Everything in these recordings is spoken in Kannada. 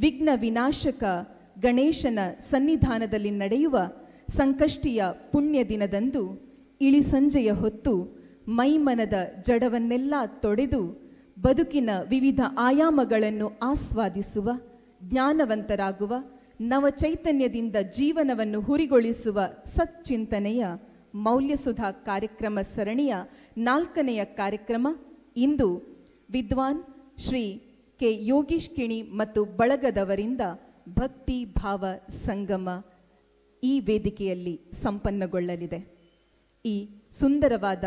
ವಿಘ್ನ ವಿನಾಶಕ ಗಣೇಶನ ಸನ್ನಿಧಾನದಲ್ಲಿ ನಡೆಯುವ ಸಂಕಷ್ಟಿಯ ಪುಣ್ಯ ದಿನದಂದು ಇಳಿ ಸಂಜೆಯ ಹೊತ್ತು ಮೈಮನದ ಜಡವನ್ನೆಲ್ಲ ತೊಡೆದು ಬದುಕಿನ ವಿವಿಧ ಆಯಾಮಗಳನ್ನು ಆಸ್ವಾದಿಸುವ, ಜ್ಞಾನವಂತರಾಗುವ, ನವಚೈತನ್ಯದಿಂದ ಜೀವನವನ್ನು ಹುರಿಗೊಳಿಸುವ ಸಚ್ಚಿಂತನೆಯ ಮೌಲ್ಯಸುಧಾ ಕಾರ್ಯಕ್ರಮ ಸರಣಿಯ 4ನೆಯ ಕಾರ್ಯಕ್ರಮ ಇಂದು ವಿದ್ವಾನ್ ಶ್ರೀ ಕೆ ಯೋಗೀಶ್ ಕಿಣಿ ಮತ್ತು ಬಳಗದವರಿಂದ ಭಕ್ತಿ ಭಾವ ಸಂಗಮ ಈ ವೇದಿಕೆಯಲ್ಲಿ ಸಂಪನ್ನಗೊಳ್ಳಲಿದೆ. ಈ ಸುಂದರವಾದ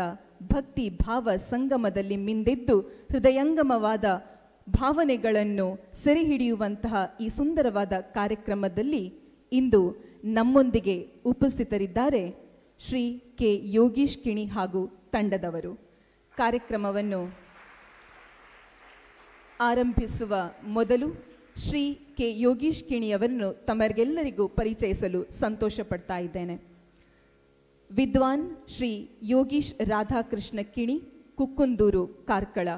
ಭಕ್ತಿ ಭಾವ ಸಂಗಮದಲ್ಲಿ ಮಿಂದೆದ್ದು ಹೃದಯಂಗಮವಾದ ಭಾವನೆಗಳನ್ನು ಸೆರೆ ಹಿಡಿಯುವಂತಹ ಈ ಸುಂದರವಾದ ಕಾರ್ಯಕ್ರಮದಲ್ಲಿ ಇಂದು ನಮ್ಮೊಂದಿಗೆ ಉಪಸ್ಥಿತರಿದ್ದಾರೆ ಶ್ರೀ ಕೆ ಯೋಗೀಶ್ ಕಿಣಿ ಹಾಗೂ ತಂಡದವರು. ಕಾರ್ಯಕ್ರಮವನ್ನು ಆರಂಭಿಸುವ ಮೊದಲು ಶ್ರೀ ಕೆ ಯೋಗೀಶ್ ಕಿಣಿಯವರನ್ನು ತಮಗೆಲ್ಲರಿಗೂ ಪರಿಚಯಿಸಲು ಸಂತೋಷ ಪಡ್ತಾ ಇದ್ದೇನೆ. ವಿದ್ವಾನ್ ಶ್ರೀ ಯೋಗೀಶ್ ರಾಧಾಕೃಷ್ಣ ಕಿಣಿ, ಕುಕ್ಕುಂದೂರು, ಕಾರ್ಕಳ.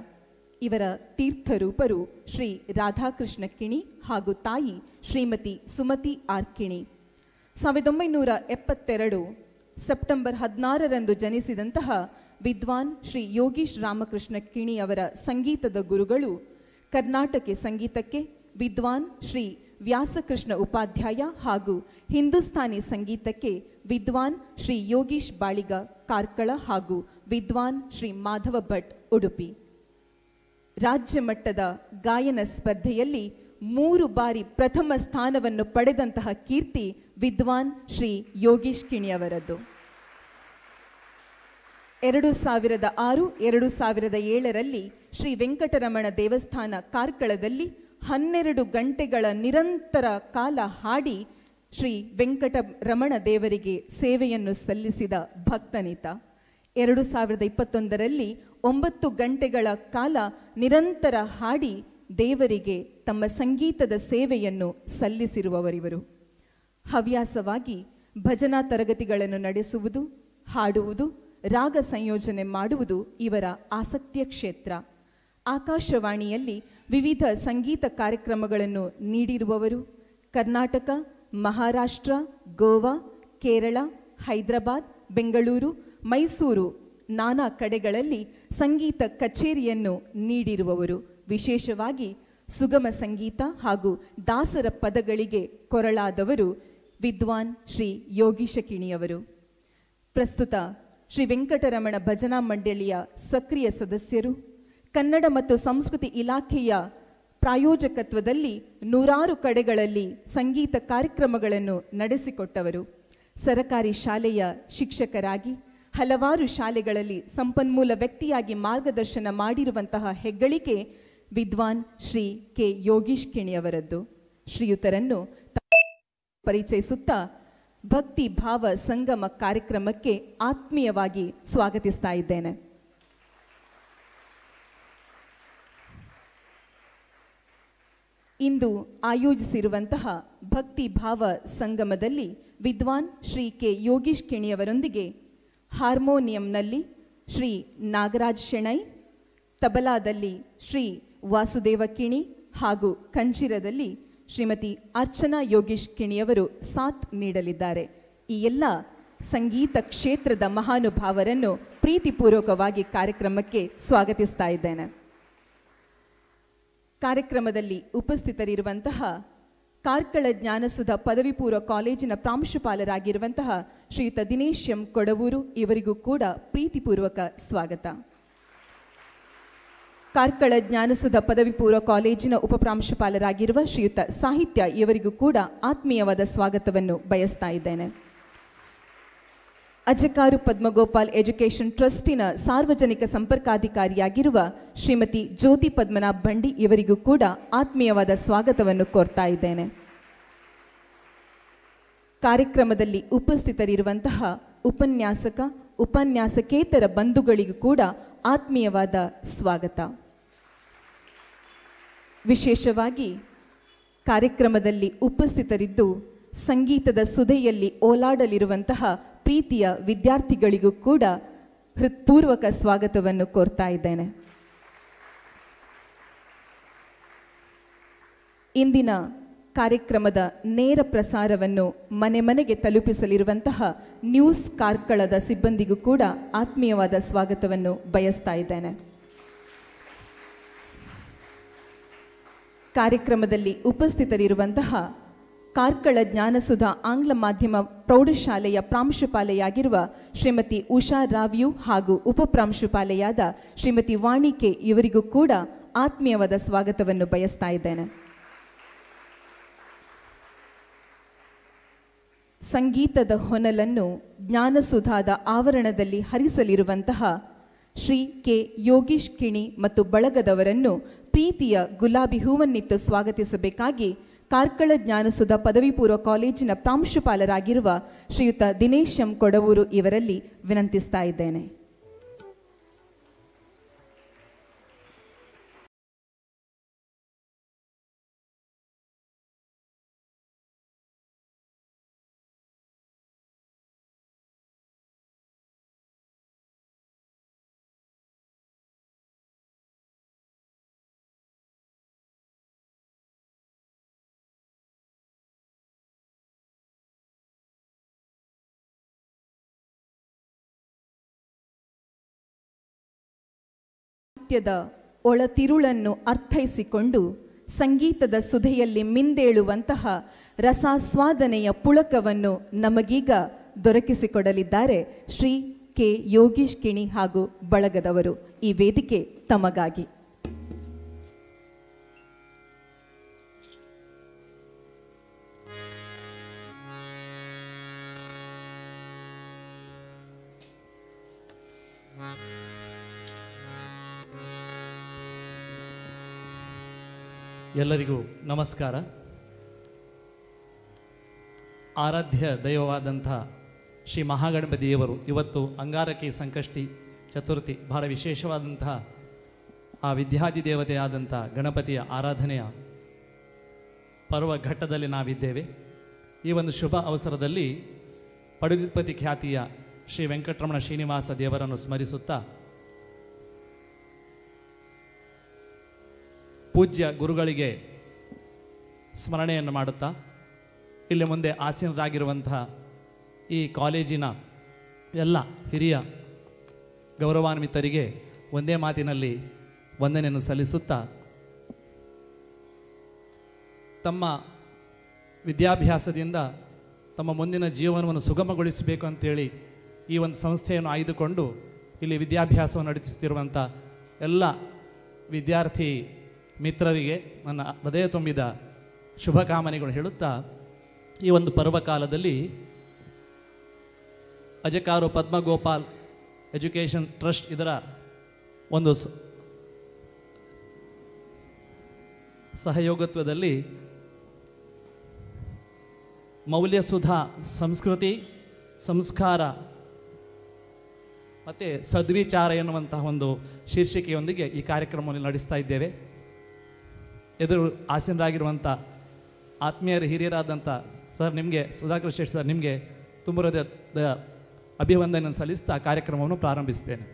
ಇವರ ತೀರ್ಥರೂಪರು ಶ್ರೀ ರಾಧಾಕೃಷ್ಣ ಕಿಣಿ ಹಾಗೂ ತಾಯಿ ಶ್ರೀಮತಿ ಸುಮತಿ ಆರ್ ಕಿಣಿ. 1972 ಸೆಪ್ಟೆಂಬರ್ 16ರಂದು ಜನಿಸಿದಂತಹ ವಿದ್ವಾನ್ ಶ್ರೀ ಯೋಗೀಶ್ ರಾಮಕೃಷ್ಣ ಕಿಣಿ ಅವರ ಸಂಗೀತದ ಗುರುಗಳು ಕರ್ನಾಟಕ ಸಂಗೀತಕ್ಕೆ ವಿದ್ವಾನ್ ಶ್ರೀ ವ್ಯಾಸಕೃಷ್ಣ ಉಪಾಧ್ಯಾಯ ಹಾಗೂ ಹಿಂದೂಸ್ಥಾನಿ ಸಂಗೀತಕ್ಕೆ ವಿದ್ವಾನ್ ಶ್ರೀ ಯೋಗೀಶ್ ಬಾಳಿಗ, ಕಾರ್ಕಳ ಹಾಗೂ ವಿದ್ವಾನ್ ಶ್ರೀ ಮಾಧವ ಭಟ್, ಉಡುಪಿ. ರಾಜ್ಯ ಮಟ್ಟದ ಗಾಯನ ಸ್ಪರ್ಧೆಯಲ್ಲಿ 3 ಬಾರಿ ಪ್ರಥಮ ಸ್ಥಾನವನ್ನು ಪಡೆದಂತಹ ಕೀರ್ತಿ ವಿದ್ವಾನ್ ಶ್ರೀ ಯೋಗೀಶ್ ಕಿಣಿಯವರದ್ದು. 2006, 2007ರಲ್ಲಿ ಶ್ರೀ ವೆಂಕಟರಮಣ ದೇವಸ್ಥಾನ ಕಾರ್ಕಳದಲ್ಲಿ 12 ಗಂಟೆಗಳ ನಿರಂತರ ಕಾಲ ಹಾಡಿ ಶ್ರೀ ವೆಂಕಟರಮಣ ದೇವರಿಗೆ ಸೇವೆಯನ್ನು ಸಲ್ಲಿಸಿದ ಭಕ್ತನಿತ. 2021ರಲ್ಲಿ 9 ಗಂಟೆಗಳ ಕಾಲ ನಿರಂತರ ಹಾಡಿ ದೇವರಿಗೆ ತಮ್ಮ ಸಂಗೀತದ ಸೇವೆಯನ್ನು ಸಲ್ಲಿಸಿರುವವರಿವರು. ಹವ್ಯಾಸವಾಗಿ ಭಜನಾ ತರಗತಿಗಳನ್ನು ನಡೆಸುವುದು, ಹಾಡುವುದು, ರಾಗ ಸಂಯೋಜನೆ ಮಾಡುವುದು ಇವರ ಆಸಕ್ತಿಯ ಕ್ಷೇತ್ರ. ಆಕಾಶವಾಣಿಯಲ್ಲಿ ವಿವಿಧ ಸಂಗೀತ ಕಾರ್ಯಕ್ರಮಗಳನ್ನು ನೀಡಿರುವವರು. ಕರ್ನಾಟಕ, ಮಹಾರಾಷ್ಟ್ರ, ಗೋವಾ, ಕೇರಳ, ಹೈದರಾಬಾದ್, ಬೆಂಗಳೂರು, ಮೈಸೂರು ನಾನಾ ಕಡೆಗಳಲ್ಲಿ ಸಂಗೀತ ಕಚೇರಿಯನ್ನು ನೀಡಿರುವವರು. ವಿಶೇಷವಾಗಿ ಸುಗಮ ಸಂಗೀತ ಹಾಗೂ ದಾಸರ ಪದಗಳಿಗೆ ಕೊರಳಾದವರು ವಿದ್ವಾನ್ ಶ್ರೀ ಯೋಗೀಶ ಕಿಣಿಯವರು. ಪ್ರಸ್ತುತ ಶ್ರೀ ವೆಂಕಟರಮಣ ಭಜನಾ ಮಂಡಳಿಯ ಸಕ್ರಿಯ ಸದಸ್ಯರು. ಕನ್ನಡ ಮತ್ತು ಸಂಸ್ಕೃತಿ ಇಲಾಖೆಯ ಪ್ರಾಯೋಜಕತ್ವದಲ್ಲಿ 100 ಕಡೆಗಳಲ್ಲಿ ಸಂಗೀತ ಕಾರ್ಯಕ್ರಮಗಳನ್ನು ನಡೆಸಿಕೊಟ್ಟವರು. ಸರಕಾರಿ ಶಾಲೆಯ ಶಿಕ್ಷಕರಾಗಿ ಹಲವಾರು ಶಾಲೆಗಳಲ್ಲಿ ಸಂಪನ್ಮೂಲ ವ್ಯಕ್ತಿಯಾಗಿ ಮಾರ್ಗದರ್ಶನ ಮಾಡಿರುವಂತಹ ಹೆಗ್ಗಳಿಕೆ ವಿದ್ವಾನ್ ಶ್ರೀ ಕೆ ಯೋಗೀಶ್ ಕಿಣಿಯವರದ್ದು. ಶ್ರೀಯುತರನ್ನು ಪರಿಚಯಿಸುತ್ತಾ ಭಕ್ತಿ ಭಾವ ಸಂಗಮ ಕಾರ್ಯಕ್ರಮಕ್ಕೆ ಆತ್ಮೀಯವಾಗಿ ಸ್ವಾಗತಿಸ್ತಾ ಇದ್ದೇನೆ. ಇಂದು ಆಯೋಜಿಸಿರುವಂತಹ ಭಕ್ತಿ ಭಾವ ಸಂಗಮದಲ್ಲಿ ವಿದ್ವಾನ್ ಶ್ರೀ ಕೆ ಯೋಗೀಶ್ ಕಿಣಿಯವರೊಂದಿಗೆ ಹಾರ್ಮೋನಿಯಂನಲ್ಲಿ ಶ್ರೀ ನಾಗರಾಜ್ ಶೆಣೈ, ತಬಲಾದಲ್ಲಿ ಶ್ರೀ ವಾಸುದೇವ ಕಿಣಿ ಹಾಗೂ ಕಂಚಿರದಲ್ಲಿ ಶ್ರೀಮತಿ ಅರ್ಚನಾ ಯೋಗೀಶ್ ಕಿಣಿಯವರು ಸಾಥ್ ನೀಡಲಿದ್ದಾರೆ. ಈ ಎಲ್ಲ ಸಂಗೀತ ಕ್ಷೇತ್ರದ ಮಹಾನುಭಾವರನ್ನು ಪ್ರೀತಿಪೂರ್ವಕವಾಗಿ ಕಾರ್ಯಕ್ರಮಕ್ಕೆ ಸ್ವಾಗತಿಸ್ತಾ ಇದ್ದೇನೆ. ಕಾರ್ಯಕ್ರಮದಲ್ಲಿ ಉಪಸ್ಥಿತರಿರುವಂತಹ ಕಾರ್ಕಳ ಜ್ಞಾನಸುಧಾ ಪದವಿ ಪೂರ್ವ ಕಾಲೇಜಿನ ಪ್ರಾಂಶುಪಾಲರಾಗಿರುವಂತಹ ಶ್ರೀಯುತ ದಿನೇಶ್ ಎಂ ಕೊಡವೂರು, ಇವರಿಗೂ ಕೂಡ ಪ್ರೀತಿಪೂರ್ವಕ ಸ್ವಾಗತ. ಕಾರ್ಕಳ ಜ್ಞಾನಸುಧಾ ಪದವಿ ಪೂರ್ವ ಕಾಲೇಜಿನ ಉಪಪ್ರಾಂಶುಪಾಲರಾಗಿರುವ ಶ್ರೀಯುತ ಸಾಹಿತ್ಯ, ಇವರಿಗೂ ಕೂಡ ಆತ್ಮೀಯವಾದ ಸ್ವಾಗತವನ್ನು ಬಯಸ್ತಾ ಇದ್ದೇನೆ. ಅಜಕಾರು ಪದ್ಮಗೋಪಾಲ್ ಎಜುಕೇಷನ್ ಟ್ರಸ್ಟಿನ ಸಾರ್ವಜನಿಕ ಸಂಪರ್ಕಾಧಿಕಾರಿಯಾಗಿರುವ ಶ್ರೀಮತಿ ಜ್ಯೋತಿ ಪದ್ಮನಾಭ್ ಬಂಡಿ, ಇವರಿಗೂ ಕೂಡ ಆತ್ಮೀಯವಾದ ಸ್ವಾಗತವನ್ನು ಕೋರ್ತಾ ಇದ್ದೇನೆ. ಕಾರ್ಯಕ್ರಮದಲ್ಲಿ ಉಪಸ್ಥಿತರಿರುವಂತಹ ಉಪನ್ಯಾಸಕ, ಉಪನ್ಯಾಸಕೇತರ ಬಂಧುಗಳಿಗೂ ಕೂಡ ಆತ್ಮೀಯವಾದ ಸ್ವಾಗತ. ವಿಶೇಷವಾಗಿ ಕಾರ್ಯಕ್ರಮದಲ್ಲಿ ಉಪಸ್ಥಿತರಿದ್ದು ಸಂಗೀತದ ಸುಧೆಯಲ್ಲಿ ಓಲಾಡಲಿರುವಂತಹ ಪ್ರೀತಿಯ ವಿದ್ಯಾರ್ಥಿಗಳಿಗೂ ಕೂಡ ಹೃತ್ಪೂರ್ವಕ ಸ್ವಾಗತವನ್ನು ಕೋರ್ತಾ ಇದ್ದೇನೆ. ಇಂದಿನ ಕಾರ್ಯಕ್ರಮದ ನೇರ ಪ್ರಸಾರವನ್ನು ಮನೆ ಮನೆಗೆ ತಲುಪಿಸಲಿರುವಂತಹ ನ್ಯೂಸ್ ಕಾರ್ಕಳದ ಸಿಬ್ಬಂದಿಗೂ ಕೂಡ ಆತ್ಮೀಯವಾದ ಸ್ವಾಗತವನ್ನು ಬಯಸ್ತಾ ಇದ್ದೇನೆ. ಕಾರ್ಯಕ್ರಮದಲ್ಲಿ ಉಪಸ್ಥಿತರಿರುವಂತಹ ಕಾರ್ಕಳ ಜ್ಞಾನಸುಧಾ ಆಂಗ್ಲ ಮಾಧ್ಯಮ ಪ್ರೌಢಶಾಲೆಯ ಪ್ರಾಂಶುಪಾಲೆಯಾಗಿರುವ ಶ್ರೀಮತಿ ಉಷಾ ರಾವ್ಯು ಹಾಗೂ ಉಪಪ್ರಾಂಶುಪಾಲೆಯಾದ ಶ್ರೀಮತಿ ವಾಣಿ ಕೆ ಇವರಿಗೂ ಕೂಡ ಆತ್ಮೀಯವಾದ ಸ್ವಾಗತವನ್ನು ಬಯಸ್ತಾ ಇದ್ದೇನೆ. ಸಂಗೀತದ ಹೊನಲನ್ನು ಜ್ಞಾನಸುಧಾದ ಆವರಣದಲ್ಲಿ ಹರಿಸಲಿರುವಂತಹ ಶ್ರೀ ಕೆ ಯೋಗೀಶ್ ಕಿಣಿ ಮತ್ತು ಬಳಗದವರನ್ನು ಪ್ರೀತಿಯ ಗುಲಾಬಿ ಹೂವನ್ನಿತ್ತು ಸ್ವಾಗತಿಸಬೇಕಾಗಿ ಕಾರ್ಕಳ ಜ್ಞಾನಸುಧಾ ಪದವಿ ಪೂರ್ವ ಕಾಲೇಜಿನ ಪ್ರಾಂಶುಪಾಲರಾಗಿರುವ ಶ್ರೀಯುತ ದಿನೇಶ್ ಎಂ ಕೊಡವೂರು ಇವರಲ್ಲಿ ವಿನಂತಿಸ್ತಾ ಇದ್ದೇನೆ. ಸಾಹಿತ್ಯದ ಒಳತಿರುಳನ್ನು ಅರ್ಥೈಸಿಕೊಂಡು ಸಂಗೀತದ ಸುಧೆಯಲ್ಲಿ ಮಿಂದೇಳುವಂತಹ ರಸಾಸ್ವಾದನೆಯ ಪುಳಕವನ್ನು ನಮಗೀಗ ದೊರಕಿಸಿಕೊಡಲಿದ್ದಾರೆ ಶ್ರೀ ಕೆ ಯೋಗೀಶ್ ಕಿಣಿ ಹಾಗೂ ಬಳಗದವರು. ಈ ವೇದಿಕೆ ತಮಗಾಗಿ. ಎಲ್ಲರಿಗೂ ನಮಸ್ಕಾರ. ಆರಾಧ್ಯ ದೈವವಾದಂಥ ಶ್ರೀ ಮಹಾಗಣಪತಿಯವರು ಇವತ್ತು ಅಂಗಾರಕಿ ಸಂಕಷ್ಟಿ ಚತುರ್ಥಿ ಬಹಳ ವಿಶೇಷವಾದಂತಹ ಆ ವಿದ್ಯಾಧಿ ದೇವತೆಯಾದಂಥ ಗಣಪತಿಯ ಆರಾಧನೆಯ ಪರ್ವ ಘಟ್ಟದಲ್ಲಿ ನಾವಿದ್ದೇವೆ. ಈ ಒಂದು ಶುಭ ಅವಸರದಲ್ಲಿ ಪಡುತಿಪತಿ ಖ್ಯಾತಿಯ ಶ್ರೀ ವೆಂಕಟರಮಣ ಶ್ರೀನಿವಾಸ ದೇವರನ್ನು ಸ್ಮರಿಸುತ್ತಾ ಪೂಜ್ಯ ಗುರುಗಳಿಗೆ ಸ್ಮರಣೆಯನ್ನು ಮಾಡುತ್ತಾ ಇಲ್ಲಿ ಮುಂದೆ ಆಸೀನರಾಗಿರುವಂತಹ ಈ ಕಾಲೇಜಿನ ಎಲ್ಲ ಹಿರಿಯ ಗೌರವಾನ್ವಿತರಿಗೆ ಒಂದೇ ಮಾತಿನಲ್ಲಿ ವಂದನೆಯನ್ನು ಸಲ್ಲಿಸುತ್ತಾ ತಮ್ಮ ವಿದ್ಯಾಭ್ಯಾಸದಿಂದ ತಮ್ಮ ಮುಂದಿನ ಜೀವನವನ್ನು ಸುಗಮಗೊಳಿಸಬೇಕು ಅಂತೇಳಿ ಈ ಒಂದು ಸಂಸ್ಥೆಯನ್ನು ಆಯ್ದುಕೊಂಡು ಇಲ್ಲಿ ವಿದ್ಯಾಭ್ಯಾಸವನ್ನು ನಡೆಸುತ್ತಿರುವಂಥ ಎಲ್ಲ ವಿದ್ಯಾರ್ಥಿ ಮಿತ್ರರಿಗೆ ನನ್ನ ಹೃದಯ ತುಂಬಿದ ಶುಭಕಾಮನೆಗಳು ಹೇಳುತ್ತಾ ಈ ಒಂದು ಪರ್ವಕಾಲದಲ್ಲಿ ಅಜಕಾರು ಪದ್ಮಗೋಪಾಲ್ ಎಜುಕೇಷನ್ ಟ್ರಸ್ಟ್ ಇದರ ಒಂದು ಸಹಯೋಗತ್ವದಲ್ಲಿ ಮೌಲ್ಯಸುಧಾ ಸಂಸ್ಕೃತಿ ಸಂಸ್ಕಾರ ಮತ್ತು ಸದ್ವಿಚಾರ ಎನ್ನುವಂತಹ ಒಂದು ಶೀರ್ಷಿಕೆಯೊಂದಿಗೆ ಈ ಕಾರ್ಯಕ್ರಮವನ್ನು ನಡೆಸ್ತಾ ಇದ್ದೇವೆ. ಎದುರು ಆಸೀನರಾಗಿರುವಂಥ ಆತ್ಮೀಯರು ಹಿರಿಯರಾದಂಥ ಸರ್ ನಿಮಗೆ ಸುಧಾಕರ್ ಶೆಟ್ಟಿ ಸರ್ ನಿಮಗೆ ತುಂಬ ಹೃದಯದ ಅಭಿವಂದನೆಯನ್ನು ಸಲ್ಲಿಸ್ತಾ ಕಾರ್ಯಕ್ರಮವನ್ನು ಪ್ರಾರಂಭಿಸ್ತೇನೆ.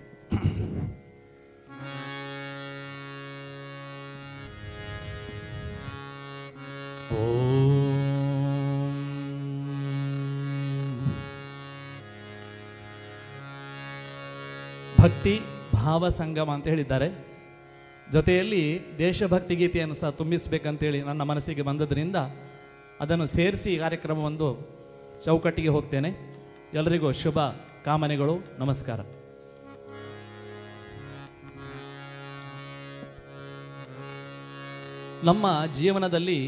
ಭಕ್ತಿ ಭಾವ ಸಂಗಮ ಅಂತ ಹೇಳಿದ್ದಾರೆ. ಜೊತೆಯಲ್ಲಿ ದೇಶಭಕ್ತಿ ಗೀತೆಯನ್ನು ಸಹ ತುಂಬಿಸಬೇಕಂತೇಳಿ ನನ್ನ ಮನಸ್ಸಿಗೆ ಬಂದದ್ರಿಂದ ಅದನ್ನು ಸೇರಿಸಿ ಕಾರ್ಯಕ್ರಮವೊಂದು ಚೌಕಟ್ಟಿಗೆ ಹೋಗ್ತೇನೆ. ಎಲ್ಲರಿಗೂ ಶುಭ ಕಾಮನೆಗಳು. ನಮಸ್ಕಾರ. ನಮ್ಮ ಜೀವನದಲ್ಲಿ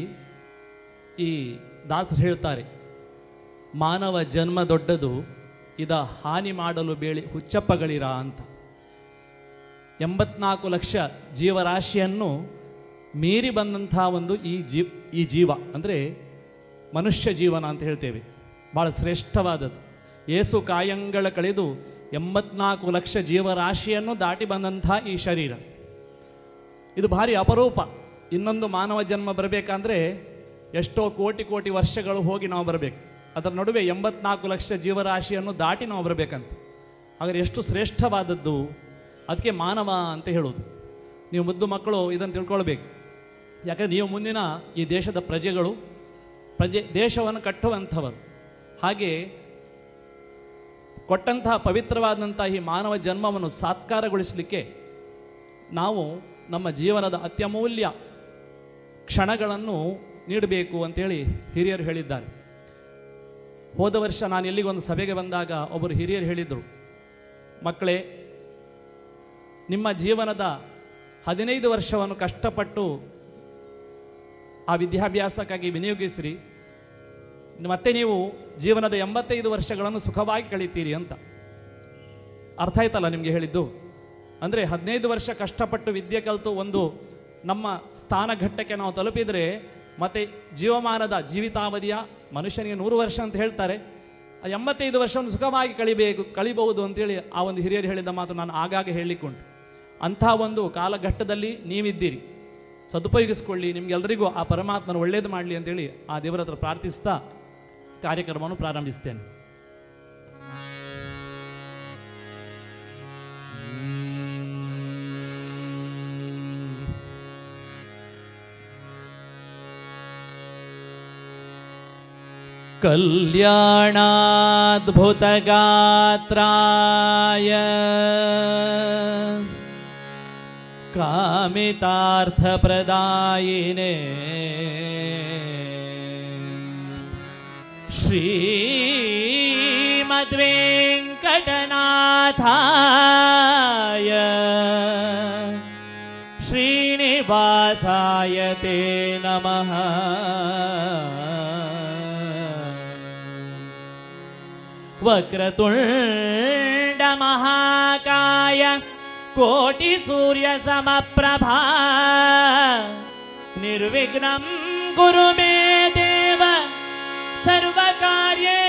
ಈ ದಾಸರು ಹೇಳ್ತಾರೆ, ಮಾನವ ಜನ್ಮ ದೊಡ್ಡದು, ಇದ ಹಾನಿ ಮಾಡಲು ಬೇಳಿ ಹುಚ್ಚಪ್ಪಗಳಿರ ಅಂತ. 84 ಲಕ್ಷ ಜೀವರಾಶಿಯನ್ನು ಮೀರಿ ಬಂದಂಥ ಒಂದು ಈ ಜೀವ ಅಂದರೆ ಮನುಷ್ಯ ಜೀವನ ಅಂತ ಹೇಳ್ತೇವೆ, ಭಾಳ ಶ್ರೇಷ್ಠವಾದದ್ದು. ಏಸು ಕಾಯಂಗಳ ಕಳೆದು 84 ಲಕ್ಷ ಜೀವರಾಶಿಯನ್ನು ದಾಟಿ ಬಂದಂಥ ಈ ಶರೀರ ಇದು ಭಾರಿ ಅಪರೂಪ. ಇನ್ನೊಂದು ಮಾನವ ಜನ್ಮ ಬರಬೇಕಂದ್ರೆ ಎಷ್ಟೋ ಕೋಟಿ ಕೋಟಿ ವರ್ಷಗಳು ಹೋಗಿ ನಾವು ಬರಬೇಕು. ಅದರ ನಡುವೆ 84 ಲಕ್ಷ ಜೀವರಾಶಿಯನ್ನು ದಾಟಿ ನಾವು ಬರಬೇಕಂತ. ಹಾಗಾದರೆ ಎಷ್ಟು ಶ್ರೇಷ್ಠವಾದದ್ದು. ಅದಕ್ಕೆ ಮಾನವ ಅಂತ ಹೇಳೋದು. ನೀವು ಮುದ್ದು ಮಕ್ಕಳು ಇದನ್ನು ತಿಳ್ಕೊಳ್ಬೇಕು. ಯಾಕಂದರೆ ನೀವು ಮುಂದಿನ ಈ ದೇಶದ ದೇಶವನ್ನು ಕಟ್ಟುವಂಥವರು. ಹಾಗೆ ಕೊಟ್ಟಂತಹ ಪವಿತ್ರವಾದಂಥ ಈ ಮಾನವ ಜನ್ಮವನ್ನು ಸಾತ್ಕಾರಗೊಳಿಸಲಿಕ್ಕೆ ನಾವು ನಮ್ಮ ಜೀವನದ ಅತ್ಯಮೂಲ್ಯ ಕ್ಷಣಗಳನ್ನು ನೀಡಬೇಕು ಅಂತೇಳಿ ಹಿರಿಯರು ಹೇಳಿದ್ದಾರೆ. ಹೋದ ವರ್ಷ ನಾನು ಎಲ್ಲಿಗೊಂದು ಸಭೆಗೆ ಬಂದಾಗ ಒಬ್ಬರು ಹಿರಿಯರು ಹೇಳಿದರು, ಮಕ್ಕಳೇ, ನಿಮ್ಮ ಜೀವನದ 15 ವರ್ಷವನ್ನು ಕಷ್ಟಪಟ್ಟು ಆ ವಿದ್ಯಾಭ್ಯಾಸಕ್ಕಾಗಿ ವಿನಿಯೋಗಿಸಿರಿ, ಮತ್ತೆ ನೀವು ಜೀವನದ 85 ವರ್ಷಗಳನ್ನು ಸುಖವಾಗಿ ಕಳೀತೀರಿ ಅಂತ. ಅರ್ಥ ಆಯ್ತಲ್ಲ ನಿಮಗೆ ಹೇಳಿದ್ದು? ಅಂದರೆ 15 ವರ್ಷ ಕಷ್ಟಪಟ್ಟು ವಿದ್ಯೆ ಕಲಿತು ಒಂದು ನಮ್ಮ ಸ್ಥಾನಘಟ್ಟಕ್ಕೆ ನಾವು ತಲುಪಿದರೆ ಮತ್ತು ಜೀವಿತಾವಧಿಯ ಮನುಷ್ಯನಿಗೆ 100 ವರ್ಷ ಅಂತ ಹೇಳ್ತಾರೆ, 85 ವರ್ಷವನ್ನು ಸುಖವಾಗಿ ಕಳಿಬಹುದು ಅಂತೇಳಿ ಆ ಒಂದು ಹಿರಿಯರು ಹೇಳಿದ ಮಾತು ನಾನು ಆಗಾಗ ಹೇಳಲಿಕ್ಕುಂಟು. ಅಂಥ ಒಂದು ಕಾಲಘಟ್ಟದಲ್ಲಿ ನೀವಿದ್ದೀರಿ, ಸದುಪಯೋಗಿಸ್ಕೊಳ್ಳಿ. ನಿಮಗೆಲ್ಲರಿಗೂ ಆ ಪರಮಾತ್ಮನ ಒಳ್ಳೇದು ಮಾಡಲಿ ಅಂತೇಳಿ ಆ ದೇವರ ಹತ್ರ ಪ್ರಾರ್ಥಿಸ್ತಾ ಕಾರ್ಯಕ್ರಮವನ್ನು ಪ್ರಾರಂಭಿಸ್ತೇನೆ. ಕಲ್ಯಾಣಾದ್ಭುತಗಾತ್ರಾಯ ಕಾಮಿತಾರ್ಥಪ್ರದಾಯಿನೇ ಶ್ರೀಮದ್ವೆಂಕಟನಾಥಾಯ ಶ್ರೀನಿವಾಸಾಯ ತೇ ನಮಃ. ವಕ್ರತುಂಡ ಮಹಾಕಾಯ ಕೋಟಿ ಸೂರ್ಯ ಸಮಪ್ರಭಾ ನಿರ್ವಿಘ್ನಂ ಕುರು ಮೇ ದೇವ ಸರ್ವಕಾರ್ಯೇಷು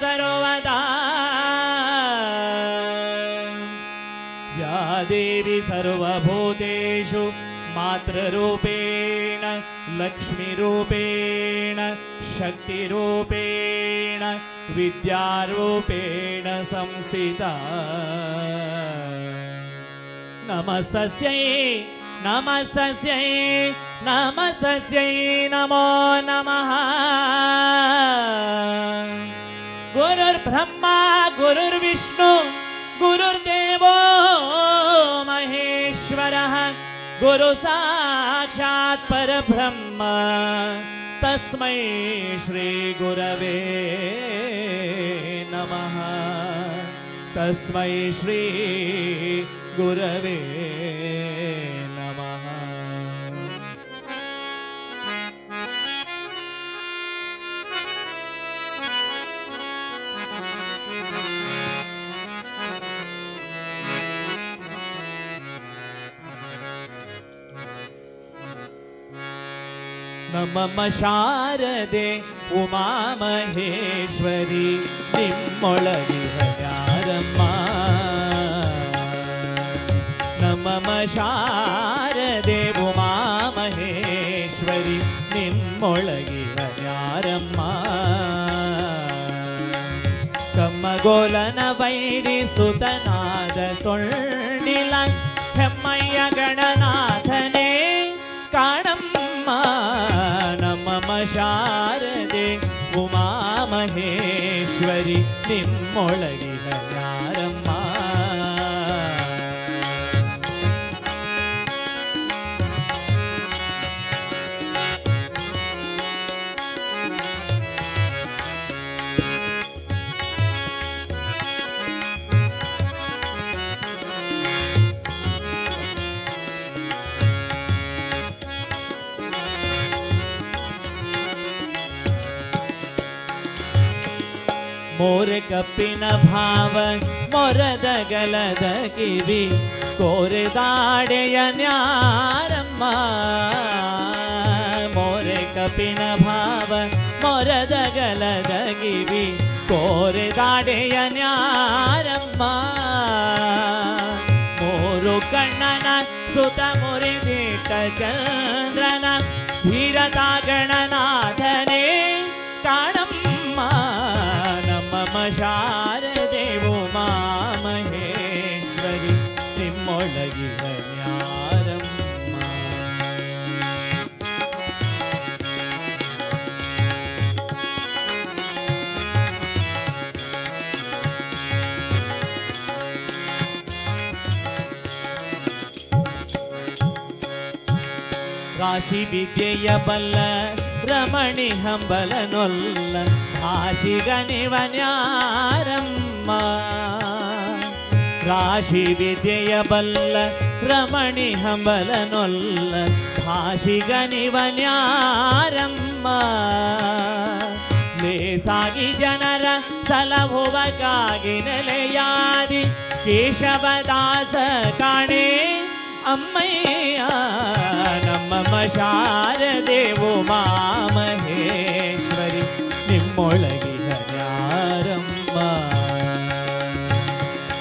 ಸರ್ವದಾ. ಯಾ ದೇವಿ ಸರ್ವಭೂತೇಷು ಮಾತೃರೂಪೇಣ ಲಕ್ಷ್ಮೀರೂಪೇಣ ಶಕ್ತಿರೂಪೇಣ ವಿದ್ಯಾರೂಪೇಣ ಸಂಸ್ಥಿತಾ. ನಮಸ್ತಸ್ಯೈ ನಮಸ್ತಸ್ಯೈ ನಮಸ್ತಸ್ಯೈ ನಮೋ ನಮಃ. ಗುರುರ್ಬ್ರಹ್ಮ ಗುರುರ್ವಿಷ್ಣು ಗುರುರ್ದೇವೋ ಮಹೇಶ್ವರಃ ಗುರು ಸಾಕ್ಷಾತ್ ಪರಬ್ರಹ್ಮ ತಸ್ಮೈ ಶ್ರೀ ಗುರವೇ ನಮಃ. ತಸ್ಮೈ ಶ್ರೀ ಗುರವೇ ನಮಃ. ನಮಃ ಶಾರದೆ ಉಮಾ ಮಹೇಶ್ವರಿ ನಿಮ್ಮೊಳಗಿಹ ಯಾರಮ್ಮ. ನಮಃ ಶಾರದೆ ಉಮಾ ಮಹೇಶ್ವರಿ ನಿಮ್ಮೊಳಗಿಹ ಯಾರಮ್ಮ. ಕಮ್ಮಗೋಲನ ವೈರಿ ಸುತನಾದ ಸೊಳ್ಳಿಲ ಹೆಮ್ಮಯ್ಯ ಗಣನಾಥನೇ ಕಾಣಮ್ಮ. ನಮಃ ಶಾರದೆ ಉಮಾ ಮಹೇಶ್ವರಿ ನಿಮ್ಮೊಳಗಿಹ ಯಾರಮ್ಮ. ಮೋರೆ ಕಪ್ಪಿನ ಭಾವ ಮೊರದ ಗಲದ ಕಿವಿ ಕೋರೆದಾಡೆಯ ನ್ಯಾರಮ್ಮ. ಮೋರೆ ಕಪ್ಪಿನ ಭಾವ ಮೊರದ ಗಲದ ಕಿವಿ ಕೋರೆದಾಡೆಯ ನ್ಯಾರಮ್ಮ. ಮೂರು ಕಣ್ಣನ ಸುತ ಮುರಿದಿಟ್ಟ ಚಂದ್ರನ ಧೀರತಾ ಗಣನಾಥನೇ ಕಾಣಮ್ಮ. ನಮಃ ಶಾರದೆ ಉಮಾ ಮಹೇಶ್ವರಿ ನಿಮ್ಮೊಳಗಿಹ ಯಾರಮ್ಮ. ರಾಶಿ ವಿದ್ಯೆಯ ಬಲ್ಲ ರಮಣಿ ಹಂಬಲನೊಲ್ಲ ಭಾಷಿಗಣಿವನ್ಯಾರಮ್ಮ. ರಾಶಿ ವಿದ್ಯೆಯ ಬಲ್ಲ ರಮಣಿ ಹಂಬಲನೊಲ್ಲ ಭಾಷಿಗಣಿವನ್ಯಾರಮ್ಮ. ಲೇಸಾಗಿ ಜನರ ಸಲಹುವಗಾಗಿ ನೆಲೆಯಾದಿ ಕೇಶವದಾಸ ಕಾಣೆ ಅಮ್ಮಯ್ಯ. ನಮ್ಮಮ್ಮ ಶಾರದೇವು ಮಾಮಹೇಶ್ವರಿ ನಿಮ್ಮೊಳಗಿನ ಯಾರಮ್ಮ.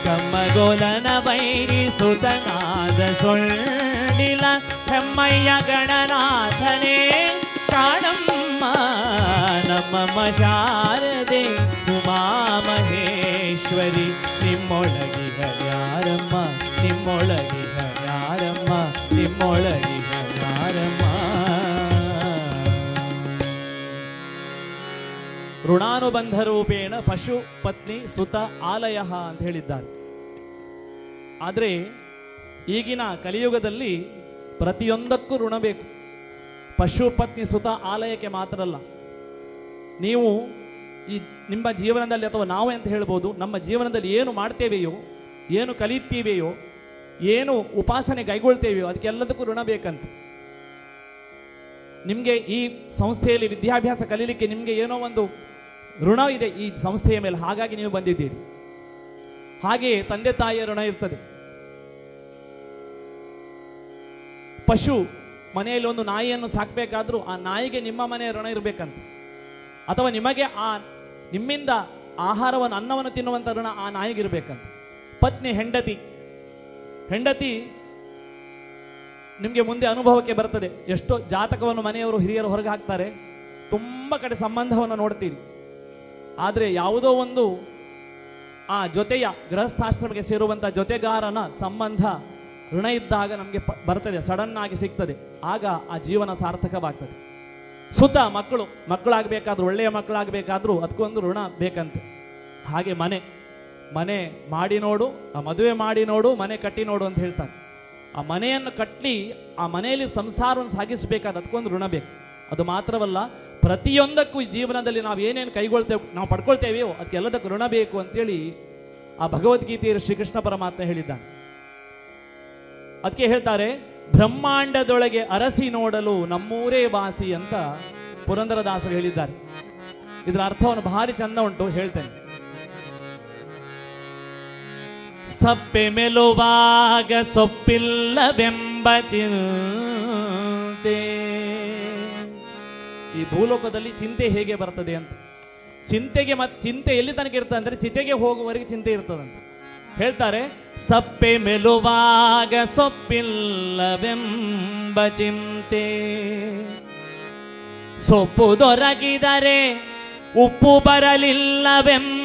ಕಮ್ಮಗೋಲನ ಬೈರಿ ಸುತನಾದ ಸೊಳ್ಳಿಲ ಹೆಮ್ಮಯ್ಯ ಗಣನಾಥನೇ ಕಾಣಮ್ಮ. ನಮ್ಮಮ್ಮ ಶಾರದೆ ಉಮಾಮಹೇಶ್ವರಿ ನಿಮ್ಮೊಳಗಿನ ಯಾರಮ್ಮ. ನಿಮ್ಮೊಳಗಿನ ಯಾರಮ್ಮ. ನಿಮ್ಮೊಳಗಿನ ಯಾರಮ್ಮ. ಋಣಾನುಬಂಧ ರೂಪೇಣ ಪಶು ಪತ್ನಿ ಸುತ ಆಲಯ ಅಂತ ಹೇಳಿದ್ದಾರೆ. ಆದರೆ ಈಗಿನ ಕಲಿಯುಗದಲ್ಲಿ ಪ್ರತಿಯೊಂದಕ್ಕೂ ಋಣ ಬೇಕು. ಪಶು ಪತ್ನಿ ಸುತ ಆಲಯಕ್ಕೆ ಮಾತ್ರ ಅಲ್ಲ, ನೀವು ಈ ನಿಮ್ಮ ಜೀವನದಲ್ಲಿ ಅಥವಾ ನಾವು ಅಂತ ಹೇಳ್ಬೋದು, ನಮ್ಮ ಜೀವನದಲ್ಲಿ ಏನು ಮಾಡ್ತೇವೆಯೋ, ಏನು ಕಲಿತೀವೆಯೋ, ಏನು ಉಪಾಸನೆ ಕೈಗೊಳ್ತೇವೆಯೋ ಅದಕ್ಕೆಲ್ಲದಕ್ಕೂ ಋಣ ಬೇಕಂತ. ನಿಮಗೆ ಈ ಸಂಸ್ಥೆಯಲ್ಲಿ ವಿದ್ಯಾಭ್ಯಾಸ ಕಲೀಲಿಕ್ಕೆ ನಿಮಗೆ ಏನೋ ಒಂದು ಋಣ ಇದೆ ಈ ಸಂಸ್ಥೆಯ ಮೇಲೆ, ಹಾಗಾಗಿ ನೀವು ಬಂದಿದ್ದೀರಿ. ಹಾಗೆಯೇ ತಂದೆ ತಾಯಿಯ ಋಣ ಇರ್ತದೆ. ಪಶು ಮನೆಯಲ್ಲಿ ಒಂದು ನಾಯಿಯನ್ನು ಸಾಕಬೇಕಾದ್ರೂ ಆ ನಾಯಿಗೆ ನಿಮ್ಮ ಮನೆಯ ಋಣ ಇರಬೇಕಂತ, ಅಥವಾ ನಿಮಗೆ ನಿಮ್ಮಿಂದ ಆಹಾರವನ್ನು ಅನ್ನವನ್ನು ತಿನ್ನುವಂಥ ಋಣ ಆ ನಾಯಿಗಿರ್ಬೇಕಂತ. ಪತ್ನಿ ಹೆಂಡತಿ ನಿಮಗೆ ಮುಂದೆ ಅನುಭವಕ್ಕೆ ಬರ್ತದೆ. ಎಷ್ಟೋ ಜಾತಕವನ್ನು ಮನೆಯವರು ಹಿರಿಯರು ಹೊರಗೆ ಹಾಕ್ತಾರೆ, ತುಂಬ ಕಡೆ ಸಂಬಂಧವನ್ನು ನೋಡ್ತೀರಿ. ಆದರೆ ಯಾವುದೋ ಒಂದು ಆ ಜೊತೆಯ ಗೃಹಸ್ಥಾಶ್ರಮಕ್ಕೆ ಸೇರುವಂಥ ಜೊತೆಗಾರನ ಸಂಬಂಧ ಋಣ ಇದ್ದಾಗ ನಮಗೆ ಬರ್ತದೆ, ಸಡನ್ ಆಗಿ ಸಿಗ್ತದೆ. ಆಗ ಆ ಜೀವನ ಸಾರ್ಥಕವಾಗ್ತದೆ. ಸುತ ಮಕ್ಕಳಾಗಬೇಕಾದ್ರೂ, ಒಳ್ಳೆಯ ಮಕ್ಕಳಾಗಬೇಕಾದ್ರೂ ಅದಕ್ಕೊಂದು ಋಣ ಬೇಕಂತೆ. ಹಾಗೆ ಮನೆ ಮಾಡಿ ನೋಡು, ಆ ಮದುವೆ ಮಾಡಿ ನೋಡು, ಮನೆ ಕಟ್ಟಿ ನೋಡು ಅಂತ ಹೇಳ್ತಾರೆ. ಆ ಮನೆಯನ್ನು ಕಟ್ಟಿ ಆ ಮನೆಯಲ್ಲಿ ಸಂಸಾರವನ್ನು ಸಾಗಿಸಬೇಕಾದ ಅದಕ್ಕೊಂದು ಋಣ ಬೇಕು. ಅದು ಮಾತ್ರವಲ್ಲ, ಪ್ರತಿಯೊಂದಕ್ಕೂ ಈ ಜೀವನದಲ್ಲಿ ನಾವು ಏನೇನು ನಾವು ಪಡ್ಕೊಳ್ತೇವೆಯೋ ಅದಕ್ಕೆಲ್ಲದಕ್ಕೂ ಋಣ ಬೇಕು ಅಂತೇಳಿ ಆ ಭಗವದ್ಗೀತೆಯಲ್ಲಿ ಶ್ರೀಕೃಷ್ಣ ಪರಮಾತ್ಮ ಹೇಳಿದ್ದಾನೆ. ಅದಕ್ಕೆ ಹೇಳ್ತಾರೆ, ಬ್ರಹ್ಮಾಂಡದೊಳಗೆ ಅರಸಿ ನೋಡಲು ನಮ್ಮೂರೇ ವಾಸಿ ಅಂತ ಪುರಂದರದಾಸರು ಹೇಳಿದ್ದಾರೆ. ಇದರ ಅರ್ಥವನ್ನು ಭಾರಿ ಚಂದ ಉಂಟು, ಹೇಳ್ತೇನೆ. ಸಪ್ಪೆ ಮೆಲುವಾಗ ಸೊಪ್ಪಿಲ್ಲವೆಂಬ ಚಿಂತೆ. ಈ ಭೂಲೋಕದಲ್ಲಿ ಚಿಂತೆ ಹೇಗೆ ಬರ್ತದೆ ಅಂತ, ಚಿಂತೆ ಎಲ್ಲಿ ತನಕ ಇರ್ತದೆ ಅಂದ್ರೆ ಚಿತೆಗೆ ಹೋಗುವವರೆಗೆ ಚಿಂತೆ ಇರ್ತದಂತ ಹೇಳ್ತಾರೆ. ಸಪ್ಪೆ ಮೆಲುವಾಗ ಸೊಪ್ಪಿಲ್ಲವೆಂಬ ಚಿಂತೆ, ಸೊಪ್ಪು ದೊರಕಿದರೆ ಉಪ್ಪು ಬರಲಿಲ್ಲವೆಂಬ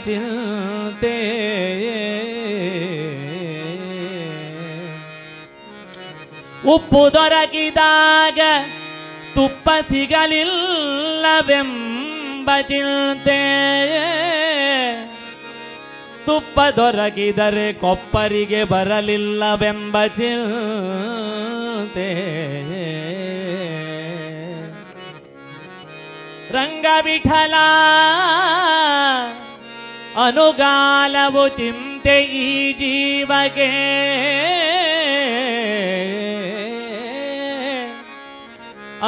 ಚಿಂತೆ, ಉಪ್ಪು ದೊರಕಿದಾಗ ತುಪ್ಪ ಸಿಗಲಿಲ್ಲವೆಂಬ ಚಿಂತೆ, ತುಪ್ಪ ದೊರಕಿದರೆ ಕೊಪ್ಪರಿಗೆ ಬರಲಿಲ್ಲವೆಂಬ ಚಿಂತೆ, ರಂಗವಿಠಲ ಅನುಗಾಲವು ಚಿಂತೆ ಈ ಜೀವಗೆ,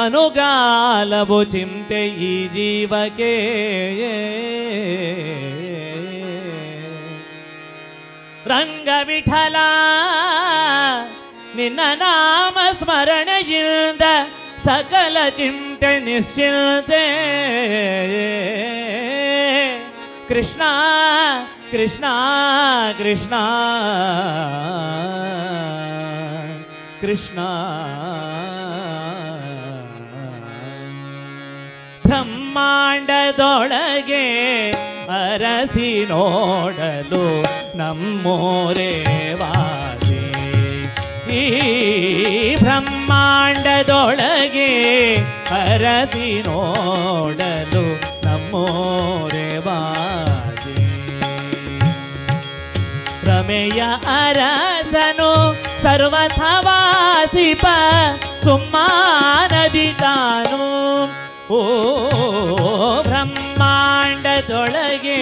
ಅನುಗಾಲವು ಚಿಂತೆ ಈ ಜೀವಕ್ಕೆ, ರಂಗವಿಠಲ ನಿನ್ನ ನಾಮ ಸ್ಮರಣೆಯಿಂದ ಸಕಲ ಚಿಂತೆ ನಿಶ್ಚಿಂತೆ, ಕೃಷ್ಣ ಕೃಷ್ಣ ಕೃಷ್ಣ ಕೃಷ್ಣ. ಬ್ರಹ್ಮಾಂಡದೊಳಗೆ ಅರಸಿ ನೋಡಲು ನಮ್ಮೋರೇ ವಾಸಿ, ಈ ಬ್ರಹ್ಮಾಂಡದೊಳಗೆ ಅರಸಿ ನೋಡಲು ನಮ್ಮೋರೇ ವಾಸಿ. ರಮೆಯ ಅರಸನು ಸರ್ವಥವಾಸಿಪ ಸುಮ್ಮಾನದಿ ತಾನು ಓ ಬ್ರಹ್ಮಾಂಡದೊಳಗೆ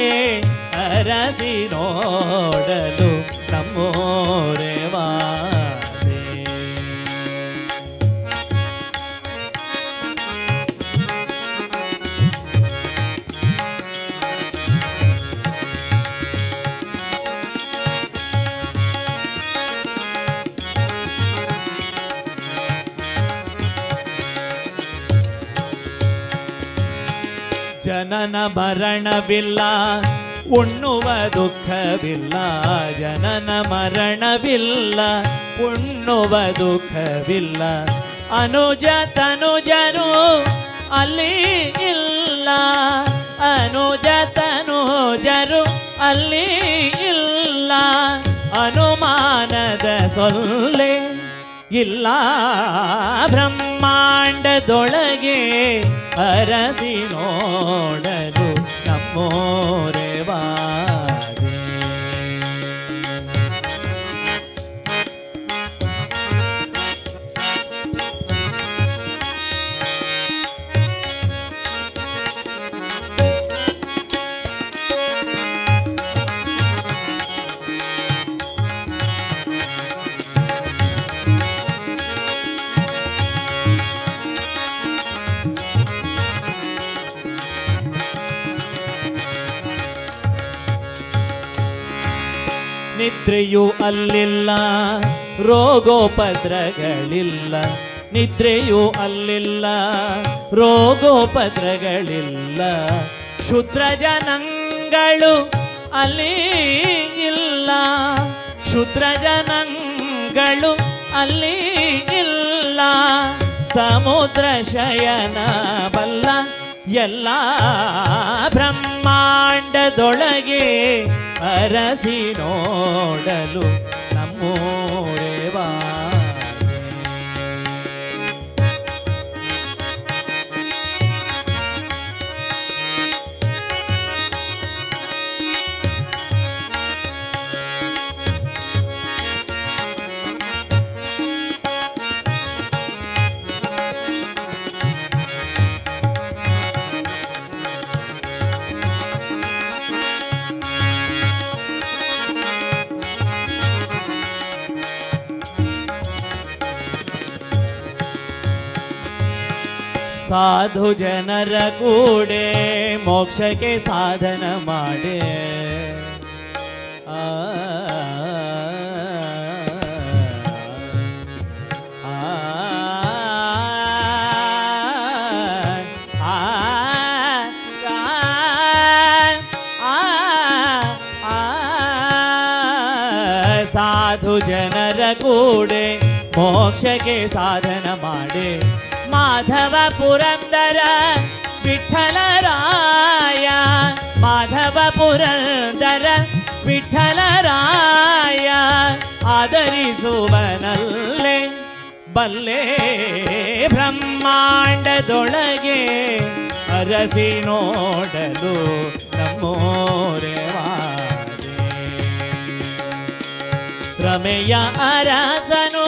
ಅರಸಿ ನೋಡಲು ನಮ್ಮೋರೆ ವಾಸೆ. ಜನನ ಮರಣವಿಲ್ಲ ಉಣ್ಣುವ ದುಃಖವಿಲ್ಲ, ಜನನ ಮರಣವಿಲ್ಲ ಉಣ್ಣುವ ದುಃಖವಿಲ್ಲ, ಅನುಜ ತನುಜರು ಅಲ್ಲಿ ಇಲ್ಲ, ಅನುಜ ತನುಜರು ಅಲ್ಲಿ ಇಲ್ಲ, ಅನುಮಾನದ ಸೊಲ್ಲೆ ಇಲ್ಲ, ಬ್ರಹ್ಮಾಂಡದೊಳಗೆ ಅರಸಿ ನೋಡಲು ನಮ್ಮೋರೆ ವಾಸೆ. ನಿದ್ರೆಯೂ ಅಲ್ಲಿಲ್ಲ ರೋಗೋಪದ್ರಗಳಿಲ್ಲ, ನಿದ್ರೆಯೂ ಅಲ್ಲಿಲ್ಲ ರೋಗೋಪದ್ರಗಳಿಲ್ಲ, ಕ್ಷುದ್ರ ಜನಗಳು ಅಲ್ಲಿ ಇಲ್ಲ, ಕ್ಷುದ್ರ ಜನಗಳು ಅಲ್ಲಿ ಇಲ್ಲ, ಸಮುದ್ರ ಶಯನ ಬಲ್ಲ ಎಲ್ಲ ಬ್ರಹ್ಮಾಂಡದೊಳಗೆ ಅರಸಿ ನೋಡಲು ನಮ್ಮೋರೆ ವಾಸೆ. ಸಾಧು ಜನರ ಕೂಡೆ ಮೋಕ್ಷಕ್ಕೆ ಸಾಧನ ಮಾಡೆ, ಆ ಸಾಧು ಜನರ ಕೂಡೆ ಮೋಕ್ಷಕ್ಕೆ ಸಾಧನ ಮಾಡೆ, ಮಾಧವ ಪುರಂದರ ವಿಠಲರಾಯ, ಮಾಧವ ಪುರಂದರ ವಿಠಲರಾಯ, ಆದರಿಸುವನಲ್ಲೇ ಬಲ್ಲೆ ಬ್ರಹ್ಮಾಂಡದೊಳಗೆ ಅರಸಿ ನೋಡಲು ನಮ್ಮೋರೆ ವಾಸೆ. ರಮೆಯ ಅರಸನು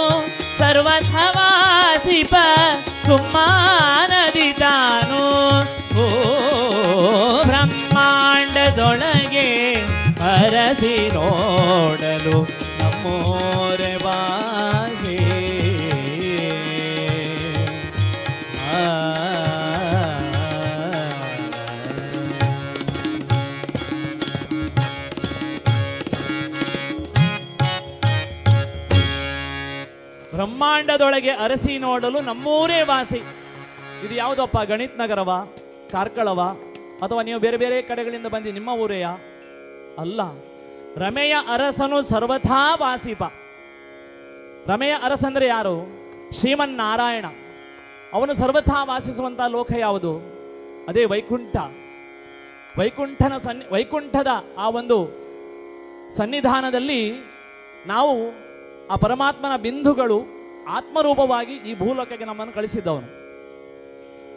ಸರ್ವಥವಾಸಿಪ ಸುಮ್ಮಾನದಿ ತಾನು ಓ ಬ್ರಹ್ಮಾಂಡದೊಳಗೆ ಅರಸಿ ನೋಡಲು ನಮ್ಮೋರೆ ವಾಸೆ. ಬ್ರಹ್ಮಾಂಡದೊಳಗೆ ಅರಸಿ ನೋಡಲು ನಮ್ಮೂರೇ ವಾಸಿ. ಇದು ಯಾವುದಪ್ಪ? ಗಣಿತ ನಗರವ, ಕಾರ್ಕಳವ, ಅಥವಾ ನೀವು ಬೇರೆ ಬೇರೆ ಕಡೆಗಳಿಂದ ಬಂದು ನಿಮ್ಮ ಊರೆಯ? ಅಲ್ಲ. ರಮೆಯ ಅರಸನು ಸರ್ವಥಾ ವಾಸಿಪ. ರಮೆಯ ಅರಸಂದ್ರೆ ಯಾರು? ಶ್ರೀಮನ್ನಾರಾಯಣ. ಅವನು ಸರ್ವಥಾ ವಾಸಿಸುವಂತಹ ಲೋಕ ಯಾವುದು? ಅದೇ ವೈಕುಂಠ. ವೈಕುಂಠದ ಆ ಒಂದು ಸನ್ನಿಧಾನದಲ್ಲಿ ನಾವು ಆ ಪರಮಾತ್ಮನ ಬಿಂದುಗಳು ಆತ್ಮರೂಪವಾಗಿ ಈ ಭೂಲೋಕಕ್ಕೆ ನಮ್ಮನ್ನು ಕಳಿಸಿದ್ದವನು.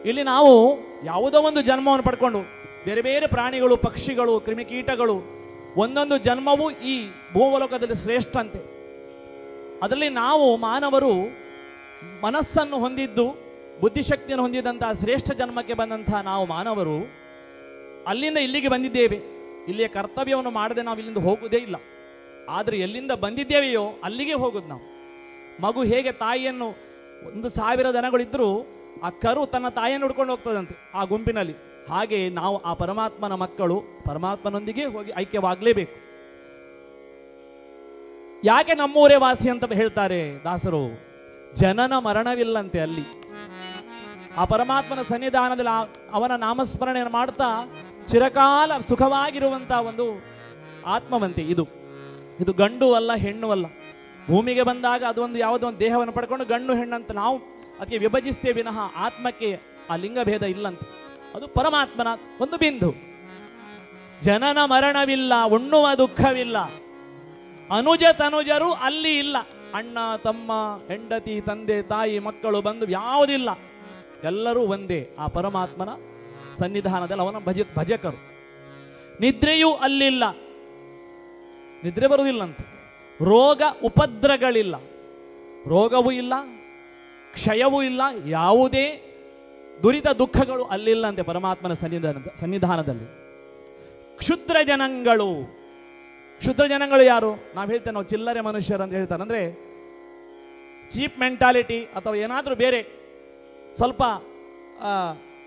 ಇಲ್ಲಿ ನಾವು ಯಾವುದೋ ಒಂದು ಜನ್ಮವನ್ನು ಪಡ್ಕೊಂಡು ಬೇರೆ ಬೇರೆ ಪ್ರಾಣಿಗಳು, ಪಕ್ಷಿಗಳು, ಕ್ರಿಮಿಕೀಟಗಳು ಒಂದೊಂದು ಜನ್ಮವೂ ಈ ಭೂಲೋಕದಲ್ಲಿ ಶ್ರೇಷ್ಠ ಅಂತೆ. ಅದರಲ್ಲಿ ನಾವು ಮಾನವರು ಮನಸ್ಸನ್ನು ಹೊಂದಿದ್ದು, ಬುದ್ಧಿಶಕ್ತಿಯನ್ನು ಹೊಂದಿದಂತಹ ಶ್ರೇಷ್ಠ ಜನ್ಮಕ್ಕೆ ಬಂದಂತಹ ನಾವು ಮಾನವರು ಅಲ್ಲಿಂದ ಇಲ್ಲಿಗೆ ಬಂದಿದ್ದೇವೆ. ಇಲ್ಲಿಯ ಕರ್ತವ್ಯವನ್ನು ಮಾಡದೆ ನಾವು ಇಲ್ಲಿಂದ ಹೋಗುವುದೇ ಇಲ್ಲ. ಆದರೆ ಎಲ್ಲಿಂದ ಬಂದಿದ್ದೇವೆಯೋ ಅಲ್ಲಿಗೆ ಹೋಗುದು ನಾವು. ಮಗು ಹೇಗೆ ತಾಯಿಯನ್ನು 1,000 ದನಗಳಿದ್ರೂ ಆ ಕರು ತನ್ನ ತಾಯಿಯನ್ನು ಹುಡ್ಕೊಂಡು ಹೋಗ್ತದಂತೆ ಆ ಗುಂಪಿನಲ್ಲಿ, ಹಾಗೆ ನಾವು ಆ ಪರಮಾತ್ಮನ ಮಕ್ಕಳು ಪರಮಾತ್ಮನೊಂದಿಗೆ ಹೋಗಿ ಐಕ್ಯವಾಗಲೇಬೇಕು. ಯಾಕೆ ನಮ್ಮೂರೇ ವಾಸಿ ಅಂತ ಹೇಳ್ತಾರೆ ದಾಸರು? ಜನನ ಮರಣವಿಲ್ಲಂತೆ ಅಲ್ಲಿ. ಆ ಪರಮಾತ್ಮನ ಸನ್ನಿಧಾನದಲ್ಲಿ ಅವನ ನಾಮಸ್ಮರಣೆಯನ್ನು ಮಾಡ್ತಾ ಚಿರಕಾಲ ಸುಖವಾಗಿರುವಂತಹ ಒಂದು ಆತ್ಮವಂತೆ ಇದು ಗಂಡು ಅಲ್ಲ, ಹೆಣ್ಣು ಅಲ್ಲ. ಭೂಮಿಗೆ ಬಂದಾಗ ಅದೊಂದು ಯಾವುದೋ ಒಂದು ದೇಹವನ್ನು ಪಡ್ಕೊಂಡು ಗಂಡು ಹೆಣ್ಣಂತ ನಾವು ಅದಕ್ಕೆ ವಿಭಜಿಸ್ತೇವೆ ವಿನಃ ಆತ್ಮಕ್ಕೆ ಆ ಲಿಂಗಭೇದ ಇಲ್ಲಂತೆ. ಅದು ಪರಮಾತ್ಮನ ಒಂದು ಬಿಂದು. ಜನನ ಮರಣವಿಲ್ಲ, ಉಣ್ಣುವ ದುಃಖವಿಲ್ಲ, ಅನುಜ ತನುಜರು ಅಲ್ಲಿ ಇಲ್ಲ. ಅಣ್ಣ ತಮ್ಮ, ಹೆಂಡತಿ, ತಂದೆ ತಾಯಿ, ಮಕ್ಕಳು, ಬಂಧು ಯಾವುದಿಲ್ಲ. ಎಲ್ಲರೂ ಒಂದೇ ಆ ಪರಮಾತ್ಮನ ಸನ್ನಿಧಾನದಲ್ಲಿ ಅವನ ಭಜಕರು. ನಿದ್ರೆಯೂ ಅಲ್ಲಿಲ್ಲ, ನಿದ್ರೆ ಬರುವುದಿಲ್ಲಂತೆ. ರೋಗ ಉಪದ್ರಗಳಿಲ್ಲ, ರೋಗವೂ ಇಲ್ಲ, ಕ್ಷಯವೂ ಇಲ್ಲ, ಯಾವುದೇ ದುರಿತ ದುಃಖಗಳು ಅಲ್ಲಿಲ್ಲಂತೆ ಪರಮಾತ್ಮನ ಸನ್ನಿಧಾನದಲ್ಲಿ. ಕ್ಷುದ್ರ ಜನಗಳು ಯಾರು? ನಾವು ಹೇಳ್ತೇವೆ, ನಾವು ಚಿಲ್ಲರೆ ಮನುಷ್ಯರು ಅಂತ ಹೇಳ್ತಾರೆ. ಅಂದರೆ ಚೀಪ್ ಮೆಂಟಾಲಿಟಿ ಅಥವಾ ಏನಾದರೂ ಬೇರೆ ಸ್ವಲ್ಪ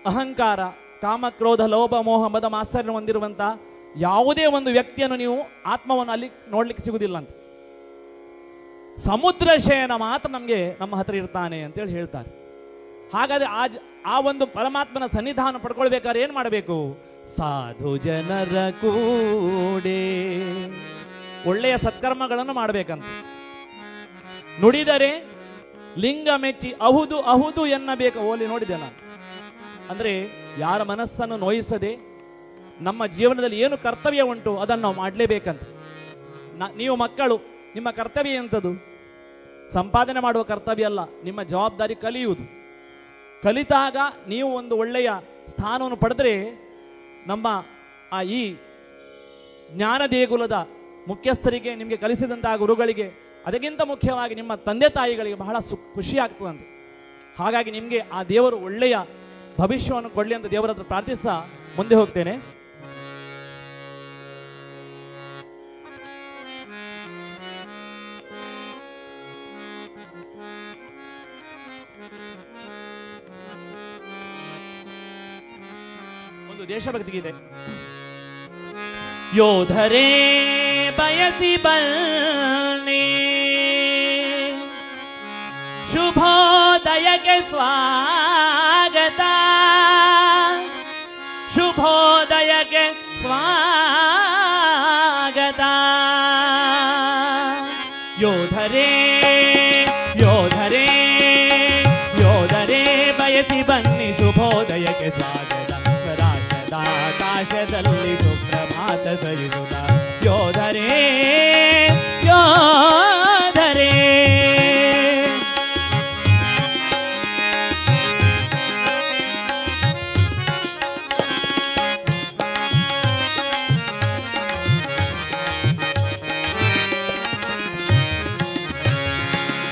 ಅಹಂಕಾರ, ಕಾಮಕ್ರೋಧ, ಲೋಭ, ಮೋಹ, ಮದ, ಮಾತ್ಸರ್ಯ ಹೊಂದಿರುವಂಥ ಯಾವುದೇ ಒಂದು ವ್ಯಕ್ತಿಯನ್ನು ನೀವು ಆತ್ಮವನ್ನು ಅಲ್ಲಿ ನೋಡ್ಲಿಕ್ಕೆ ಸಿಗುವುದಿಲ್ಲ ಅಂತ. ಸಮುದ್ರ ಶಯನ ಮಾತ್ರ ನಮಗೆ ನಮ್ಮ ಹತ್ರ ಇರ್ತಾನೆ ಅಂತೇಳಿ ಹೇಳ್ತಾರೆ. ಹಾಗಾದ್ರೆ ಆ ಒಂದು ಪರಮಾತ್ಮನ ಸನ್ನಿಧಾನ ಪಡ್ಕೊಳ್ಬೇಕಾದ್ರೆ ಏನು ಮಾಡಬೇಕು? ಸಾಧು ಜನರ ಕೂಡೆ ಒಳ್ಳೆಯ ಸತ್ಕರ್ಮಗಳನ್ನು ಮಾಡಬೇಕಂತ. ನುಡಿದರೆ ಲಿಂಗ ಮೆಚ್ಚಿ ಅಹುದು ಅಹುದು ಎನ್ನಬೇಕು. ಓಲಿ ನೋಡಿದೆ ನಾನು. ಅಂದರೆ ಯಾರ ಮನಸ್ಸನ್ನು ನೋಯಿಸದೆ ನಮ್ಮ ಜೀವನದಲ್ಲಿ ಏನು ಕರ್ತವ್ಯ ಉಂಟು ಅದನ್ನು ನಾವು ಮಾಡಲೇಬೇಕಂತ. ನೀವು ಮಕ್ಕಳು, ನಿಮ್ಮ ಕರ್ತವ್ಯ ಎಂಥದ್ದು? ಸಂಪಾದನೆ ಮಾಡುವ ಕರ್ತವ್ಯ ಅಲ್ಲ, ನಿಮ್ಮ ಜವಾಬ್ದಾರಿ ಕಲಿಯುವುದು. ಕಲಿತಾಗ ನೀವು ಒಂದು ಒಳ್ಳೆಯ ಸ್ಥಾನವನ್ನು ಪಡೆದರೆ ನಮ್ಮ ಈ ಜ್ಞಾನ ದೇಗುಲದ ಮುಖ್ಯಸ್ಥರಿಗೆ, ನಿಮಗೆ ಕಲಿಸಿದಂತಹ ಗುರುಗಳಿಗೆ, ಅದಕ್ಕಿಂತ ಮುಖ್ಯವಾಗಿ ನಿಮ್ಮ ತಂದೆ ತಾಯಿಗಳಿಗೆ ಬಹಳ ಖುಷಿ ಆಗ್ತದಂತೆ. ಹಾಗಾಗಿ ನಿಮಗೆ ಆ ದೇವರು ಒಳ್ಳೆಯ ಭವಿಷ್ಯವನ್ನು ಕೊಡಲಿ ಅಂತ ದೇವರ ಹತ್ರ ಪ್ರಾರ್ಥಿಸ ಮುಂದೆ ಹೋಗ್ತೇನೆ. ಒಂದು ದೇಶಭಕ್ತಿ ಗೀತೆ. ಯೋಧರೇ ಬಯಸಿ ಬನ್ನಿ, ಶುಭೋದಯಕ್ಕೆ ಸ್ವಾಗತ, ಶುಭೋದಯಕ್ಕೆ ಸ್ವಾಗತ. ಯೋಧರೇ ಯೋಧರೇ ಯೋಧರೇ ಬಯಸಿ ಬನ್ನಿ, ಶುಭೋದಯಕ್ಕೆ ಸ್ವಾಗತ. ಆಕಾಶದಲ್ಲಿ ಸುಪ್ರಭಾತ ಸರಿಸುತ್ತ ಯೋಧರೇ ಯೋಧರೇ.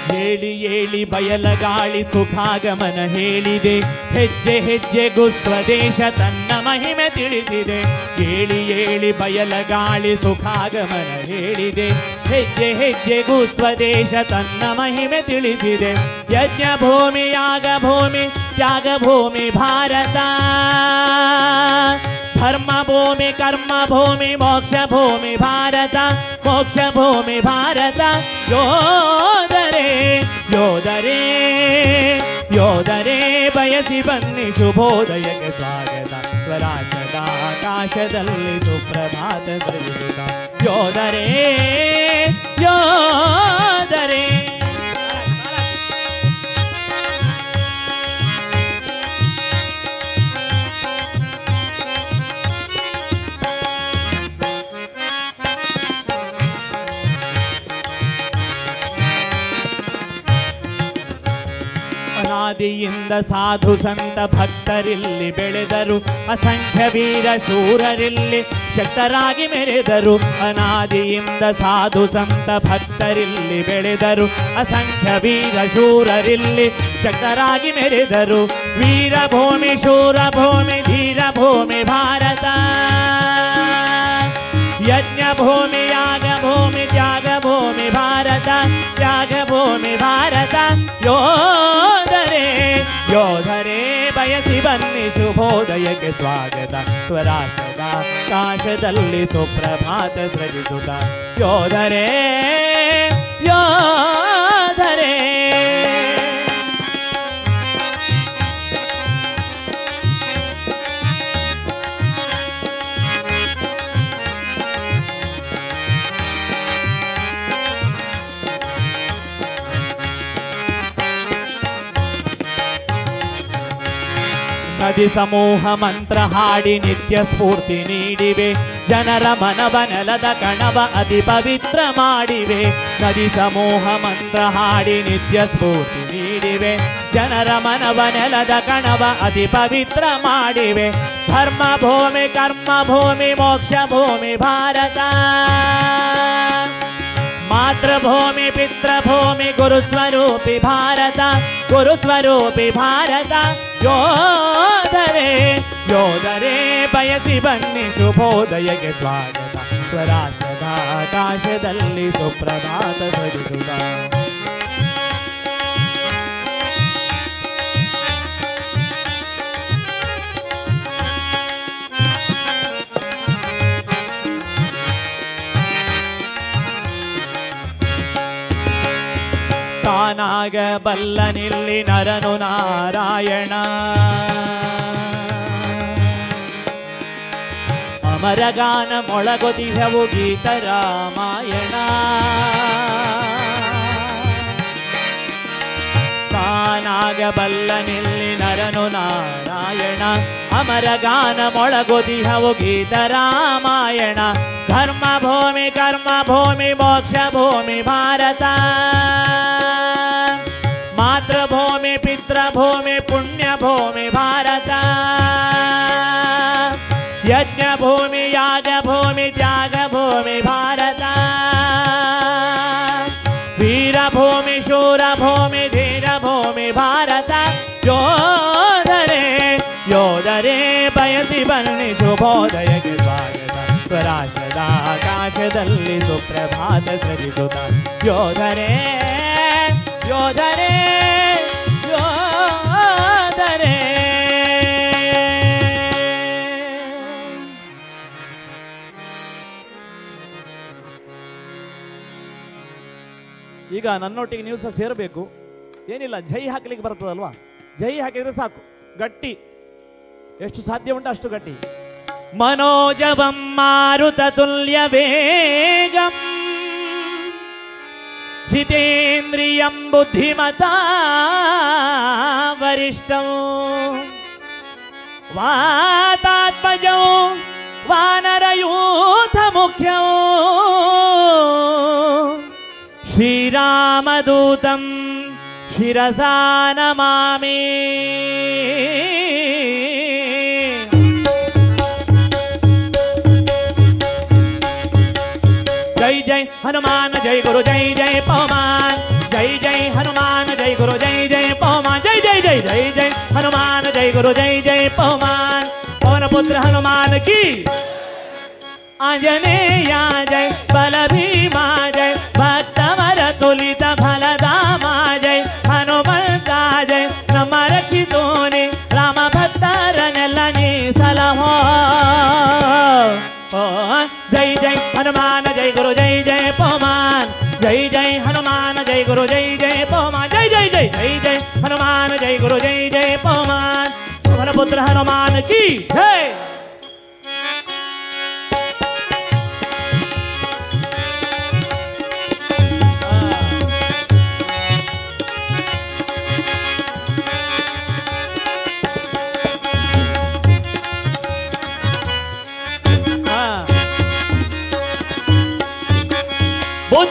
ಹೇಳಿ ಹೇಳಿ ಬಯಲಗಾಳಿ ಸುಖಾಗಮನ ಹೇಳಿದೆ, ಹೆಜ್ಜೆ ಹೆಜ್ಜೆಗೂ ಸ್ವದೇಶ ತನ್ನ ಮಹಿಮೆ ತಿಳಿಸಿದೆ. ಹೇಳಿ ಹೇಳಿ ಬಯಲಗಾಳಿ ಸುಖಾಗಮನ ಹೇಳಿದೆ, ಹೆಜ್ಜೆ ಹೆಜ್ಜೆಗೂ ಸ್ವದೇಶ ತನ್ನ ಮಹಿಮೆ ತಿಳಿಸಿದೆ. ಯಜ್ಞ ಭೂಮಿ, ಯಾಗ ಭೂಮಿ, ತ್ಯಾಗ ಭೂಮಿ ಭಾರತ, ಧರ್ಮ ಭೂಮಿ, ಕರ್ಮ ಭೂಮಿ, ಮೋಕ್ಷ ಭೂಮಿ ಭಾರತ, ಮೋಕ್ಷ ಭೂಮಿ ಭಾರತ. ಯೋಧರೇ ಯೋಧರೇ ಯೋಧರೇ ಬಯಸಿ ಬನ್ನಿ, ಶುಭೋದಯಕ್ಕೆ ಸ್ವಾಗತ. ಸ್ವರಾಜ್ಯದ ಆಕಾಶದಲ್ಲಿ ಸುಪ್ರಭಾತ ಸರಿಸುತ್ತ ಯೋಧರೇ ಯೋಧರೇ. ಅನಾದಿಯಿಂದ ಅನಾದಿಯಿಂದ ಸಾಧು ಸಂತ ಭಕ್ತರಿಲ್ಲಿ ಬೆಳೆದರು, ಅಸಂಖ್ಯ ವೀರ ಶೂರರಿಲ್ಲಿ ಶಕ್ತರಾಗಿ ಮೆರೆದರು. ಅನಾದಿಯಿಂದ ಸಾಧು ಸಂತ ಭಕ್ತರಿಲ್ಲಿ ಬೆಳೆದರು, ಅಸಂಖ್ಯ ವೀರ ಶೂರರಿಲ್ಲಿ ಶಕ್ತರಾಗಿ ಮೆರೆದರು. ವೀರಭೂಮಿ ಶೂರಭೂಮಿ ಧೀರಭೂಮಿ ಭಾರತ, ಯಜ್ಞಭೂಮಿ ಯಾಗಭೂಮಿ ತ್ಯಾಗಭೂಮಿ ಭಾರತ, ತ್ಯಾಗಭೂಮಿ ಭಾರತ. ಯೋಧರೇ ಯೋಧರೇ ಬಯಸಿ ಬನ್ನಿ ಶುಭೋದಯಕ್ಕೆ ಸ್ವಾಗತ. ಸ್ವರಾಷ್ಟ್ರದ ಆಕಾಶದಲ್ಲಿ ಸುಪ್ರಭಾತ ಸೃಜಿಸುತ್ತ ಯೋಧರೇ ಯೋಧರೇ. ನದಿ ಸಮೂಹ ಮಂತ್ರ ಹಾಡಿ ನಿತ್ಯ ಸ್ಫೂರ್ತಿ ನೀಡಿವೆ, ಜನರ ಮನವ ನೆಲದ ಕಣವ ಅತಿ ಪವಿತ್ರ ಮಾಡಿವೆ. ನದಿ ಸಮೂಹ ಮಂತ್ರ ಹಾಡಿ ನಿತ್ಯ ಸ್ಫೂರ್ತಿ ನೀಡಿವೆ, ಜನರ ಮನವ ನೆಲದ ಕಣವ ಅತಿ ಪವಿತ್ರ ಮಾಡಿವೆ. ಧರ್ಮ ಭೂಮಿ ಕರ್ಮ ಭೂಮಿ ಮೋಕ್ಷ ಭೂಮಿ ಭಾರತ, ಮಾತೃಭೂಮಿ ಪಿತೃಭೂಮಿ ಗುರುಸ್ವರೂಪಿ ಭಾರತ, ಗುರುಸ್ವರೂಪಿ ಭಾರತ. ಯೋಧರೇ ಯೋಧರೇ ಬಯಸಿ ಬನ್ನಿ ಶುಭೋದಯಕ್ಕೆ ಸ್ವಾಗತ. ಸ್ವರಾಷ್ಟ್ರದ ಆಕಾಶದಲ್ಲಿ ಸುಪ್ರಭಾತ ಸೃಜಿಸುತ್ತ ತಾನಾಗಬಲ್ಲನಿಲ್ಲಿ ನರನು ನಾರಾಯಣ, ಅಮರಗಾನ ಮೊಳಗೊದಿಹವು ಗೀತ ರಾಮಾಯಣ. ತಾನಾಗಬಲ್ಲನಿಲ್ಲಿ ನರನು ನಾರಾಯಣ, ಅಮರಗಾನ ಮೊಳಗೊದಿಹವು ಗೀತ ರಾಮಾಯಣ. ಧರ್ಮ ಭೂಮಿ ಕರ್ಮ ಭೂಮಿ ಮೋಕ್ಷ ಭೂಮಿ ಭಾರತ, ಮಾತೃಭೂಮಿ ಪಿತೃಭೂಮಿ ಪುಣ್ಯ ಭೂಮಿ ಭಾರತ. ಯಜ್ಞ ಭೂಮಿ ಯಾಗ ಭೂಮಿ ತ್ಯಾಗ ಭೂಮಿ ಭಾರತ. ವೀರಭೂಮಿ ಶೂರಭೂಮಿ ಧೀರಭೂಮಿ ಭಾರತ. ಯೋಧರೇ ಯೋಧರೇ ಬಯಸಿ ಬನ್ನಿ ಶುಭೋದಯಕ್ಕೆ ಸ್ವಾಗತ. ಸ್ವರಾಷ್ಟ್ರದ ಆಕಾಶದಲ್ಲಿ ಸುಪ್ರಭಾತ ಸೃಜಿಸುತ್ತ ಯೋಧರೇ ಯೋಧರೇ ಯೋಧರೇ. ಈಗ ನನ್ನೊಟ್ಟಿಗೆ ನೀವು ಸಹ ಸೇರಬೇಕು. ಏನಿಲ್ಲ, ಜೈ ಹಾಕ್ಲಿಕ್ಕೆ ಬರ್ತದಲ್ವಾ? ಜೈ ಹಾಕಿದ್ರೆ ಸಾಕು, ಗಟ್ಟಿ, ಎಷ್ಟು ಸಾಧ್ಯ ಉಂಟು ಅಷ್ಟು ಗಟ್ಟಿ. ಮನೋಜವಂ ಮಾರುತ ತುಲ್ಯ ವೇಗಂ ಜಿತೇಂದ್ರಿಯಂ ಬುದ್ಧಿಮತಾ ವರಿಷ್ಠಂ ವಾತಾತ್ಮಜಂ ವಾನರಯೂಥ ಮುಖ್ಯಂ ಶ್ರೀರಾಮದೂತಂ ಶಿರಸಾ ನಮಾಮಿ. जय जय हनुमान जय गुरु जय जय पवमान, जय जय हनुमान जय गुरु जय जय पवमान. जय जय जय जय जय हनुमान जय गुरु जय जय पवमान. पवन पुत्र हनुमान की आंजनेया जय, बल भीमा जय, भक्तवर तुलित फलदामा जय. हनुमंता जय ನಮ್ಮ ರಕ್ಷಿತೋನಿ ರಾಮ ಭಕ್ತರನ್ನೆಲ್ಲನೇ ಸಲಹೋ. जय जय हनुमान जय गुरु जय जय पवमान, जय जय हनुमान जय गुरु जय जय पवमान. जय जय जय जय जय हनुमान जय गुरु जय जय पवमान. पवन पुत्र हनुमान की जय.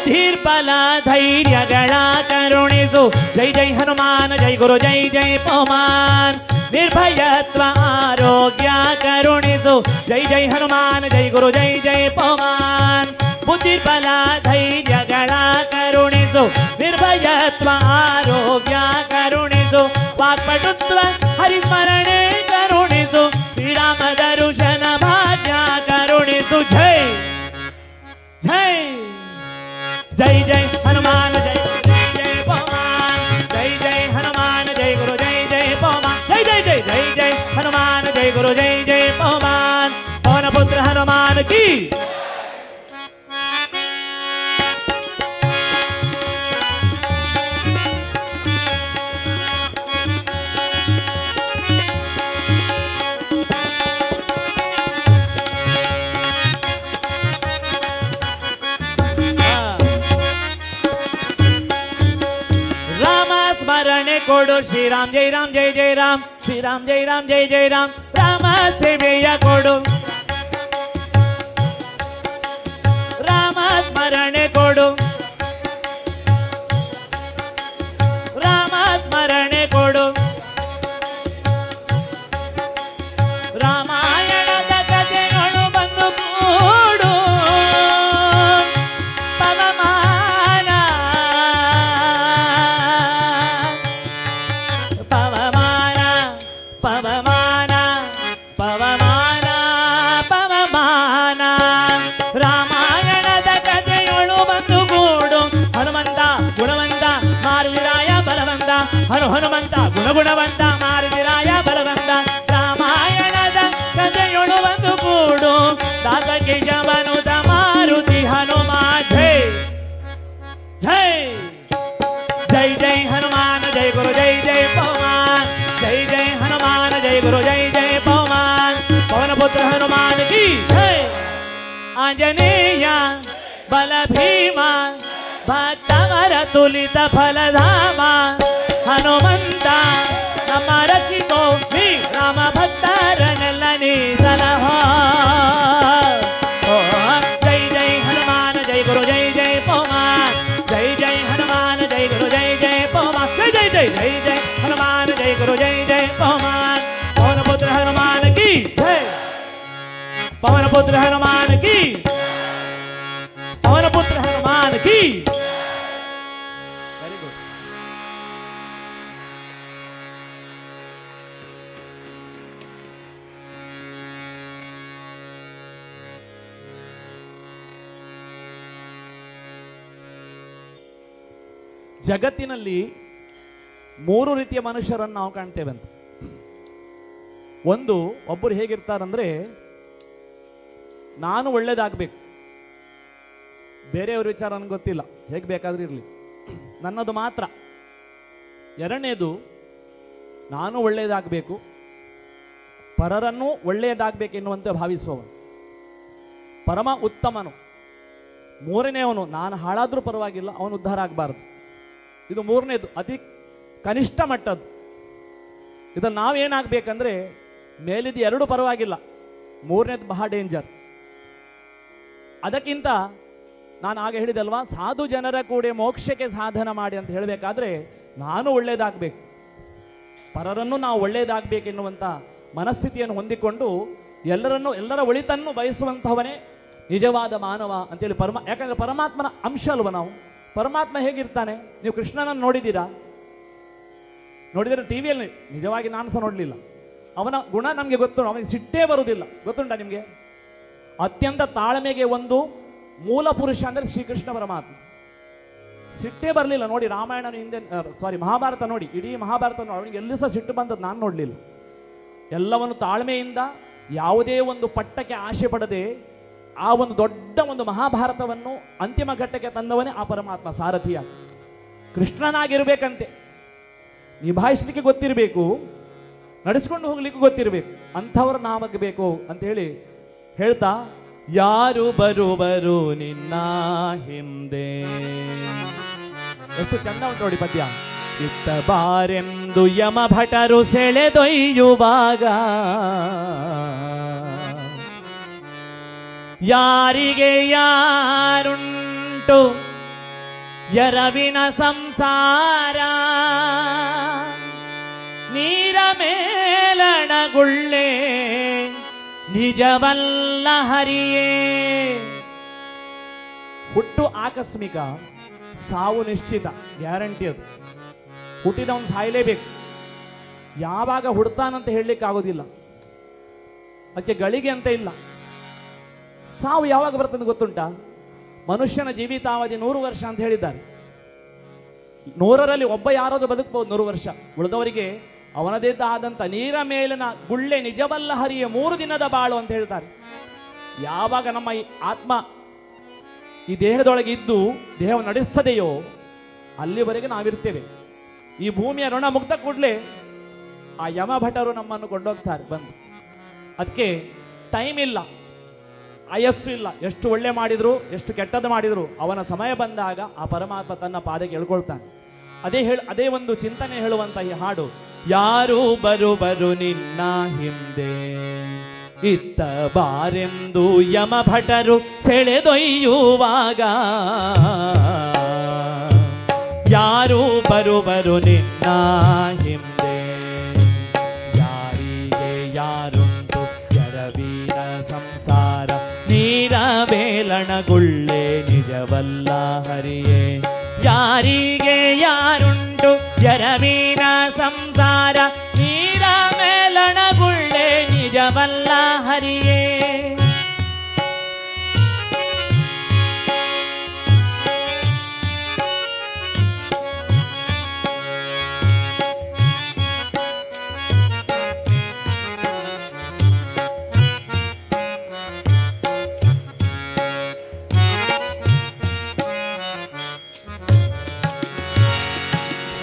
ಬುದ್ಧಿರ್ಬಲ ಧೈರ್ಯಗಳ ಕರುಣಿಸು ಜೈ ಜೈ ಹನುಮಾನ್ ಜೈ ಗುರು ಜೈ ಜೈ ಪವಮಾನ್ ನಿರ್ಭಯತ್ವ ಆರೋಗ್ಯ ಕರುಣಿಸು ಜೈ ಜೈ ಹನುಮಾನ್ ಜೈ ಗುರು ಜೈ ಜೈ ಪವಮಾನ್ ಬುದ್ಧಿರ್ಬಲ ಧೈರ್ಯಗಳ ಕರುಣಿಸು ನಿರ್ಭಯತ್ವ ಆರೋಗ್ಯ ಕರುಣಿಸು ವಾಕ್ಪಟುತ್ವ ಹರಿಸ್ಮರಣೆ ಕರುಣಿಸು ಶ್ರೀರಾಮ ದರ್ಶನ ಭಾಗ್ಯ ಕರುಣಿಸು ಜೈ ಜೈ ಜೈ ಜೈ ಹನುಮಾನ್ ಜೈ ಜೈ ಪವಮಾನ್ ಜೈ ಜೈ ಹನುಮಾನ್ ಜೈ ಗುರು ಜೈ ಜೈ ಪವಮಾನ್ ಜೈ ಜೈ ಜೈ ಜೈ ಜೈ ಹನುಮಾನ್ ಜೈ ಗುರು ಜೈ ಜೈ ಪವಮಾನ್ ಪವನ ಪುತ್ರ ಹನುಮಾನ್ ಕಿ ಕೊಡು ಶ್ರೀರಾಮ್ ಜೈ ರಾಮ್ ಜೈ ಜೈ ರಾಮ್ ಶ್ರೀರಾಮ್ ಜೈ ರಾಮ್ ಜೈ ಜೈ ರಾಮ್ ರಾಮ ಸೇವೆಯ ಕೊಡು ರಾಮ ಸ್ಮರಣೆ ಕೊಡು ರಾಮ ಸ್ಮರಣೆ ಕೊಡು ರಾಮಾಯಣದ ಕಥೆಗಳು ಬಂದು ಕೂಡು ಪವಮಾನ ಪವಮಾನ ಪವಮಾನ ಪವಮಾನ ಪವಮಾನ ರಾಮಾಯಣದ ಕಥೆಗಳು ಬಂದು ಕೂಡು ಹನುಮಂತ ಗುಣವಂತ ಮಾರುತಿರಾಯ ಬಲವಂತ ಹನುಮಂತ ಗುಣಗುಣವಂತ ಮಾರುತಿರಾಯ ಬಲವಂತ ರಾಮಾಯಣದ ಕಥೆಗಳು ಬಂದು ಕೂಡು ದಾಸ ಕೇಶವನುತ ಮಾರುತಿ ಹನುಮ ಜೈ ಜೈ ಜೈ ಜೈ ಹನುಮಾನ್ ಜೈ ಗುರು ಜೈ ಜೈ ಪವಮಾನ್ ಜೈ ಜೈ ಹನುಮಾನ್ ಜೈ ಗುರು ಜೈ ಜೈ ಪವಮಾನ್ ಪವನ ಪುತ್ರ ಹನುಮಾನ್ ಕಿ ಜೈ ಆಂಜನೇಯ ಬಲ ಭೀಮ ಭಕ್ತವರ ತುಲಿತ ಫಲಧಾಮ ಹನುಮಂತ ನಮ್ಮ ರಕ್ಷಿಸೋ ಶ್ರೀ ರಾಮ ಭಕ್ತರನ್ನೆಲ್ಲ ನೀ ಸಲಹೋ ಜೈ ಜೈ ಹನುಮಾನ್ ಜೈ ಗುರು ಜೈ ಜೈ ಪವಮಾನ್ ಜೈ ಜೈ ಹನುಮಾನ್ ಜೈ ಗುರು ಜೈ ಜೈ ಪವಮಾನ್ ಜೈ ಜೈ ಜೈ ಜೈ ಜೈ ಹನುಮಾನ್ ಜೈ ಗುರು ಜೈ ಜೈ ಪವಮಾನ್ ಪವನ ಪುತ್ರ ಹನುಮಾನ್ ಕಿ ಜೈ ಪವನ ಪುತ್ರ ಹನುಮಾನ್ ಕಿ ಪವನ ಪುತ್ರ ಹನುಮಾನ್ ಕಿ ವೆರಿ ಗುಡ್ ಜಗತ್ತಿನಲ್ಲಿ ಮೂರು ರೀತಿಯ ಮನುಷ್ಯರನ್ನು ನಾವು ಕಾಣ್ತೇವೆ ಅಂತ. ಒಂದು, ಒಬ್ಬರು ಹೇಗಿರ್ತಾರಂದ್ರೆ ನಾನು ಒಳ್ಳೇದಾಗಬೇಕು, ಬೇರೆಯವ್ರ ವಿಚಾರ ನನಗೆ ಗೊತ್ತಿಲ್ಲ, ಹೇಗೆ ಬೇಕಾದ್ರೂ ಇರಲಿ, ನನ್ನದು ಮಾತ್ರ. ಎರಡನೇದು, ನಾನು ಒಳ್ಳೆಯದಾಗಬೇಕು, ಪರರನ್ನೂ ಒಳ್ಳೆಯದಾಗಬೇಕೆನ್ನುವಂತೆ ಭಾವಿಸುವವನು ಪರಮ ಉತ್ತಮನು. ಮೂರನೆಯವನು, ನಾನು ಹಾಳಾದರೂ ಪರವಾಗಿಲ್ಲ, ಅವನು ಉದ್ಧಾರ ಆಗಬಾರ್ದು. ಇದು ಮೂರನೇದು, ಅತಿ ಕನಿಷ್ಠ ಮಟ್ಟದ್ದು. ಇದನ್ನು ನಾವೇನಾಗಬೇಕಂದ್ರೆ ಮೇಲಿದ್ದು ಎರಡು ಪರವಾಗಿಲ್ಲ, ಮೂರನೇದು ಬಹಳ ಡೇಂಜರ್. ಅದಕ್ಕಿಂತ ನಾನು ಆಗ ಹೇಳಿದಲ್ವಾ, ಸಾಧು ಜನರ ಕೂಡ ಮೋಕ್ಷಕ್ಕೆ ಸಾಧನ ಮಾಡಿ ಅಂತ ಹೇಳಬೇಕಾದ್ರೆ ನಾನು ಒಳ್ಳೆಯದಾಗಬೇಕು, ಪರರನ್ನು ನಾವು ಒಳ್ಳೆಯದಾಗಬೇಕೆನ್ನುವಂಥ ಮನಸ್ಥಿತಿಯನ್ನು ಹೊಂದಿಕೊಂಡು ಎಲ್ಲರ ಒಳಿತನ್ನು ಬಯಸುವಂಥವನೇ ನಿಜವಾದ ಮಾನವ ಅಂತೇಳಿ ಯಾಕಂದರೆ ಪರಮಾತ್ಮನ ಅಂಶ ಅಲ್ವ ನಾವು. ಪರಮಾತ್ಮ ಹೇಗಿರ್ತಾನೆ ನೀವು ಕೃಷ್ಣನನ್ನು ನೋಡಿದ್ದೀರಾ? ನೋಡಿದರೆ ಟಿವಿಯಲ್ಲಿ, ನಿಜವಾಗಿ ನಾನು ಸಹ ನೋಡಲಿಲ್ಲ. ಅವನ ಗುಣ ನಮಗೆ ಗೊತ್ತು, ಅವನಿಗೆ ಸಿಟ್ಟೇ ಬರುವುದಿಲ್ಲ, ಗೊತ್ತುಂಟ ನಿಮಗೆ? ಅತ್ಯಂತ ತಾಳ್ಮೆಗೆ ಒಂದು ಮೂಲ ಪುರುಷ ಅಂದರೆ ಶ್ರೀಕೃಷ್ಣ ಪರಮಾತ್ಮ. ಸಿಟ್ಟೇ ಬರಲಿಲ್ಲ ನೋಡಿ. ರಾಮಾಯಣ ಹಿಂದೆ ಮಹಾಭಾರತ ನೋಡಿ, ಇಡೀ ಮಹಾಭಾರತ ನೋಡಿ, ಅವನಿಗೆ ಎಲ್ಲೂ ಸಹ ಸಿಟ್ಟು ಬಂದದ್ದು ನಾನು ನೋಡಲಿಲ್ಲ. ಎಲ್ಲವನ್ನು ತಾಳ್ಮೆಯಿಂದ, ಯಾವುದೇ ಒಂದು ಪಟ್ಟಕ್ಕೆ ಆಶೆ ಪಡದೆ ಆ ಒಂದು ದೊಡ್ಡ ಒಂದು ಮಹಾಭಾರತವನ್ನು ಅಂತಿಮ ಘಟ್ಟಕ್ಕೆ ತಂದವನೇ ಆ ಪರಮಾತ್ಮ ಸಾರಥಿಯ. ಕೃಷ್ಣನಾಗಿರ್ಬೇಕಂತೆ, ನಿಭಾಯಿಸಲಿಕ್ಕೆ ಗೊತ್ತಿರಬೇಕು, ನಡೆಸ್ಕೊಂಡು ಹೋಗ್ಲಿಕ್ಕೆ ಗೊತ್ತಿರಬೇಕು, ಅಂಥವ್ರು ನಾವಾಗಬೇಕು ಅಂತ ಹೇಳಿ ಹೇಳ್ತಾ, ಯಾರು ಬರುವರು ನಿನ್ನ ಹಿಂದೆ. ಎಷ್ಟು ಚಂದ ಉಂಟು ನೋಡಿ ಪದ್ಯ. ಇತ್ತ ಬಾರೆಂದು ಯಮ ಭಟರು ಸೆಳೆದೊಯ್ಯುವಾಗ ಯಾರಿಗೆ ಯಾರುಂಟು ಎರವಿನ ಸಂಸಾರ ನೀರ ಮೇಲಣಗುಳ್ಳೆ ನಿಜವಲ್ಲ ಹರಿಯೇ. ಹುಟ್ಟು ಆಕಸ್ಮಿಕ, ಸಾವು ನಿಶ್ಚಿತ, ಗ್ಯಾರಂಟಿ. ಅದು ಹುಟ್ಟಿದವನು ಸಾಯಲೇಬೇಕು. ಯಾವಾಗ ಹುಡ್ತಾನಂತ ಹೇಳಲಿಕ್ಕೆ ಆಗೋದಿಲ್ಲ. ಅದಕ್ಕೆ ಗಳಿಗೆ ಅಂತ ಇಲ್ಲ. ಸಾವು ಯಾವಾಗ ಬರ್ತದೆ ಗೊತ್ತುಂಟಾ? ಮನುಷ್ಯನ ಜೀವಿತಾವಧಿ 100 ವರ್ಷ ಅಂತ ಹೇಳಿದ್ದಾರೆ. 100ರಲ್ಲಿ ಒಬ್ಬ ಯಾರಾದ್ರೂ ಬದುಕಬಹುದು 100 ವರ್ಷ. ಉಳಿದವರಿಗೆ ಅವನದೇ ಆದಂಥ ನೀರ ಮೇಲಿನ ಗುಳ್ಳೆ ನಿಜವಲ್ಲ ಹರಿಯ 3 ದಿನದ ಬಾಳು ಅಂತ ಹೇಳ್ತಾರೆ. ಯಾವಾಗ ನಮ್ಮ ಈ ಆತ್ಮ ಈ ದೇಹದೊಳಗೆ ಇದ್ದು ದೇಹ ನಡೆಸ್ತದೆಯೋ ಅಲ್ಲಿವರೆಗೆ ನಾವಿರ್ತೇವೆ. ಈ ಭೂಮಿಯ ಋಣ ಮುಕ್ತ ಕೂಡಲೇ ಆ ಯಮಭಟರು ನಮ್ಮನ್ನು ಕೊಂಡೋಗ್ತಾರೆ ಬಂದು. ಅದಕ್ಕೆ ಟೈಮ್ ಇಲ್ಲ, ಆಯಸ್ಸು ಇಲ್ಲ. ಎಷ್ಟು ಒಳ್ಳೆ ಮಾಡಿದ್ರು, ಎಷ್ಟು ಕೆಟ್ಟದ್ದು ಮಾಡಿದ್ರು, ಅವನ ಸಮಯ ಬಂದಾಗ ಆ ಪರಮಾತ್ಮ ತನ್ನ ಪಾದಕ್ಕೆ ಎಳ್ಕೊಳ್ತಾನೆ. ಅದೇ ಒಂದು ಚಿಂತನೆ ಹೇಳುವಂತ ಈ ಹಾಡು. ಯಾರು ಬರು ನಿನ್ನ ಹಿಂದೆ ಇತ್ತ ಬಾರೆಂದು ಯಮಭಟರು ಸೆಳೆದೊಯ್ಯುವಾಗ, ಯಾರು ಬರು ನಿನ್ನ ಹಿಂದೆ, ಯಾರಿಗೆ ಯಾರುಂಟು ಎರವಿನ ಸಂಸಾರ ನೀರ ಮೇಲಣಗುಳ್ಳೆ ನಿಜವಲ್ಲ ಹರಿಯೇ. ಯಾರಿಗೆ ಯಾರುಂಟು ಎರವಿನ ಸಂಸಾರ ನೀರ ಮೇಲಣಗುಳ್ಳೆ ನಿಜವಲ್ಲ ಹರಿಯೇ.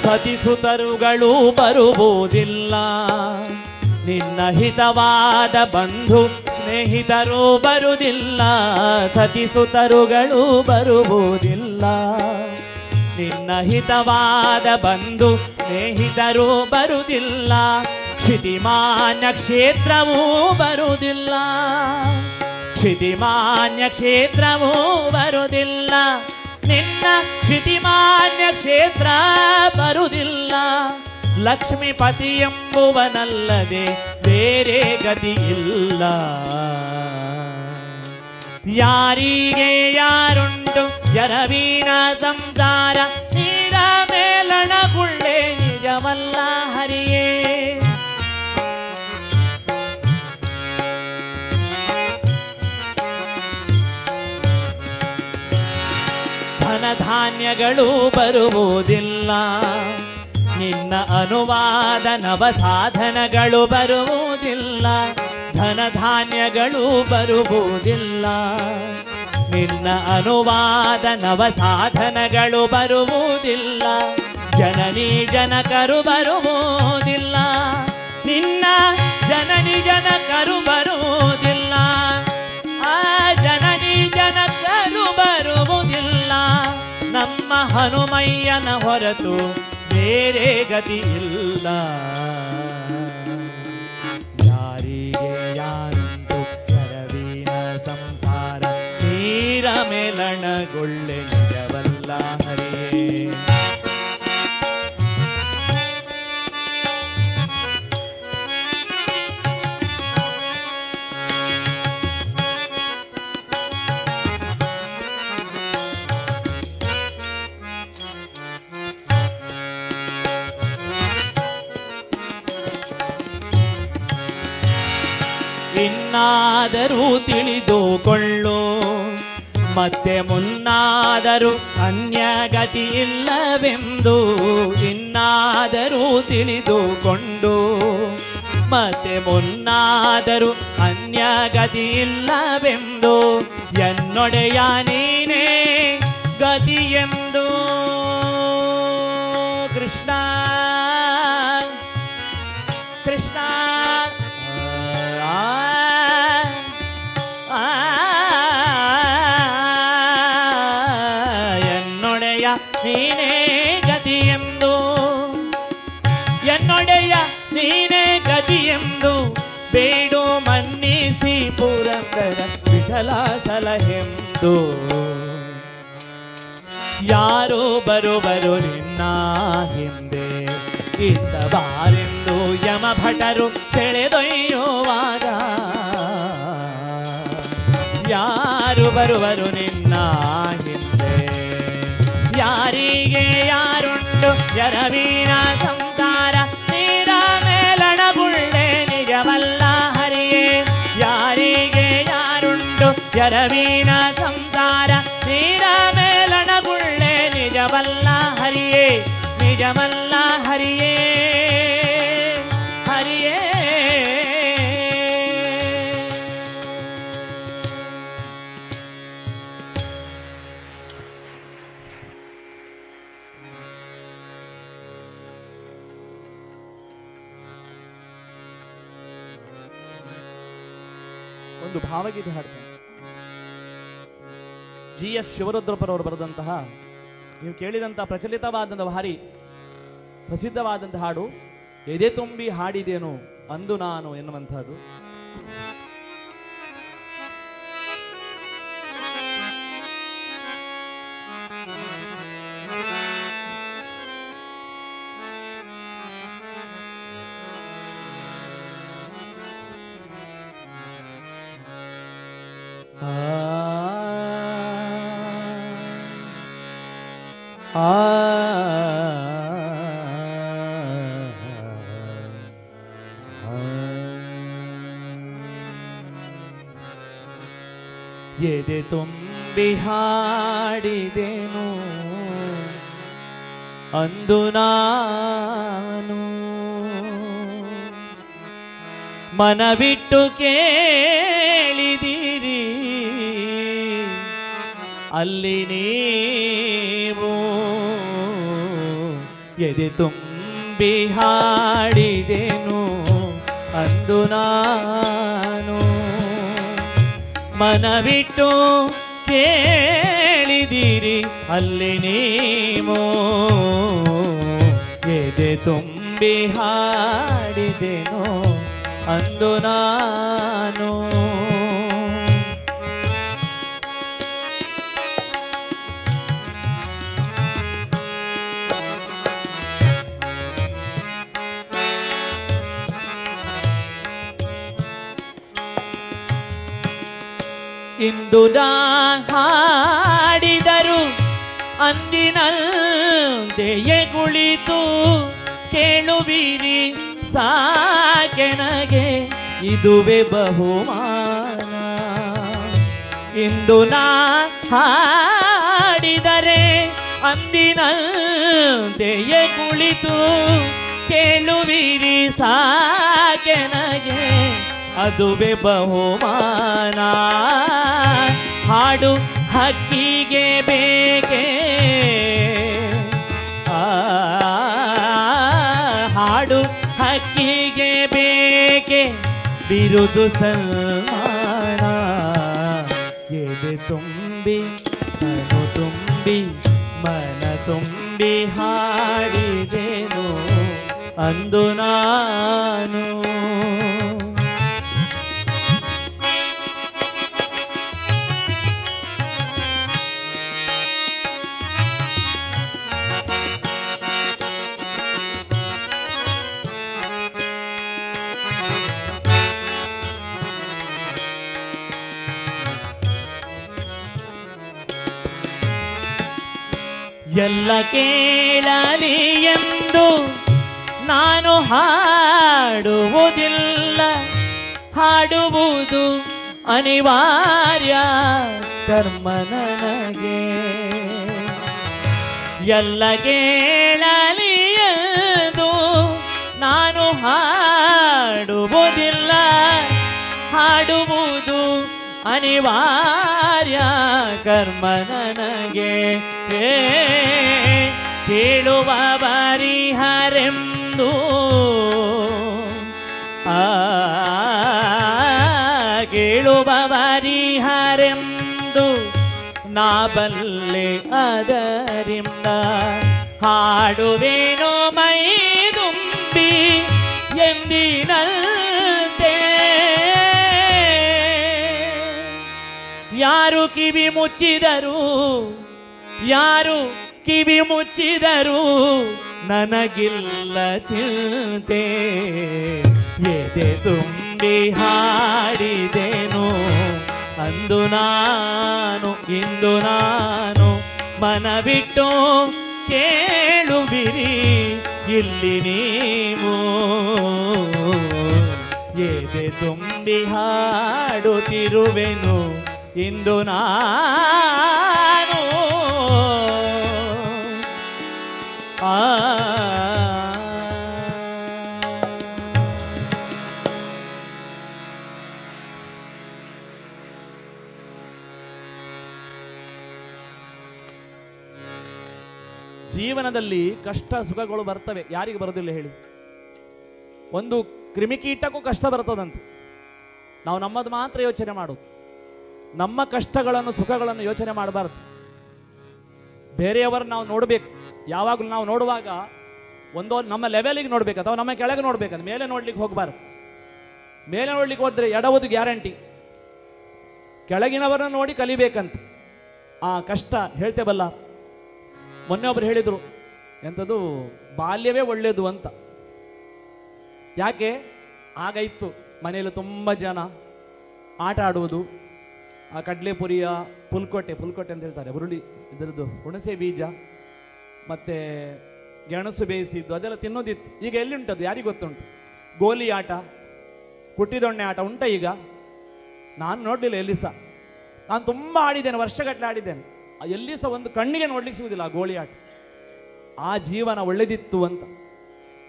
ಸತಿಸುತರುಗಳು ಬರುವುದಿಲ್ಲ, ನಿನ್ನ ಹಿತವಾದ ಬಂಧು ಸ್ನೇಹಿತರು ಬರುವುದಿಲ್ಲ. ಸತಿಸುತರುಗಳು ಬರುವುದಿಲ್ಲ, ನಿನ್ನ ಹಿತವಾದ ಬಂಧು ಸ್ನೇಹಿತರು ಬರುವುದಿಲ್ಲ. ಕ್ಷಿತಿಮಾನ್ಯ ಕ್ಷೇತ್ರವೂ ಬರುವುದಿಲ್ಲ, ಕ್ಷಿತಿಮಾನ್ಯ ಕ್ಷೇತ್ರವೂ ಬರುವುದಿಲ್ಲ. ನಿನ್ನ ಕ್ಷಿತಿಮಾನ್ಯ ಕ್ಷೇತ್ರ ಬರುವುದಿಲ್ಲ. ಲಕ್ಷ್ಮೀಪತಿ ಎಂಬುವನಲ್ಲದೆ ಬೇರೆ ಗತಿ ಇಲ್ಲ. ಯಾರಿಗೆ ಯಾರುಂಟು ಎರವಿನ ಸಂಸಾರ ನೀರ ಮೇಲಣಗುಳ್ಳೆ ನಿಜವಲ್ಲ ಹರಿಯೇ. ಧನಧಾನ್ಯಗಳು ಬರುವುದಿಲ್ಲ, ನಿನ್ನ ಅನುವಾದ ನವ ಸಾಧನಗಳು ಬರುವುದಿಲ್ಲ. ಧನಧಾನ್ಯಗಳು ಬರುವುದಿಲ್ಲ, ನಿನ್ನ ಅನುವಾದ ನವ ಸಾಧನಗಳು ಬರುವುದಿಲ್ಲ. ಜನನಿ ಜನಕರು ಬರುವುದಿಲ್ಲ, ನಿನ್ನ ಜನನಿ ಜನಕರು ಬರುವುದಿಲ್ಲ. ಆ ಜನನಿ ಜನಕರು ಬರುವುದಿಲ್ಲ. ನಮ್ಮ ಹನುಮಯ್ಯನ ಹೊರತು ಬೇರೆ ಗತಿ ಇಲ್ಲ. ಯಾರಿಗೆ ಯಾರುಂಟು ಎರವಿನ ಸಂಸಾರ ನೀರ ಮೇಲಣಗುಳ್ಳೆ ನಿಜವಲ್ಲ ಹರಿಯೇ. ಇನ್ನಾದರೂ ತಿಳಿದುಕೊಳ್ಳು, ಮತ್ತೆ ಮುನ್ನಾದರೂ ಅನ್ಯಗತಿ ಇಲ್ಲವೆಂದು. ಇನ್ನಾದರೂ ತಿಳಿದುಕೊಂಡು ಮತ್ತೆ ಮುನ್ನಾದರೂ ಅನ್ಯಗತಿ ಇಲ್ಲವೆಂದು. ಎನ್ನೊಡೆಯ ನೀನೇ ಗತಿಯೆಂದು. ಕೃಷ್ಣ ಕೃಷ್ಣ ಎನ್ನೊಡೆಯ ನೀನೇ ಗತಿಯೆಂದು, ಎನ್ನೊಡೆಯ ನೀನೇ ಗತಿಯೆಂದು ಬೇಡು ಮನ್ನಿಸಿ ಪುರಂದರ ವಿಠಲ ಸಲಹೆಂದು. ಯಾರು ಬರುವರು ನಿನ್ನ ಹಿಂದೆ ಇತ್ತ ಬಾರೆಂದು ಯಮ ಭಟರು ಸೆಳೆದೊಯ್ಯುವಾಗ ಯಾರು ಬರುವರು ನಿನ್ನ ಹಿಂದೆ ಯಾರಿಗೆ ಯಾರುಂಟು ಎರವಿನ ಸಂಸಾರ ನೀರ ಮೇಲಣಗುಳ್ಳೆ ನಿಜವಲ್ಲ ಹರಿಯೇ ಯಾರಿಗೆ ಯಾರುಂಟು ಎರವಿನ ಸಂಸಾರ ನೀರ ಮೇಲಣಗುಳ್ಳೆ ನಿಜವಲ್ಲ ಹರಿಯೇ ನಿಜವಲ್ಲ ಹರಿಯೇ ಹರಿಯೇ ಒಂದು ಭಾವಗೀತೆ ಹಾಡ್ತೇನೆ. GS ಶಿವರುದ್ರಪ್ಪರವರು ಬರೆದಂತಹ ನೀವು ಕೇಳಿದಂತಹ ಪ್ರಚಲಿತವಾದಂತಹ ಭಾರಿ ಪ್ರಸಿದ್ಧವಾದಂತಹ ಹಾಡು ಎದೆ ತುಂಬಿ ಹಾಡಿದೇನು ಅಂದು ನಾನು ಎನ್ನುವಂತಹದ್ದು. ಎದೆ ತುಂಬಿ ಹಾಡಿದೆನು ಅಂದು ನಾನು ಮನವಿಟ್ಟು ಕೇಳಿದಿರಿ ಅಲ್ಲಿ ನೀವು ಎದೆ ತುಂಬಿ ಹಾಡಿದೆನು ಅಂದು ನಾನು ಮನವಿಟ್ಟು ಕೇಳಿದಿರಿ ಅಲ್ಲಿ ನೀವು ಎದೆ ತುಂಬಿ ಹಾಡಿದೆನು ಅಂದು ನಾನು ಇಂದು ಹಾಡಿದರು ಅಂದಿನಂತೆಯೇ ಕುಳಿತು ಕೇಳುವಿರಿ ಸಾಕೆನಗೆ ಇದುವೇ ಬಹುಮಾನ ಇಂದು ಹಾಡಿದರೆ ಅಂದಿನಂತೆಯೇ ಕುಳಿತು ಕೇಳುವಿರಿ ಸಾಕೆನಗೆ ಅದುವೇ ಬಹುಮಾನ ಹಾಡು ಹಕ್ಕಿಗೆ ಬೇಕೆ ಹಾಡು ಹಕ್ಕಿಗೆ ಬೇಕೆ ಬಿರುದು ಸಲ್ಮಾನ ಎದೆ ತುಂಬಿ ಮನ ತುಂಬಿ ಮನ ತುಂಬಿ ಹಾಡಿದೆನು ಅಂದು ನಾನು ಎಲ್ಲ ಕೇಳಲಿ ಎಂದು ನಾನು ಹಾಡುವುದಿಲ್ಲ ಹಾಡುವುದು ಅನಿವಾರ್ಯ ಕರ್ಮ ನನಗೆ ಎಲ್ಲ ಕೇಳಲಿ ಎಂದು ನಾನು ಹಾಡುವುದಿಲ್ಲ ಹಾಡುವುದು ಅನಿವಾರ್ಯ ಕರ್ಮ ನನಗೆ ಕೇಳುವ ಬರಿಹರೆಂದು ಕೇಳುವ ಬರಿಹರೆಂದು ನಾ ಬಲ್ಲೆ ಅದರಿಂದ ಹಾಡುವೇನೋ ಮೈ ತುಂಬಿ ಎಂದಿನಂತೆ ಯಾರು ಕಿವಿ ಮುಚ್ಚಿದರು ಯಾರು ಕಿವಿ ಮುಚ್ಚಿದರೂ ನನಗಿಲ್ಲ ಚಿಂತೆ. ಎದೆ ತುಂಬಿ ಹಾಡಿದೆನು ಅಂದು ನಾನು, ಇಂದು ನಾನು ಮನವಿಟ್ಟು ಕೇಳುವಿರಿ ಇಲ್ಲಿ ನೀವು. ಎದೆ ತುಂಬಿ ಹಾಡುತ್ತಿರುವೆನು ಇಂದು ನಾನು. ಜೀವನದಲ್ಲಿ ಕಷ್ಟ ಸುಖಗಳು ಬರ್ತವೆ, ಯಾರಿಗೆ ಬರೋದಿಲ್ಲ ಹೇಳಿ? ಒಂದು ಕ್ರಿಮಿಕೀಟಕ್ಕೂ ಕಷ್ಟ ಬರ್ತದಂತೆ. ನಾವು ನಮ್ಮದು ಮಾತ್ರ ಯೋಚನೆ ಮಾಡೋದು, ನಮ್ಮ ಕಷ್ಟಗಳನ್ನು ಸುಖಗಳನ್ನು ಯೋಚನೆ ಮಾಡಬಾರ್ದು. ಬೇರೆಯವರು ನಾವು ನೋಡಬೇಕು. ಯಾವಾಗಲೂ ನಾವು ನೋಡುವಾಗ ಒಂದು ನಮ್ಮ ಲೆವೆಲಿಗೆ ನೋಡ್ಬೇಕು ಅಥವಾ ನಮ್ಮ ಕೆಳಗೆ ನೋಡ್ಬೇಕಂತ, ಮೇಲೆ ನೋಡ್ಲಿಕ್ಕೆ ಹೋಗಬಾರ್ದು. ಮೇಲೆ ನೋಡ್ಲಿಕ್ಕೆ ಹೋದ್ರೆ ಎಡವುದು ಗ್ಯಾರಂಟಿ. ಕೆಳಗಿನವರನ್ನು ನೋಡಿ ಕಲಿಬೇಕಂತ. ಆ ಕಷ್ಟ ಹೇಳ್ತೇವಲ್ಲ, ಮೊನ್ನೆ ಒಬ್ರು ಹೇಳಿದರು, ಎಂಥದ್ದು ಬಾಲ್ಯವೇ ಒಳ್ಳೆಯದು ಅಂತ. ಯಾಕೆ? ಆಗ ಇತ್ತು ಮನೆಯಲ್ಲಿ ತುಂಬ ಜನ ಆಟ ಆಡುವುದು, ಆ ಕಡಲೆಪುರಿಯ ಪುಲ್ಕೋಟೆ ಅಂತ ಹೇಳ್ತಾರೆ, ಹುರುಳಿ ಇದರದ್ದು ಹುಣಸೆ ಬೀಜ ಮತ್ತು ಗೆಣಸು ಬೇಯಿಸಿದ್ದು ಅದೆಲ್ಲ ತಿನ್ನೋದಿತ್ತು. ಈಗ ಎಲ್ಲಿ ಉಂಟದು? ಯಾರಿಗೆ ಗೊತ್ತುಂಟು? ಗೋಲಿ ಆಟ, ಕುಟ್ಟಿದೊಣ್ಣೆ ಆಟ ಉಂಟ ಈಗ? ನಾನು ನೋಡಲಿಲ್ಲ ಎಲ್ಲಿ ಸಹ. ನಾನು ತುಂಬ ಆಡಿದ್ದೇನೆ, ವರ್ಷಗಟ್ಟಲೆ ಆಡಿದ್ದೇನೆ. ಎಲ್ಲಿ ಸಹ ಒಂದು ಕಣ್ಣಿಗೆ ನೋಡ್ಲಿಕ್ಕೆ ಸಿಗುವುದಿಲ್ಲ ಆ ಗೋಲಿ ಆಟ. ಆ ಜೀವನ ಒಳ್ಳೆದಿತ್ತು ಅಂತ.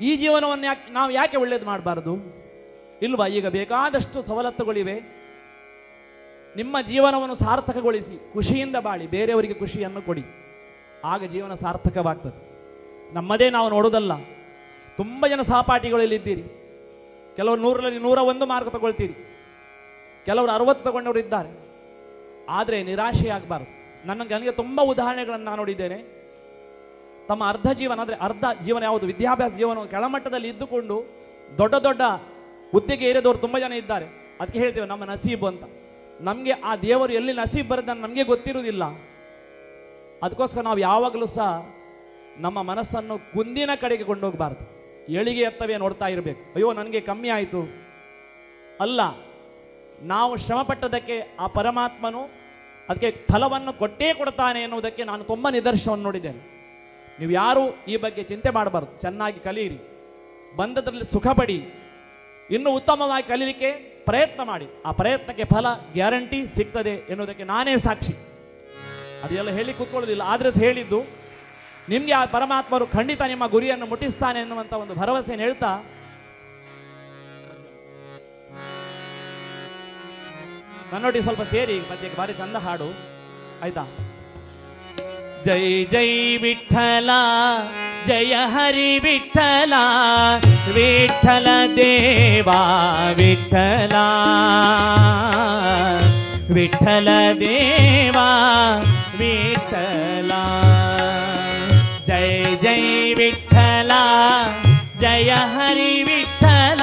ಈ ಜೀವನವನ್ನು ನಾವು ಯಾಕೆ ಒಳ್ಳೇದು ಮಾಡಬಾರ್ದು? ಇಲ್ವಾ? ಈಗ ಬೇಕಾದಷ್ಟು ಸವಲತ್ತುಗಳಿವೆ. ನಿಮ್ಮ ಜೀವನವನ್ನು ಸಾರ್ಥಕಗೊಳಿಸಿ, ಖುಷಿಯಿಂದ ಬಾಳಿ, ಬೇರೆಯವರಿಗೆ ಖುಷಿಯನ್ನು ಕೊಡಿ. ಆಗ ಜೀವನ ಸಾರ್ಥಕವಾಗ್ತದೆ. ನಮ್ಮದೇ ನಾವು ನೋಡೋದಲ್ಲ. ತುಂಬ ಜನ ಸಹಪಾಠಿಗಳಲ್ಲಿದ್ದೀರಿ. ಕೆಲವರು 100ರಲ್ಲಿ 101 ಮಾರ್ಕ್ ತಗೊಳ್ತೀರಿ, ಕೆಲವರು 60 ತಗೊಂಡವರು ಇದ್ದಾರೆ. ಆದರೆ ನಿರಾಶೆಯಾಗಬಾರ್ದು. ನನಗೆ ತುಂಬ ಉದಾಹರಣೆಗಳನ್ನು ನಾನು ನೋಡಿದ್ದೇನೆ. ತಮ್ಮ ಅರ್ಧ ಜೀವನ, ಅಂದರೆ ಅರ್ಧ ಜೀವನ ಯಾವುದು, ವಿದ್ಯಾಭ್ಯಾಸ ಜೀವನ ಕೆಳಮಟ್ಟದಲ್ಲಿ ಇದ್ದುಕೊಂಡು ದೊಡ್ಡ ದೊಡ್ಡ ಹುದ್ದೆಗೆ ಏರಿದವರು ತುಂಬ ಜನ ಇದ್ದಾರೆ. ಅದಕ್ಕೆ ಹೇಳ್ತೇವೆ ನಮ್ಮ ನಸೀಬು ಅಂತ. ನಮಗೆ ಆ ದೇವರು ಎಲ್ಲಿ ನಸೀಬ್ ಬರೋದನ್ನು ನಮಗೆ ಗೊತ್ತಿರುವುದಿಲ್ಲ. ಅದಕ್ಕೋಸ್ಕರ ನಾವು ಯಾವಾಗಲೂ ಸಹ ನಮ್ಮ ಮನಸ್ಸನ್ನು ಕುಂದಿನ ಕಡೆಗೆ ಕೊಂಡೋಗಬಾರ್ದು. ಏಳಿಗೆ ಎತ್ತವೇ ನೋಡ್ತಾ ಇರಬೇಕು. ಅಯ್ಯೋ ನನಗೆ ಕಮ್ಮಿ ಆಯಿತು ಅಲ್ಲ, ನಾವು ಶ್ರಮಪಟ್ಟದಕ್ಕೆ ಆ ಪರಮಾತ್ಮನು ಅದಕ್ಕೆ ಫಲವನ್ನು ಕೊಟ್ಟೇ ಕೊಡ್ತಾನೆ ಎನ್ನುವುದಕ್ಕೆ ನಾನು ತುಂಬ ನಿದರ್ಶನವನ್ನು ನೋಡಿದ್ದೇನೆ. ನೀವು ಯಾರೂ ಈ ಬಗ್ಗೆ ಚಿಂತೆ ಮಾಡಬಾರ್ದು. ಚೆನ್ನಾಗಿ ಕಲಿಯಿರಿ, ಬಂದದ್ರಲ್ಲಿ ಸುಖ ಪಡಿ, ಇನ್ನೂ ಉತ್ತಮವಾಗಿ ಕಲೀಲಿಕ್ಕೆ ಪ್ರಯತ್ನ ಮಾಡಿ. ಆ ಪ್ರಯತ್ನಕ್ಕೆ ಫಲ ಗ್ಯಾರಂಟಿ ಸಿಗ್ತದೆ ಎನ್ನುವುದಕ್ಕೆ ನಾನೇ ಸಾಕ್ಷಿ. ಅದೆಲ್ಲ ಹೇಳಿ ಕೂತ್ಕೊಳ್ಳೋದಿಲ್ಲ, ಆದರೆ ಹೇಳಿದ್ದು ನಿಮಗೆ ಆ ಪರಮಾತ್ಮರು ಖಂಡಿತ ನಿಮ್ಮ ಗುರಿಯನ್ನು ಮುಟ್ಟಿಸ್ತಾನೆ ಎನ್ನುವಂಥ ಒಂದು ಭರವಸೆಯನ್ನು ಹೇಳ್ತಾ, ನನ್ನೊಟ್ಟಿಗೆ ಸ್ವಲ್ಪ ಸೇರಿ ಪದ್ಯಕ್ಕೆ ಭಾರಿ ಚಂದ ಹಾಡು, ಆಯ್ತಾ? ಜೈ ಜೈ ವಿಠಲ, ಜಯ ಹರಿ ವಿಠಲ, ವಿಠಲ ದೇವಾ ವಿಠಲ, ವಿಠಲ ದೇವಾ ವಿಠಲ. ಜೈ ಜೈ ವಿಠಲ, ಜಯ ಹರಿ ವಿಠಲ,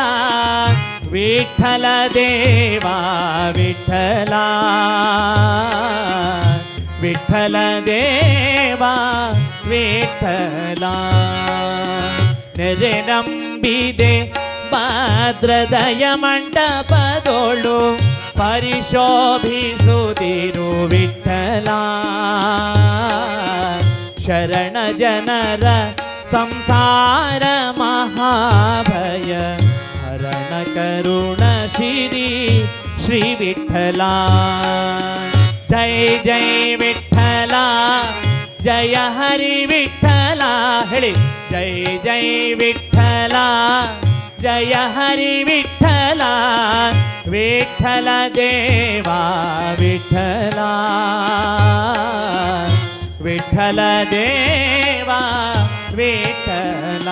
ವಿಠಲ ದೇವಾ ವಿಠಲ, ವಿಠಲ ದೇವಾ ವಿಠಲ. ನೆರೆ ನಂಬಿದೆ ಭದ್ರದಯ ಮಂಟಪದೋಳು ಪರಿಶೋಭಿಸುತ್ತಿರು ವಿಠಲ. ಶರಣ ಜನರ ಸಂಸಾರ ಮಹಾಭಯ ಹರಣ ಕರುಣ ಶ್ರೀ ಶ್ರೀ ವಿಠಲ. ಜೈ ಜೈ ವಿಠಲ, ಜಯ ಹರಿ ವಿಠಲ. ಹೇಳಿ, ಜೈ ಜೈ ವಿಠಲ, ಜಯ ಹರಿ ವಿಠಲ, ವಿಠಲ ದೇವಾ ವಿಠಲ, ವಿಠಲ ದೇವಾ ವಿಠಲ.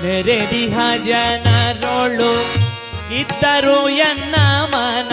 ನೆರೆದಿಹ ಜನರೊಳು ಇದ್ದರು ಎನ್ನ ಮನ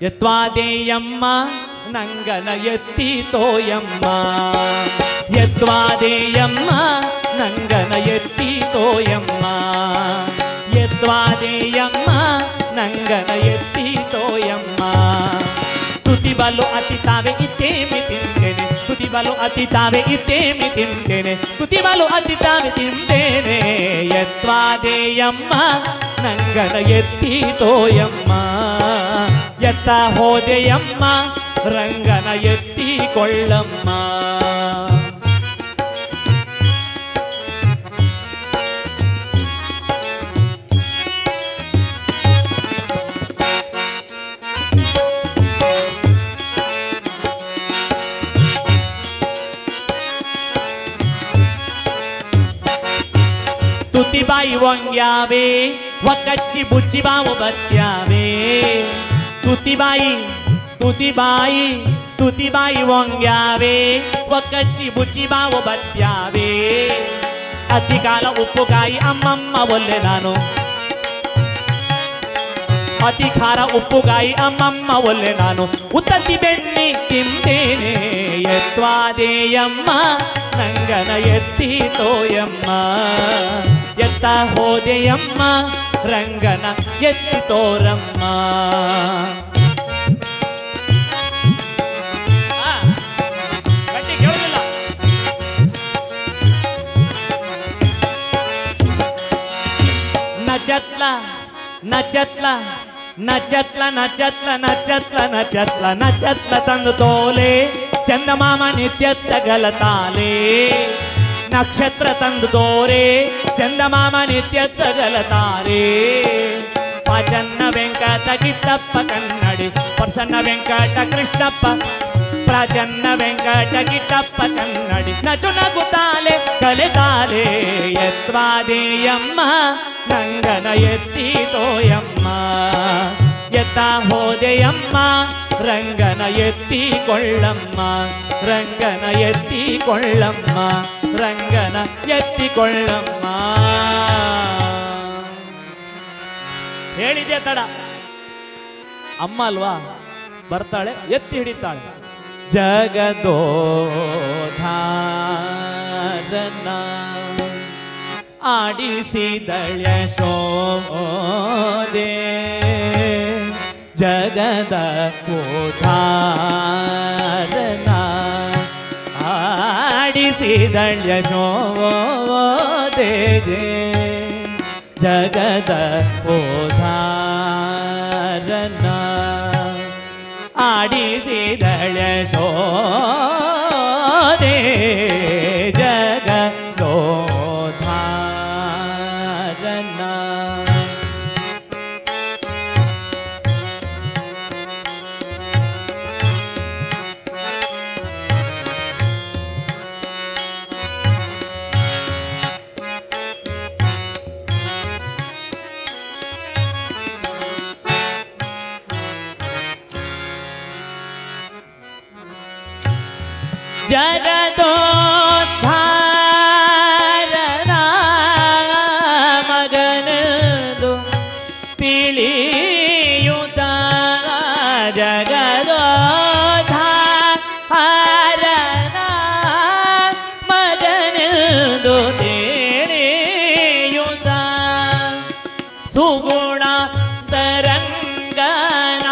ಯತ್ವಾದೇಯಮ್ಮ ನಂಗನ ಎತ್ತಿ ತೋಯಮ್ಮ ಯತ್ವಾದೇಯಮ್ಮ ನಂಗನ ಎತ್ತಿ ತೋಯಮ್ಮ ಯತ್ವಾದೇಯಮ್ಮ ನಂಗನ ಎತ್ತಿ ತೋಯಮ್ಮ ತುತಿ ಬಲು ಅತಿ ತಾವೆ ಇತ್ತೇಮಿ ತಿಂತೇನೆ ತುತಿ ಬಲು ಅತಿ ತಾವೆ ಇತ್ತೇಮಿ ತಿಂತೇನೆ ತುತಿ ಬಲು ಅತಿ ತಾವೆ ತಿಂತೇನೆ ಯತ್ವಾದೇಯಮ್ಮ ನಂಗನ ಎತ್ತಿ ತೋಯಮ್ಮ ಎತ್ತ ಹೋದೆಯಮ್ಮ ರಂಗನ ಎತ್ತಿಕೊಳ್ಳಮ್ಮ ತುತಿಬಾಯಿ ವಂಗ್ಯಾವೆ ಒಕ್ಕಚ್ಚಿ ಬುಚ್ಚಿ ಬಾವು ಬತ್ಯಾವೆ ತುತಿಬಾಯಿ ತುತಿಬಾಯಿ ತುತಿಬಾಯಿ ವಂಗ್ಯಾವೆ ಒಕ್ಕಚ್ಚಿ ಬುಚ್ಚಿ ಬಾವು ಬತ್ಯಾವೆ ಅತಿ ಕಾಲ ಉಪ್ಪುಕಾಯಿ ಅಮ್ಮಮ್ಮ ಒಲ್ಲೆ ನಾನು ಅತಿ ಖಾರ ಉಪ್ಪುಗಾಯಿ ಅಮ್ಮಮ್ಮ ಒಲ್ಲೆ ನಾನು ಉತ್ತತ್ತಿ ಬೆಣ್ಣಿ ತಿಂತೇನೆ ಯತ್ವಾದೇಯಮ್ಮ ನಂಗನ ಎತ್ತಿ ತೋಯಮ್ಮ ಎತ್ತ ಹೋದೆಯಮ್ಮ ರಂಗನ ಎತ್ತಿ ತೋರಮ್ಮ ಗಟ್ಟಿ ಕೇಳುದಿಲ್ಲ ನಚತ್ಲ ನಚತ್ಲ ನಚತ್ಲ ನಚತ್ಲ ನಚತ್ಲ ನಚತ್ಲ ನಚತ್ಲ ತಂದು ತೋಲೆ ಚಂದಮಾಮ ನಿತ್ಯತ್ತ ಗಲತಾಲೆ ನಕ್ಷತ್ರ ತಂದು ತೋರೆ ಚಂದಮಾಮ ನಿತ್ಯತ್ತ ಗಲತಾರೆ ಪಾಚನ್ನ ವೆಂಕಟ ಕಿಟ್ಟಪ್ಪ ಕನ್ನಡಿ ಪ್ರಸನ್ನ ವೆಂಕಟ ಕೃಷ್ಣಪ್ಪ ಪ್ರಾಚನ್ನ ವೆಂಕಟ ಕಿಟ್ಟಪ್ಪ ಕನ್ನಡಿ ನಟು ನಗುತ್ತಾಲೆ ಕಲೆತಾಲೆ ಯತ್ವಾದೇಯಮ್ಮ ನಂಗನ ಎತ್ತಿ ತೋಯಮ್ಮ ಎತ್ತ ಹೋದೆಯಮ್ಮ ರಂಗನ ಎತ್ತಿಕೊಳ್ಳಮ್ಮ ರಂಗನ ಎತ್ತಿಕೊಳ್ಳಮ್ಮ ರಂಗನ ಎತ್ತಿಕೊಳ್ಳಮ್ಮ ಹೇಳಿದೆ ತಡ ಅಮ್ಮ ಅಲ್ವಾ ಬರ್ತಾಳೆ ಎತ್ತಿ ಹಿಡಿತಾಳೆ ಜಗದೋಧಾರನ ಆಡಿಸಿದಳ ಶೋದೆ ಜಗದ ಉದ್ಧಾರನ ಆಡಿಸಿದಳ ಶೋದೆ ಜಗದ ಉದ್ಧಾರನ ಆಡಿಸಿದಳ ಶೋದೆ ಜಗದೋದ್ಧಾರನ ಜಗದೋದ್ಧಾರನ ಮಗನದು ತಿಳಿಯುತ್ತ ಜಗದೋದ್ಧಾರನ ಮಗನದು ತಿಳಿಯುತ್ತ ಸುಗುಣ ತರಂಗನ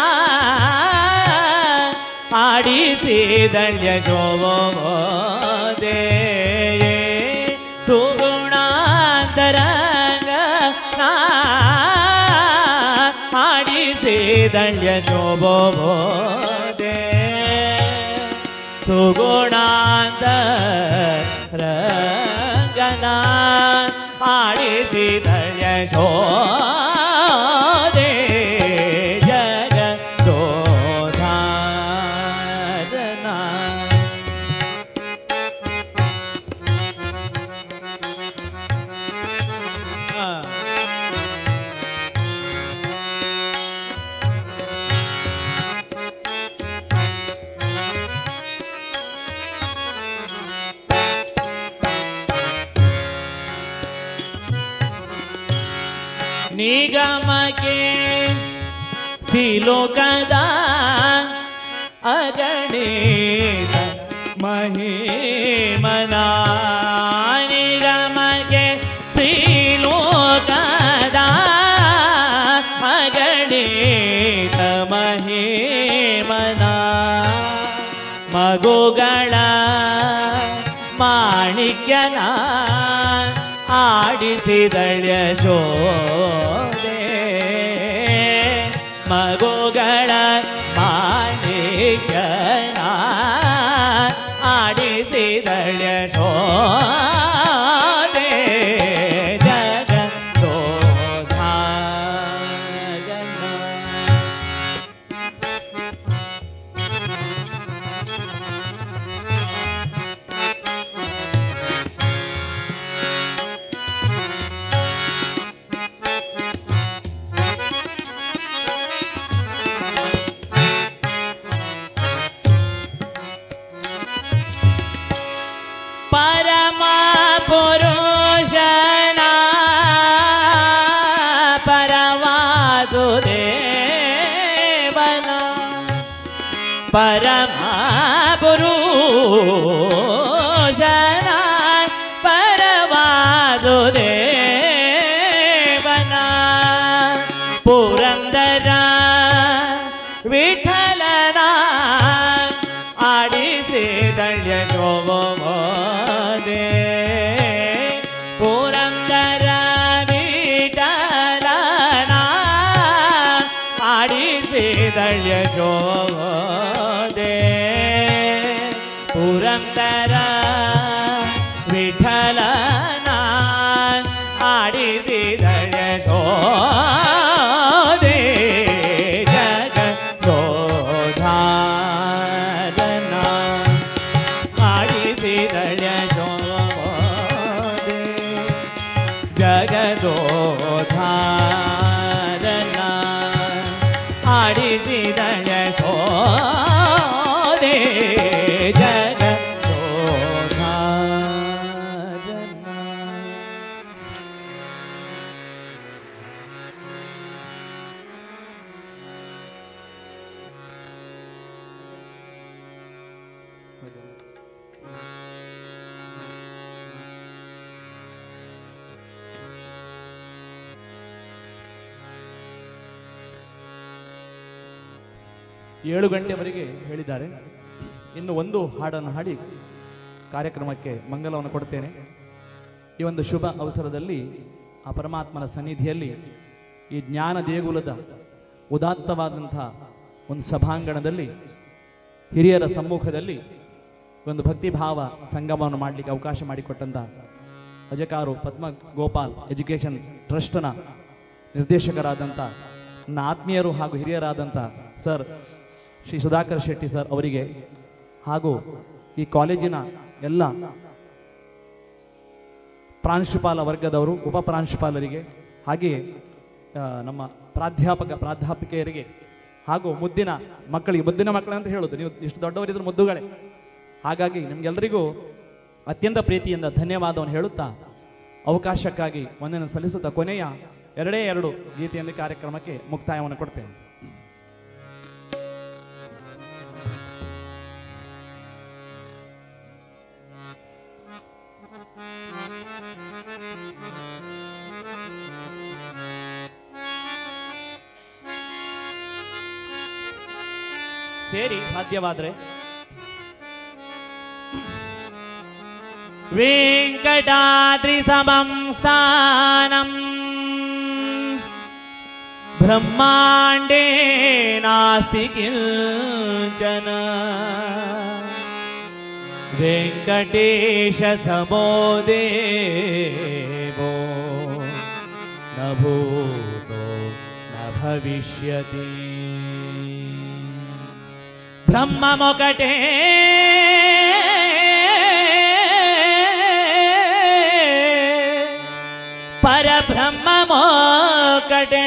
ಆಡಿಸಿದಳ್ಯ ಶೋಭೋದೆ ಸುಗುಣಾಂತರಂಗ ಆಡಿಸಿದಳ್ಯ ಶೋಭೋದೆ ಸುಗುಣಾಂತರಂಗನ ಆಡಿಸಿದಳ್ಯ ಶೋದೆ ನಿಗಮಕ್ಕೆ ಸಿಲೋಕದ ಅಗಣಿತ ಮಹಿಮನ ನಿಗಮಗೆ ಶ್ರೀಲೋಕದ ಅಗಣಿತ ಮಹಿಮನ ಮಗುಗಳ ಮಾಣಿಕ್ಯನ ಆಡಿಸಿದಳ್ಯ ಶೋದೆ ಮಗುಗಳ ಮಾಣಿಕ್ಯನ ಆಡಿಸಿದಳ್ಯ ಶೋದೆ ಪರಮ ಪುರುಷನ ಪರವಾಸುದೇವನ ಪರಮ ಪುರುಷನ ಪರವಾಸುದೇವನ ಪುರಂದರ ವಿಠಲನ ಆಡಿಸಿದಳ್ಯ ಶೋಭೆ ಪುರಂದರ ವಿಠಲನ ಆಡಿಸಿದಳ್ಯ ಶೋಭೆ ಪುರಂದರ ವಿಠಲನ ಆಡಿಸಿದಳ್ಯ ಶೋಭೆ ಜಗದೋಧಾರನ ಆಡಿಸಿದಳ್ಯ ಶೋಭೆ ಜಗದೋಧಾರನ ಆಡಿಸಿದಳ್ಯ ಶೋಭೆ ಜಗದೋಧಾರನ. ಏಳು ಗಂಟೆವರೆಗೆ ಹೇಳಿದ್ದಾರೆ. ಇನ್ನು ಒಂದು ಹಾಡನ್ನು ಹಾಡಿ ಕಾರ್ಯಕ್ರಮಕ್ಕೆ ಮಂಗಲವನ್ನು ಕೊಡ್ತೇನೆ. ಈ ಒಂದು ಶುಭ ಅವಸರದಲ್ಲಿ ಆ ಪರಮಾತ್ಮನ ಸನ್ನಿಧಿಯಲ್ಲಿ ಈ ಜ್ಞಾನ ದೇಗುಲದ ಉದಾತ್ತವಾದಂಥ ಒಂದು ಸಭಾಂಗಣದಲ್ಲಿ ಹಿರಿಯರ ಸಮ್ಮುಖದಲ್ಲಿ ಒಂದು ಭಕ್ತಿಭಾವ ಸಂಗಮವನ್ನು ಮಾಡಲಿಕ್ಕೆ ಅವಕಾಶ ಮಾಡಿಕೊಟ್ಟಂಥ ಅಜಕಾರು ಪದ್ಮ ಗೋಪಾಲ್ ಎಜುಕೇಷನ್ ಟ್ರಸ್ಟ್ನ ನಿರ್ದೇಶಕರಾದಂಥ ನನ್ನ ಆತ್ಮೀಯರು ಹಾಗೂ ಹಿರಿಯರಾದಂಥ ಸರ್ ಶ್ರೀ ಸುಧಾಕರ್ ಶೆಟ್ಟಿ ಸರ್ ಅವರಿಗೆ ಹಾಗೂ ಈ ಕಾಲೇಜಿನ ಎಲ್ಲ ಪ್ರಾಂಶುಪಾಲ ವರ್ಗದವರು, ಉಪ ಪ್ರಾಂಶುಪಾಲರಿಗೆ, ಹಾಗೆಯೇ ನಮ್ಮ ಪ್ರಾಧ್ಯಾಪಕಿಯರಿಗೆ ಹಾಗೂ ಮುದ್ದಿನ ಮಕ್ಕಳಿಗೆ, ಮುದ್ದಿನ ಮಕ್ಕಳು ಅಂತ ಹೇಳೋದು, ನೀವು ಇಷ್ಟು ದೊಡ್ಡವರಿದ್ರು ಮುದ್ದುಗಳೇ, ಹಾಗಾಗಿ ನಿಮಗೆಲ್ಲರಿಗೂ ಅತ್ಯಂತ ಪ್ರೀತಿಯಿಂದ ಧನ್ಯವಾದವನ್ನು ಹೇಳುತ್ತಾ ಅವಕಾಶಕ್ಕಾಗಿ ಒಂದನ್ನು ಸಲ್ಲಿಸುತ್ತಾ ಕೊನೆಯ ಎರಡೇ ಎರಡು ಗೀತೆಯಿಂದ ಕಾರ್ಯಕ್ರಮಕ್ಕೆ ಮುಕ್ತಾಯವನ್ನು ಕೊಡ್ತೇನೆ. ಸೇರಿ ಸಾಧ್ಯವಾದರೆ ವೆಂಕಟಾದ್ರಿ ಸಮಂ ಸ್ಥಾನಂ ಬ್ರಹ್ಮಾಂಡೇ ನಾಸ್ತಿ ಕಿಂಚನ ವೆಂಕಟೇಶ ಸಮೋ ದೇವೋ ನ ಭೂತೋ ನ ಭವಿಷ್ಯತಿ. ಬ್ರಹ್ಮ ಮೊಕಟೇ ಪರಬ್ರಹ್ಮ ಮೊಕಟೇ.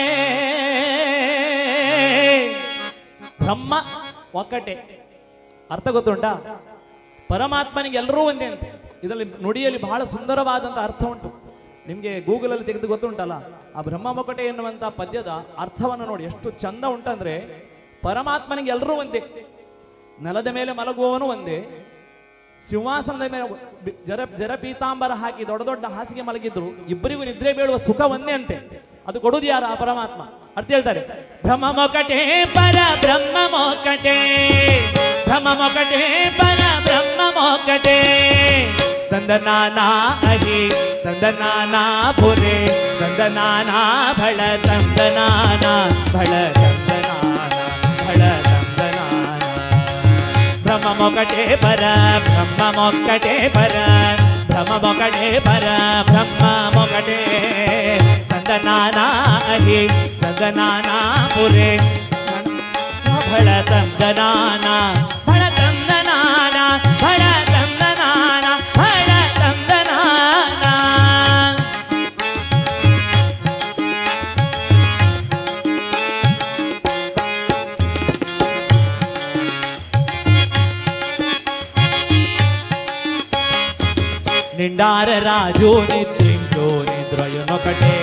ಬ್ರಹ್ಮ ಒಕ್ಕಟೆ ಅರ್ಥ ಗೊತ್ತುಂಟಾ? ಪರಮಾತ್ಮನಿಗೆ ಎಲ್ಲರೂ ಒಂದೇ ಅಂತೆ. ಇದರಲ್ಲಿ ನುಡಿಯಲ್ಲಿ ಬಹಳ ಸುಂದರವಾದಂಥ ಅರ್ಥ ಉಂಟು. ನಿಮಗೆ ಗೂಗಲಲ್ಲಿ ತೆಗೆದು ಗೊತ್ತುಂಟಲ್ಲ, ಆ ಬ್ರಹ್ಮ ಮೊಕಟೆ ಎನ್ನುವಂಥ ಪದ್ಯದ ಅರ್ಥವನ್ನು ನೋಡಿ ಎಷ್ಟು ಚಂದ ಉಂಟಂದ್ರೆ, ಪರಮಾತ್ಮನಿಗೆ ಎಲ್ಲರೂ ಒಂದೇ. ನೆಲದ ಮೇಲೆ ಮಲಗುವವನು ಒಂದೇ, ಸಿಂಹಾಸನದ ಮೇಲೆ ಜರ ಪೀತಾಂಬರ ಹಾಕಿ ದೊಡ್ಡ ದೊಡ್ಡ ಹಾಸಿಗೆ ಮಲಗಿದ್ರು ಇಬ್ಬರಿಗೂ ನಿದ್ರೆ ಬೀಳುವ ಸುಖ ಒಂದೇ ಅಂತೆ. ಅದು ಕೊಡುವುದು ಯಾರು? ಆ ಪರಮಾತ್ಮ. ಅರ್ಥ ಹೇಳ್ತಾರೆ, ಬ್ರಹ್ಮ ಮೊಕಟೆ ಪರ ಬ್ರಹ್ಮ ಮೊಕಟೆ, ಬ್ರಹ್ಮ ಮೊಕಟೆ ಪರ ಬ್ರಹ್ಮ ಮೊಕಟೆ, ತಂದನಾನಾ ಅಹಿ ತಂದನಾನಾ ಪುರೆ ತಂದನಾನಾ ಭಳ ತಂದನಾನಾ ಭಳ ತಂದನಾನಾ ಭಳ ತಂದನಾನಾ. ಬ್ರಹ್ಮ ಮೊಕಟೆ ಪರ ಬ್ರಹ್ಮ ಮೊಕಟೆ ಪರ ಬ್ರಹ್ಮ ಮೊಕಟೆ ಪರ ಬ್ರಹ್ಮ ಮೊಕಟೆ, ತಂದನಾನಾ ಅಹಿ ತಂದನಾನಾ ಪುರೆ ಭಳ ತಂದನಾನಾ ಭಳ ತಂದನಾನಾ ಭಳ ತಂದನಾನಾ ಭಳ ತಂದನಾನಾ. నిండార రాజు నిద్రించు నిద్రయునొకటే,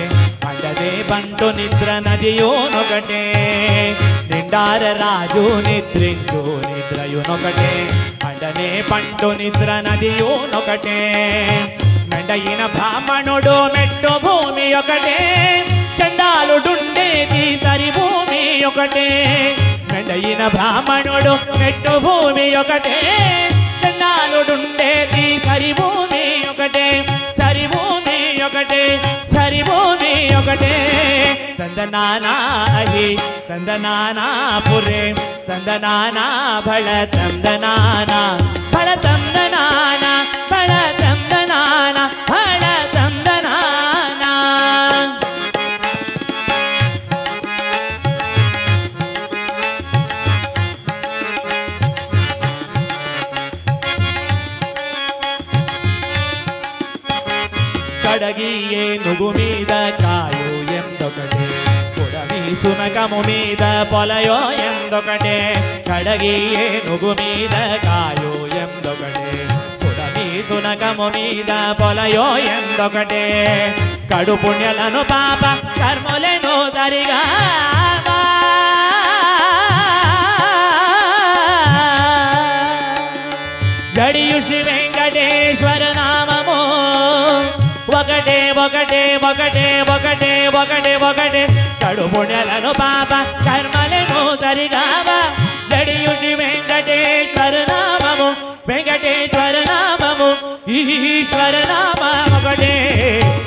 పండదే బంటు నిద్ర నదియునొకటే. నిండార రాజు నిద్రించు నిద్రయునొకటే, పండనే పండు నిద్ర నదియునొకటే. మెండయిన బ్రాహ్మణుడు మెట్టు భూమి ఒకటే, చండాలుడుండేది తరి భూమి ఒకటే. మెండయిన బ్రాహ్మణుడు మెట్టు భూమి ఒకటే, చండాలుడుండేది సరి భూమి ఒకటే. సరి భూమి ఒకటే సరి భూమి ఒకటే. ತಂದನಾನಾ ಅಹಿ ತಂದನಾನಾ ಪುರೆ ತಂದನಾನಾ ಭಳ ತಂದನಾನಾ ಭಳ ತಂದನಾನಾ ಭಳ ತಂದನಾನಾ ಭಳ ತಂದನಾನಾ. కడగియే నుగు మీద కాయు ఎందొకటే, కొడమి సునకము మీద పొలయో ఎందొకటే. కడగియే నుగు మీద కాయు ఎందొకటే, కొడమి సునకము మీద పొలయో ఎందొకటే. కడు పుణ్యలను పాప కర్మలను దరిగా జడియు శ్రీ వెంకటేశ్వర నామము ఒకటే ఒకటే ఒకటే ఒకటే ఒకటే ఒకటే. కడు పుణ్యలను పాప కర్మలను సరిగావా, జడియు శ్రీ వెంకటేశ్వర నామము వెంకటేశ్వర నామము ఈశ్వర నామ ఒకటే.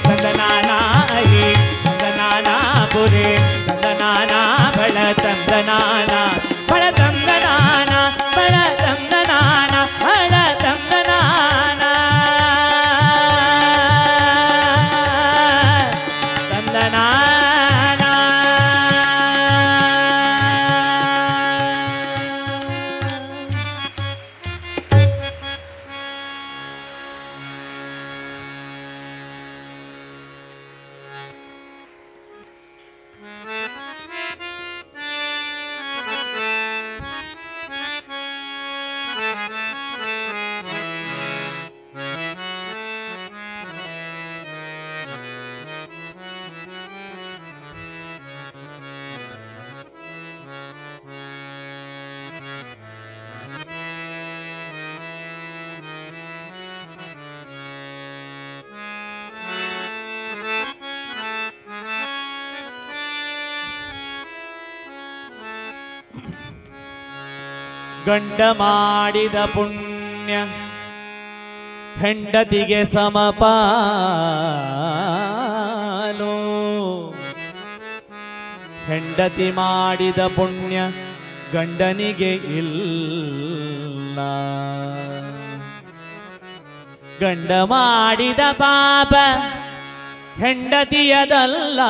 తందనానా అహి తందనానా పురే తందనానా బళ తందనానా బళ తందనానా బళ తందనానా బళ తందనానా తందనానా. ಗಂಡ ಮಾಡಿದ ಪುಣ್ಯ ಹೆಂಡತಿಗೆ ಸಮಪಾಲು, ಹೆಂಡತಿ ಮಾಡಿದ ಪುಣ್ಯ ಗಂಡನಿಗೆ ಇಲ್ಲ. ಗಂಡ ಮಾಡಿದ ಪಾಪ ಹೆಂಡತಿಯದಲ್ಲ,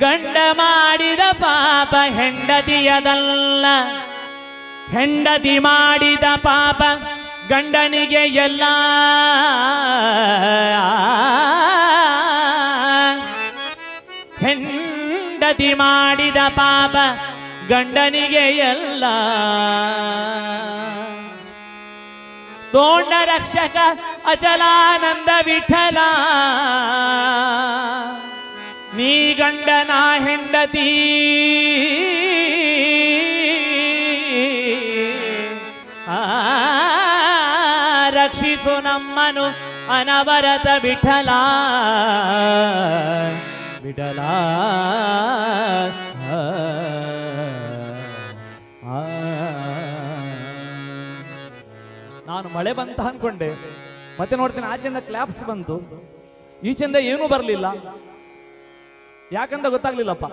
ಗಂಡ ಮಾಡಿದ ಪಾಪ ಹೆಂಡತಿಯದಲ್ಲ. ಹೆಂಡತಿ ಮಾಡಿದ ಪಾಪ ಗಂಡನಿಗೆ ಎಲ್ಲ. ಹೆಂಡತಿ ಮಾಡಿದ ಪಾಪ ಗಂಡನಿಗೆ ಎಲ್ಲ. ತೋಂಡ ರಕ್ಷಕ ಅಚಲಾನಂದ ವಿಠಲ, ನೀ ಗಂಡನ ಹೆಂಡತಿ ರಕ್ಷಿಸು ನಮ್ಮನು ಅನವರತ ವಿಠಲ ವಿಠಲ. ನಾನು ಮಳೆ ಬಂತ ಅನ್ಕೊಂಡೆ, ಮತ್ತೆ ನೋಡ್ತೀನಿ ಆಚೆಯಿಂದ ಕ್ಲಾಪ್ಸ್ ಬಂತು, ಈಚೆಯಿಂದ ಏನೂ ಬರಲಿಲ್ಲ. ಯಾಕಂತ ಗೊತ್ತಾಗ್ಲಿಲ್ಲಪ್ಪ.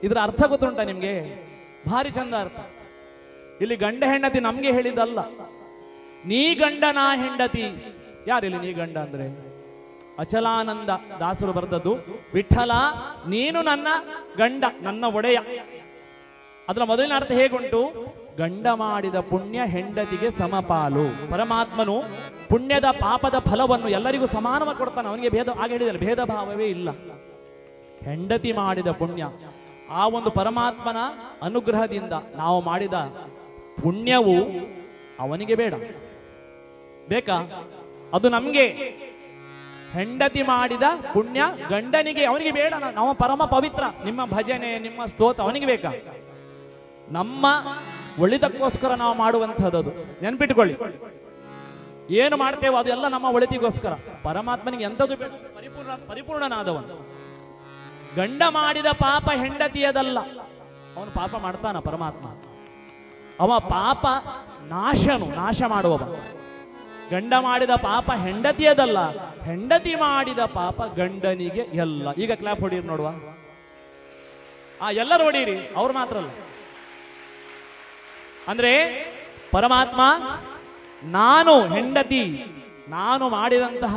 ಇದರ ಅರ್ಥ ಗೊತ್ತುಂಟ ನಿಮ್ಗೆ? ಭಾರಿ ಚಂದ ಅರ್ಥ. ಇಲ್ಲಿ ಗಂಡ ಹೆಂಡತಿ ನಮ್ಗೆ ಹೇಳಿದಲ್ಲ, ನೀ ಗಂಡ ನಾ ಹೆಂಡತಿ. ಯಾರಿಲ್ಲಿ ನೀ ಗಂಡ ಅಂದ್ರೆ? ಅಚಲಾನಂದ ದಾಸರು ಬರೆದದ್ದು. ವಿಠಲ ನೀನು ನನ್ನ ಗಂಡ, ನನ್ನ ಒಡೆಯ. ಅದರ ಮೊದಲಿನ ಅರ್ಥ ಹೇಗುಂಟು? ಗಂಡ ಮಾಡಿದ ಪುಣ್ಯ ಹೆಂಡತಿಗೆ ಸಮಪಾಲು. ಪರಮಾತ್ಮನು ಪುಣ್ಯದ ಪಾಪದ ಫಲವನ್ನು ಎಲ್ಲರಿಗೂ ಸಮಾನವಾಗಿ ಕೊಡ್ತಾನೆ. ಅವನಿಗೆ ಭೇದ, ಆಗ ಹೇಳಿದರೆ ಭೇದ ಭಾವವೇ ಇಲ್ಲ. ಹೆಂಡತಿ ಮಾಡಿದ ಪುಣ್ಯ, ಆ ಒಂದು ಪರಮಾತ್ಮನ ಅನುಗ್ರಹದಿಂದ ನಾವು ಮಾಡಿದ ಪುಣ್ಯವು ಅವನಿಗೆ ಬೇಡ, ಬೇಕಾ? ಅದು ನಮ್ಗೆ. ಹೆಂಡತಿ ಮಾಡಿದ ಪುಣ್ಯ ಗಂಡನಿಗೆ, ಅವನಿಗೆ ಬೇಡ. ನಾವು ಪರಮ ಪವಿತ್ರ. ನಿಮ್ಮ ಭಜನೆ, ನಿಮ್ಮ ಸ್ತೋತ್ರ ಅವನಿಗೆ ಬೇಕಾ? ನಮ್ಮ ಒಳಿತಕ್ಕೋಸ್ಕರ ನಾವು ಮಾಡುವಂಥದ್ದು. ನೆನ್ಪಿಟ್ಕೊಳ್ಳಿ, ಏನು ಮಾಡ್ತೇವೋ ಅದೆಲ್ಲ ನಮ್ಮ ಒಳಿತಿಗೋಸ್ಕರ. ಪರಮಾತ್ಮನಿಗೆ ಎಂಥದ್ದು ಬೇಡ, ಪರಿಪೂರ್ಣನಾದವನು. ಗಂಡ ಮಾಡಿದ ಪಾಪ ಹೆಂಡತಿಯದಲ್ಲ. ಅವನು ಪಾಪ ಮಾಡ್ತಾನ ಪರಮಾತ್ಮ. ಅವ ಪಾಪ ನಾಶನು, ನಾಶ ಮಾಡುವವ. ಗಂಡ ಮಾಡಿದ ಪಾಪ ಹೆಂಡತಿಯದಲ್ಲ, ಹೆಂಡತಿ ಮಾಡಿದ ಪಾಪ ಗಂಡನಿಗೆ ಎಲ್ಲ. ಈಗ ಕ್ಲಾಪ್ ಹೊಡೀರಿ ನೋಡುವ. ಎಲ್ಲರೂ ಹೊಡೀರಿ, ಅವ್ರು ಮಾತ್ರ ಅಲ್ಲ. ಅಂದ್ರೆ ಪರಮಾತ್ಮ, ನಾನು ಹೆಂಡತಿ, ನಾನು ಮಾಡಿದಂತಹ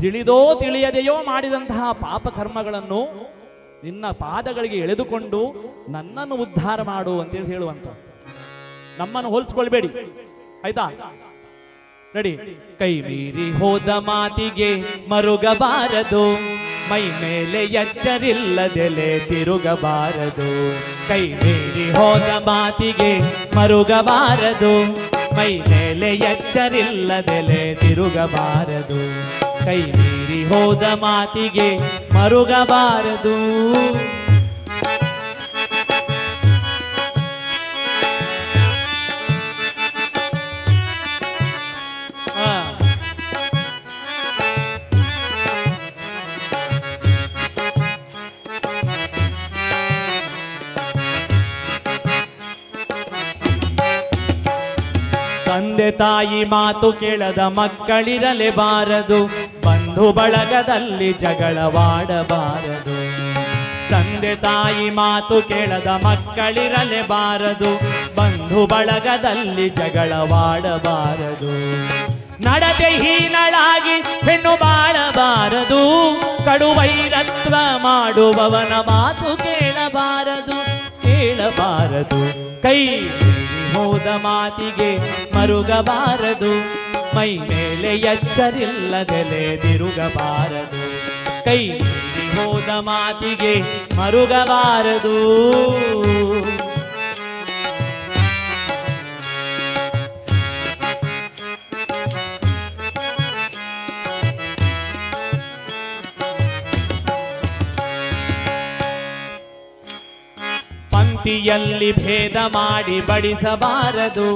ತಿಳಿದೋ ತಿಳಿಯದೆಯೋ ಮಾಡಿದಂತಹ ಪಾಪ ಕರ್ಮಗಳನ್ನು ನಿನ್ನ ಪಾದಗಳಿಗೆ ಎಳೆದುಕೊಂಡು ನನ್ನನ್ನು ಉದ್ಧಾರ ಮಾಡು ಅಂತೇಳಿ ಹೇಳುವಂತ. ನಮ್ಮನ್ನು ಹೋಲಿಸ್ಕೊಳ್ಬೇಡಿ, ಆಯ್ತಾ? ರೆಡಿ? ಕೈ ಮೀರಿ ಹೋದ ಮಾತಿಗೆ ಮರುಗಬಾರದು, ಮೈ ಮೇಲೆ ಎಚ್ಚರಿಲ್ಲದೆಲೆ ತಿರುಗಬಾರದು. ಕೈ ಮೀರಿ ಹೋದ ಮಾತಿಗೆ ಮರುಗಬಾರದು, ಮೈ ಮೇಲೆ ಎಚ್ಚರಿಲ್ಲದೆಲೆ ತಿರುಗಬಾರದು. ಕೈ ಮೀರಿ ಹೋದ ಮಾತಿಗೆ ಮರುಗಬಾರದು. ತಂದೆ ತಾಯಿ ಮಾತು ಕೇಳದ ಮಕ್ಕಳಿರಲೇಬಾರದು, ಬಂಧು ಬಳಗದಲ್ಲಿ ಜಗಳವಾಡಬಾರದು. ತಂದೆ ತಾಯಿ ಮಾತು ಕೇಳದ ಮಕ್ಕಳಿರಲೇಬಾರದು, ಬಂಧು ಬಳಗದಲ್ಲಿ ಜಗಳವಾಡಬಾರದು. ನಡತೆ ಹೀನಳಾಗಿ ಹೆಣ್ಣು ಬಾಳಬಾರದು, ಕಡುವೈರತ್ವ ಮಾಡುವವನ ಮಾತು ಕೇಳಬಾರದು, ಕೇಳಬಾರದು. ಕೈ ಹೋದ ಮಾತಿಗೆ ಮರುಗಬಾರದು, ಮೈ ಮೇಲೆ ಎಚ್ಚರಿಲ್ಲದೆಲೆ ತಿರುಗಬಾರದು. ಕೈ ಹೋದ ಮಾತಿಗೆ ಮರುಗಬಾರದು. ಪಂಕ್ತಿಯಲ್ಲಿ ಭೇದ ಮಾಡಿ ಬಡಿಸಬಾರದು,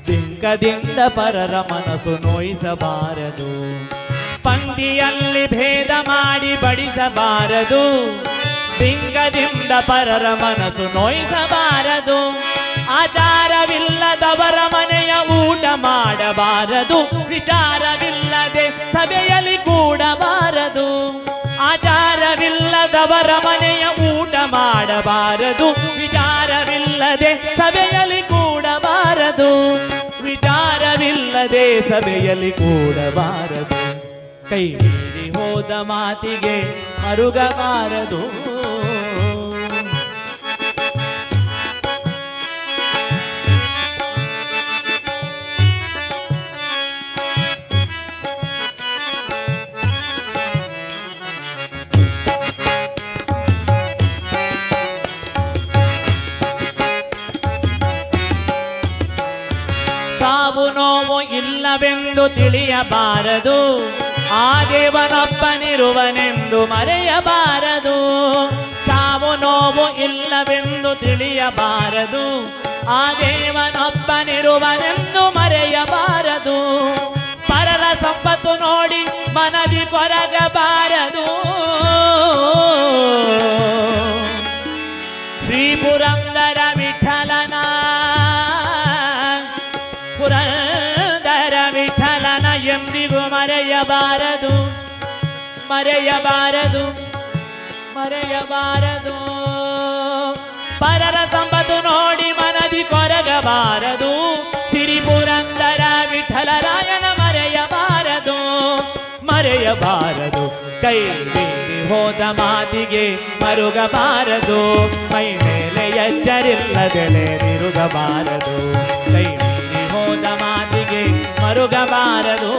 ಬಿಂಕದಿಂದ ಪರರ ಮನಸ್ಸು ನೋಯಿಸಬಾರದು. ಪಂಕ್ತಿಯಲ್ಲಿ ಭೇದ ಮಾಡಿ ಬಡಿಸಬಾರದು, ಬಿಂಕದಿಂದ ಪರರ ಮನಸ್ಸು ನೋಯಿಸಬಾರದು. ಆಚಾರವಿಲ್ಲದವರ ಮನೆಯ ಊಟ ಮಾಡಬಾರದು, ವಿಚಾರವಿಲ್ಲದೆ ಸಭೆಯಲ್ಲಿ ಕೂಡಬಾರದು. ಆಚಾರವಿಲ್ಲದವರ ಮನೆಯ ಊಟ ಮಾಡಬಾರದು, ವಿಚಾರವಿಲ್ಲದೆ ಸಭೆಯಲ್ಲಿ ಕೂಡಬಾರದು. ವಿಚಾರವಿಲ್ಲದೆ ಸಭೆಯಲ್ಲಿ ಕೂಡಬಾರದು. ಕೈ ಮೀರಿ ಹೋದ ಮಾತಿಗೆ ಮರುಗಬಾರದು. ಸಾವು ನೋವು ಇಲ್ಲವೆಂದು ತಿಳಿಯಬಾರದು, ಆ ದೇವನೊಬ್ಬನಿರುವನೆಂದು ಮರೆಯಬಾರದು. ನೋವು ಇಲ್ಲವೆಂದು ತಿಳಿಯಬಾರದು, ಆ ದೇವನೊಬ್ಬನಿರುವನೆಂದು ಮರೆಯಬಾರದು. ಪರರ ಸಂಪತ್ತು ನೋಡಿ ಮನದಿ ಕೊರಗಬಾರದು. ಶ್ರೀ ಪುರಂದರ ವಿಠಲನ ಎಂದಿಗೂ ಮರೆಯಬಾರದು, ಮರೆಯಬಾರದು, ಮರೆಯಬಾರದು. ಪರರ ಸಂಪತ್ತು ನೋಡಿ ಮನದಿ ಕೊರಗಬಾರದು. ಶ್ರೀ ಪುರಂದರ ವಿಠಲರಾಯನ ಮರೆಯಬಾರದು, ಮರೆಯಬಾರದು. ಕೈ ಮೀರಿ ಹೋದ ಮಾತಿಗೆ ಮರುಗಬಾರದು, ಮೈ ಮೇಲೆ ಎಚ್ಚರಿಲ್ಲದೆಲೆ ತಿರುಗಬಾರದು. ಕೈ ಮೀರಿ ಹೋದ ಮಾತಿಗೆ ಮರುಗಬಾರದು.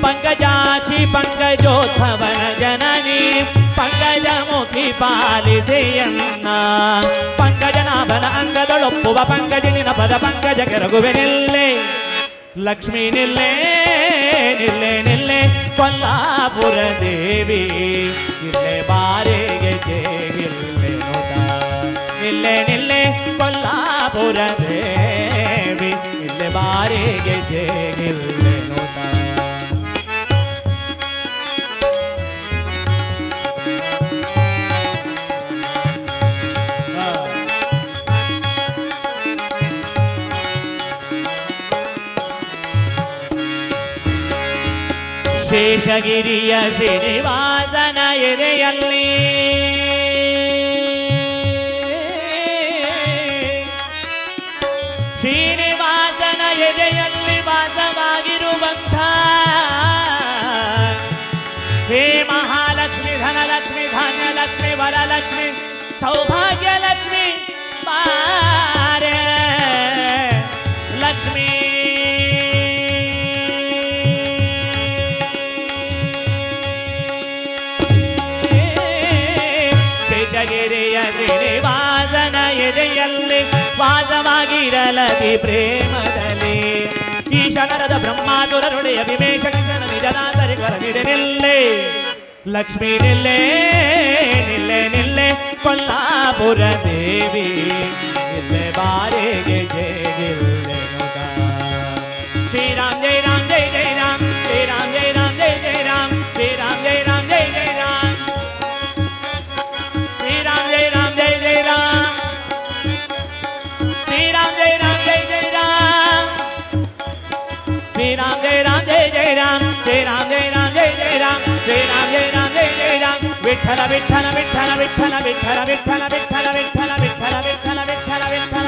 ಪಂಕಜಾಕ್ಷಿ ಪಂಕಜೋತ್ಥವನ ಜನನಿ ಪಂಕಜಮುಖಿ ಪಾಲಿಸೆಯನ್ನ. ಪಂಕಜನಾಭನ ಅಂಗದೊಳೊಪ್ಪುವ ಪಂಕಜಿನಿನ ಪದ ಪಂಕಜ ಕೆರಗುವೆನಿಲ್ಲೆ. ಲಕ್ಷ್ಮೀ ನಿಲ್ಲೆ ನಿಲ್ಲೆ ನಿಲ್ಲೆ ಕೊಲ್ಲಾಪುರ ದೇವಿ, ಇಲ್ಲೆ ಬಾರೆಗೆ ಜೇಗಿಲ್ಲೆ ನೋಟ. ನಿಲ್ಲೆ ನಿಲ್ಲೆ ಕೊಲ್ಲಾಪುರ ದೇವಿ, ಇಲ್ಲೆ ಬಾರೆಗೆ ಜೇಗಿಲ್ಲೆ ನೋಟ. ಶೇಷಗಿರಿಯ ಶ್ರೀನಿವಾಸನ ಎದೆಯಲ್ಲಿ ಶ್ರೀನಿವಾಸನ ಎದೆಯಲ್ಲಿ ವಾಸವಾಗಿರುವಂಥ ಹೇ ಮಹಾಲಕ್ಷ್ಮಿ ಧನಲಕ್ಷ್ಮಿ ಧಾನ್ಯಲಕ್ಷ್ಮಿ ವರಲಕ್ಷ್ಮಿ ಸೌಭಾಗ್ಯಲಕ್ಷ್ಮಿ ಬಾರೆ ಲಕ್ಷ್ಮೀ ಶೇಷಗಿರಿಯ ಶ್ರೀನಿವಾಸನ ಎದೆಯಲ್ಲಿ ವಾಸವಾಗಿರಲತಿ ಪ್ರೇಮದಲ್ಲಿ. ಈಶನರದ ಬ್ರಹ್ಮಾಸುರರುಡೆಯ ವಿಮೇಶಕನ ನಿಜನಾತರಿಗರ ನಿಲ್ಲೆ. ಲಕ್ಷ್ಮೀ ನಿಲ್ಲೆ ನಿಲ್ಲೆ ನಿಲ್ಲೆ ಕೊಲ್ಲಾಪುರ ದೇವಿ, ನಿಲ್ಲೆ ಬಾರೆಗೆ ಜೇಗಿಲ್ಲೆ ನೋಟ. ಶ್ರೀರಾಮ್ ಜೈ ರಾಮ್ ಜೈ ಜೈ ರಾಮ್, ಶ್ರೀರಾಮ್ ಜೈ ರಾಮ್ ಜೈ ಜೈ ರಾಮ್, ಶ್ರೀರಾಮ್ ಜೈ ರಾಮ್ ಜೈ ಜೈ ರಾಮ್, ಶ್ರೀರಾಮ್ ಜೈ ರಾಮ್ ಜೈ ಜೈ ರಾಮ್, ಶ್ರೀರಾಮ್ ಜೈ ರಾಮ್ ಜೈ ಜೈ ರಾಮ್, ಶ್ರೀರಾಮ್ ಜೈ ರಾಮ್ ಜೈ ಜೈ ರಾಮ್, ಶ್ರೀರಾಮ್ ಜೈ ರಾಮ್ ಜೈ ಜೈ ರಾಮ್, ಶ್ರೀರಾಮ್ ಜೈ ರಾಮ್ ಜೈ ಜೈ ರಾಮ್. ವಿಠಲ ವಿಠಲ ವಿಠಲ ವಿಠಲ ವಿಠಲ ವಿಠಲ ವಿಠಲ ವಿಠಲ ವಿಠಲ ವಿಠಲ ವಿಠಲ ವಿಠಲ.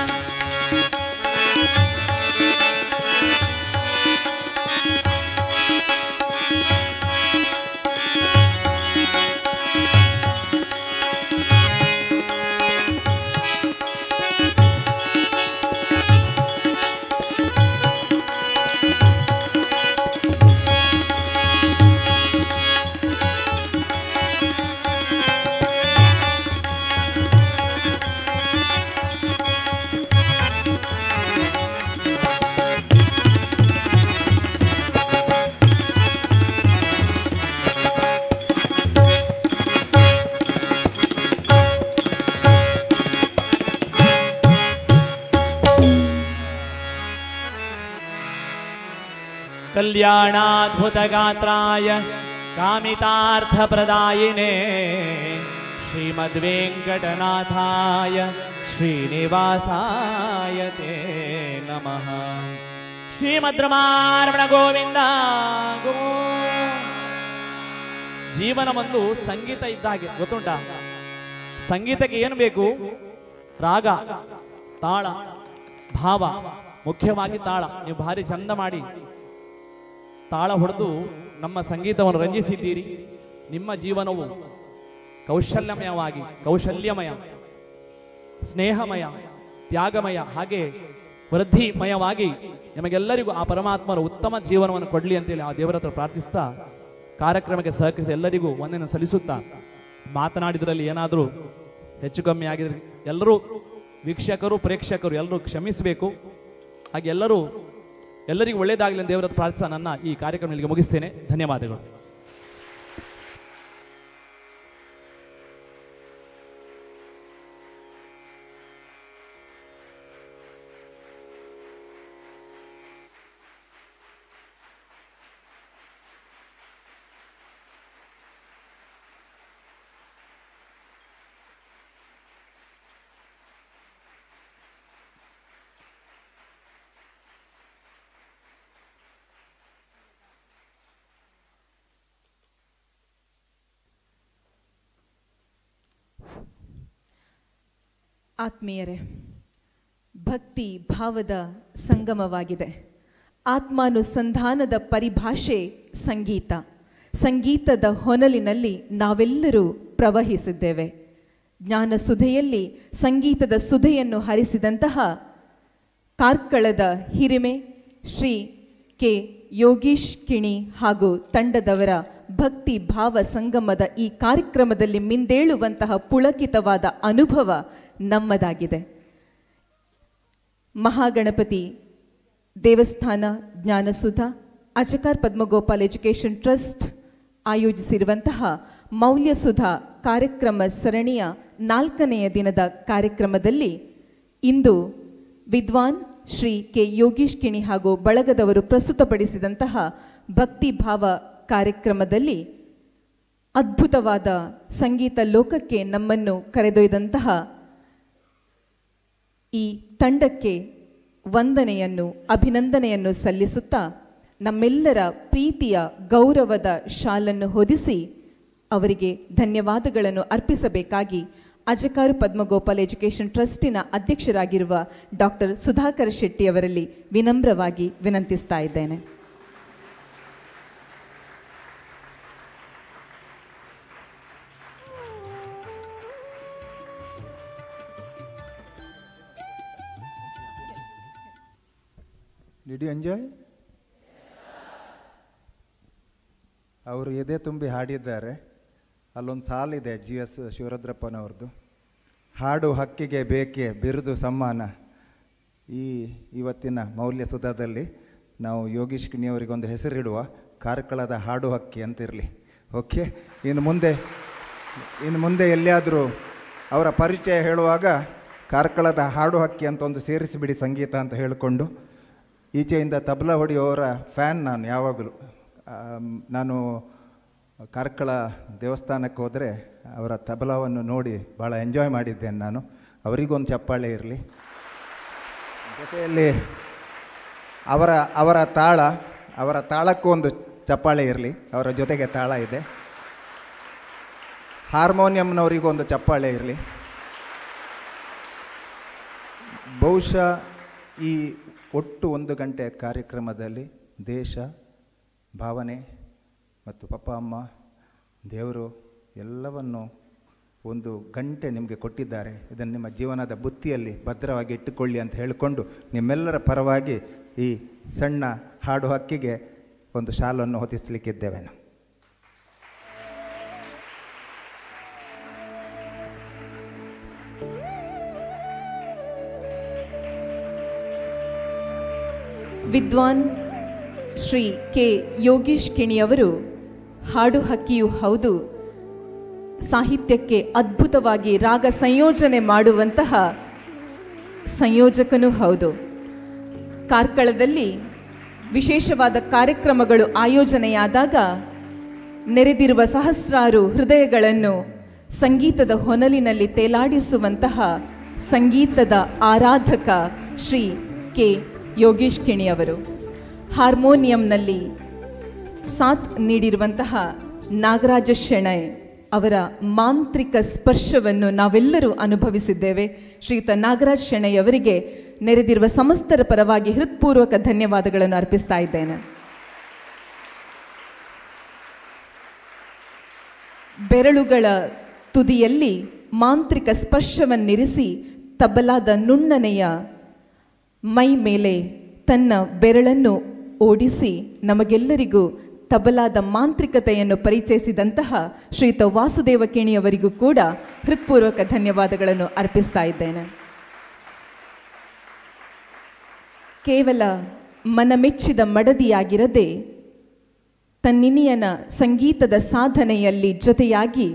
कल्याणाद्भुतगात्राय कामितार्थप्रदायिने श्रीमद्वेङ्कटनाथाय श्रीनिवासाय ते नमः. ಶ್ರೀಮದ್ರಮಾರಮಣ ಗೋವಿಂದ ಗೋ. ಜೀವನ ಒಂದು ಸಂಗೀತ ಇದ್ದ ಹಾಗೆ, ಗೊತ್ತುಂಟ? ಸಂಗೀತಕ್ಕೆ ಏನು ಬೇಕು? ರಾಗ, ತಾಳ, ಭಾವ, ಮುಖ್ಯವಾಗಿ ತಾಳ. ನೀವು ಭಾರಿ ಚಂದ ಮಾಡಿ ತಾಳ ಹೊಡೆದು ನಮ್ಮ ಸಂಗೀತವನ್ನು ರಂಜಿಸಿದ್ದೀರಿ. ನಿಮ್ಮ ಜೀವನವು ಕೌಶಲ್ಯಮಯ, ಸ್ನೇಹಮಯ, ತ್ಯಾಗಮಯ, ಹಾಗೆ ವೃದ್ಧಿಮಯವಾಗಿ ನಿಮಗೆಲ್ಲರಿಗೂ ಆ ಪರಮಾತ್ಮನ ಉತ್ತಮ ಜೀವನವನ್ನು ಕೊಡಲಿ ಅಂತೇಳಿ ಆ ದೇವರ ಹತ್ರ ಪ್ರಾರ್ಥಿಸ್ತಾ ಕಾರ್ಯಕ್ರಮಕ್ಕೆ ಸಹಕರಿಸಿ ಎಲ್ಲರಿಗೂ ವಂದನೆ ಸಲ್ಲಿಸುತ್ತಾ, ಮಾತನಾಡಿದ್ರಲ್ಲಿ ಏನಾದರೂ ಹೆಚ್ಚು ಕಮ್ಮಿ ಆಗಿದ್ರೆ ಎಲ್ಲರೂ ವೀಕ್ಷಕರು ಪ್ರೇಕ್ಷಕರು ಎಲ್ಲರೂ ಕ್ಷಮಿಸಬೇಕು. ಹಾಗೆ ಎಲ್ಲರಿಗೂ ಒಳ್ಳೆಯದಾಗಲಿ ಅಂತ ದೇವರ ಹತ್ರ ಪ್ರಾರ್ಥಿಸ್ತಾ ನನ್ನ ಈ ಕಾರ್ಯಕ್ರಮ ಇಲ್ಲಿಗೆ ಮುಗಿಸ್ತೇನೆ. ಧನ್ಯವಾದಗಳು. ಆತ್ಮೀಯರೇ, ಭಕ್ತಿ ಭಾವದ ಸಂಗಮವಾಗಿದೆ. ಆತ್ಮಾನುಸಂಧಾನದ ಪರಿಭಾಷೆ ಸಂಗೀತ. ಸಂಗೀತದ ಹೊನಲಿನಲ್ಲಿ ನಾವೆಲ್ಲರೂ ಪ್ರವಹಿಸಿದ್ದೇವೆ. ಜ್ಞಾನ ಸುಧೆಯಲ್ಲಿ ಸಂಗೀತದ ಸುಧೆಯನ್ನು ಹರಿಸಿದಂತಹ ಕಾರ್ಕಳದ ಹಿರಿಮೆ ಶ್ರೀ ಕೆ ಯೋಗೀಶ್ ಕಿಣಿ ಹಾಗೂ ತಂಡದವರ ಭಕ್ತಿ ಭಾವ ಸಂಗಮದ ಈ ಕಾರ್ಯಕ್ರಮದಲ್ಲಿ ಮಿಂದೇಳುವಂತಹ ಪುಳಕಿತವಾದ ಅನುಭವ ನಮ್ಮದಾಗಿದೆ. ಮಹಾಗಣಪತಿ ದೇವಸ್ಥಾನ ಜ್ಞಾನಸುಧ ಅಜಕಾರ್ ಪದ್ಮಗೋಪಾಲ್ ಎಜುಕೇಷನ್ ಟ್ರಸ್ಟ್ ಆಯೋಜಿಸಿರುವಂತಹ ಮೌಲ್ಯಸುಧಾ ಕಾರ್ಯಕ್ರಮ ಸರಣಿಯ 4ನೆಯ ದಿನದ ಕಾರ್ಯಕ್ರಮದಲ್ಲಿ ಇಂದು ವಿದ್ವಾನ್ ಶ್ರೀ ಕೆ ಯೋಗೀಶ್ ಕಿಣಿ ಹಾಗೂ ಬಳಗದವರು ಪ್ರಸ್ತುತಪಡಿಸಿದಂತಹ ಭಕ್ತಿ ಭಾವ ಕಾರ್ಯಕ್ರಮದಲ್ಲಿ ಅದ್ಭುತವಾದ ಸಂಗೀತ ಲೋಕಕ್ಕೆ ನಮ್ಮನ್ನು ಕರೆದೊಯ್ದಂತಹ ಈ ತಂಡಕ್ಕೆ ವಂದನೆಯನ್ನು ಅಭಿನಂದನೆಯನ್ನು ಸಲ್ಲಿಸುತ್ತಾ ನಮ್ಮೆಲ್ಲರ ಪ್ರೀತಿಯ ಗೌರವದ ಶಾಲನ್ನು ಹೊದಿಸಿ ಅವರಿಗೆ ಧನ್ಯವಾದಗಳನ್ನು ಅರ್ಪಿಸಬೇಕಾಗಿ ಅಜಕಾರು ಪದ್ಮಗೋಪಾಲ್ ಎಜುಕೇಷನ್ ಟ್ರಸ್ಟಿನ ಅಧ್ಯಕ್ಷರಾಗಿರುವ ಡಾಕ್ಟರ್ ಸುಧಾಕರ್ ಶೆಟ್ಟಿ ಅವರಲ್ಲಿ ವಿನಮ್ರವಾಗಿ ವಿನಂತಿಸ್ತಾ ಇದ್ದೇನೆ. Did you enjoy? ಅವರು ಎದೆ ತುಂಬಿ ಹಾಡಿದ್ದಾರೆ. ಅಲ್ಲೊಂದು ಸಾಲಿದೆ GS ಶಿವರುದ್ರಪ್ಪನವ್ರದ್ದು, ಹಾಡು ಹಕ್ಕಿಗೆ ಬೇಕೆ ಬಿರುದು ಸಮ್ಮಾನ. ಇವತ್ತಿನ ಮೌಲ್ಯ ಸುಧಾದಲ್ಲಿ ನಾವು ಯೋಗೀಶ್ ಕಿಣಿಯವರಿಗೊಂದು ಹೆಸರಿಡುವ, ಕಾರ್ಕಳದ ಹಾಡು ಹಕ್ಕಿ ಅಂತಿರಲಿ. ಓಕೆ, ಇನ್ನು ಮುಂದೆ ಎಲ್ಲಿಯಾದರೂ ಅವರ ಪರಿಚಯ ಹೇಳುವಾಗ ಕಾರ್ಕಳದ ಹಾಡು ಹಕ್ಕಿ ಅಂತ ಒಂದು ಸೇರಿಸಿಬಿಡಿ ಸಂಗೀತ ಅಂತ ಹೇಳಿಕೊಂಡು. ಈಚೆಯಿಂದ ತಬಲಾ ಹೊಡೆಯುವವರ ಫ್ಯಾನ್ ನಾನು ಯಾವಾಗಲೂ. ನಾನು ಕಾರ್ಕಳ ದೇವಸ್ಥಾನಕ್ಕೆ ಹೋದರೆ ಅವರ ತಬಲಾವನ್ನು ನೋಡಿ ಭಾಳ ಎಂಜಾಯ್ ಮಾಡಿದ್ದೇನೆ ನಾನು. ಅವರಿಗೊಂದು ಚಪ್ಪಾಳೆ ಇರಲಿ. ಜೊತೆಯಲ್ಲಿ ಅವರ ತಾಳಕ್ಕೂ ಒಂದು ಚಪ್ಪಾಳೆ ಇರಲಿ. ಅವರ ಜೊತೆಗೆ ತಾಳ ಇದೆ. ಹಾರ್ಮೋನಿಯಂನವರಿಗೊಂದು ಚಪ್ಪಾಳೆ ಇರಲಿ. ಬಹುಶಃ ಈ ಒಟ್ಟು 1 ಗಂಟೆ ಕಾರ್ಯಕ್ರಮದಲ್ಲಿ ದೇಶ, ಭಾವನೆ ಮತ್ತು ಪಪ್ಪ ಅಮ್ಮ, ದೇವರು ಎಲ್ಲವನ್ನು 1 ಗಂಟೆ ನಿಮಗೆ ಕೊಟ್ಟಿದ್ದಾರೆ. ಇದನ್ನು ನಿಮ್ಮ ಜೀವನದ ಬುತ್ತಿಯಲ್ಲಿ ಭದ್ರವಾಗಿ ಇಟ್ಟುಕೊಳ್ಳಿ ಅಂತ ಹೇಳಿಕೊಂಡು ನಿಮ್ಮೆಲ್ಲರ ಪರವಾಗಿ ಈ ಸಣ್ಣ ಹಾಡು ಹಕ್ಕಿಗೆ ಒಂದು ಶಾಲನ್ನು ಹೊದಿಸಲಿಕ್ಕಿದ್ದೇವೆ. ನಾವು ವಿದ್ವಾನ್ ಶ್ರೀ ಕೆ ಯೋಗೀಶ್ ಕಿಣಿಯವರು ಹಾಡು ಹಕ್ಕಿಯೂ ಹೌದು, ಸಾಹಿತ್ಯಕ್ಕೆ ಅದ್ಭುತವಾಗಿ ರಾಗ ಸಂಯೋಜನೆ ಮಾಡುವಂತಹ ಸಂಯೋಜಕನೂ ಹೌದು. ಕಾರ್ಕಳದಲ್ಲಿ ವಿಶೇಷವಾದ ಕಾರ್ಯಕ್ರಮಗಳು ಆಯೋಜನೆಯಾದಾಗ ನೆರೆದಿರುವ ಸಹಸ್ರಾರು ಹೃದಯಗಳನ್ನು ಸಂಗೀತದ ಹೊನಲಿನಲ್ಲಿ ತೇಲಾಡಿಸುವಂತಹ ಸಂಗೀತದ ಆರಾಧಕ ಶ್ರೀ ಕೆ ಯೋಗೀಶ್ ಕಿಣಿಯವರು. ಹಾರ್ಮೋನಿಯಂನಲ್ಲಿ ಸಾಥ್ ನೀಡಿರುವಂತಹ ನಾಗರಾಜ ಶೆಣೈ ಅವರ ಮಾಂತ್ರಿಕ ಸ್ಪರ್ಶವನ್ನು ನಾವೆಲ್ಲರೂ ಅನುಭವಿಸಿದ್ದೇವೆ. ಶ್ರೀಯುತ ನಾಗರಾಜ್ ಶೆಣೈ ಅವರಿಗೆ ನೆರೆದಿರುವ ಸಮಸ್ತರ ಪರವಾಗಿ ಹೃತ್ಪೂರ್ವಕ ಧನ್ಯವಾದಗಳನ್ನು ಅರ್ಪಿಸ್ತಾ ಇದ್ದೇನೆ. ಬೆರಳುಗಳ ತುದಿಯಲ್ಲಿ ಮಾಂತ್ರಿಕ ಸ್ಪರ್ಶವನ್ನಿರಿಸಿ ತಬಲಾದ ನುಣ್ಣನೆಯ ಮೈ ಮೇಲೆ ತನ್ನ ಬೆರಳನ್ನು ಓಡಿಸಿ ನಮಗೆಲ್ಲರಿಗೂ ತಬಲಾದ ಮಾಂತ್ರಿಕತೆಯನ್ನು ಪರಿಚಯಿಸಿದಂತಹ ಶ್ರೀಯುತ ವಾಸುದೇವ ಕಿಣಿಯವರಿಗೂ ಕೂಡ ಹೃತ್ಪೂರ್ವಕ ಧನ್ಯವಾದಗಳನ್ನು ಅರ್ಪಿಸ್ತಾ ಇದ್ದೇನೆ. ಕೇವಲ ಮನಮೆಚ್ಚಿದ ಮಡದಿಯಾಗಿರದೆ ತನ್ನಿನಿಯನ ಸಂಗೀತದ ಸಾಧನೆಯಲ್ಲಿ ಜೊತೆಯಾಗಿ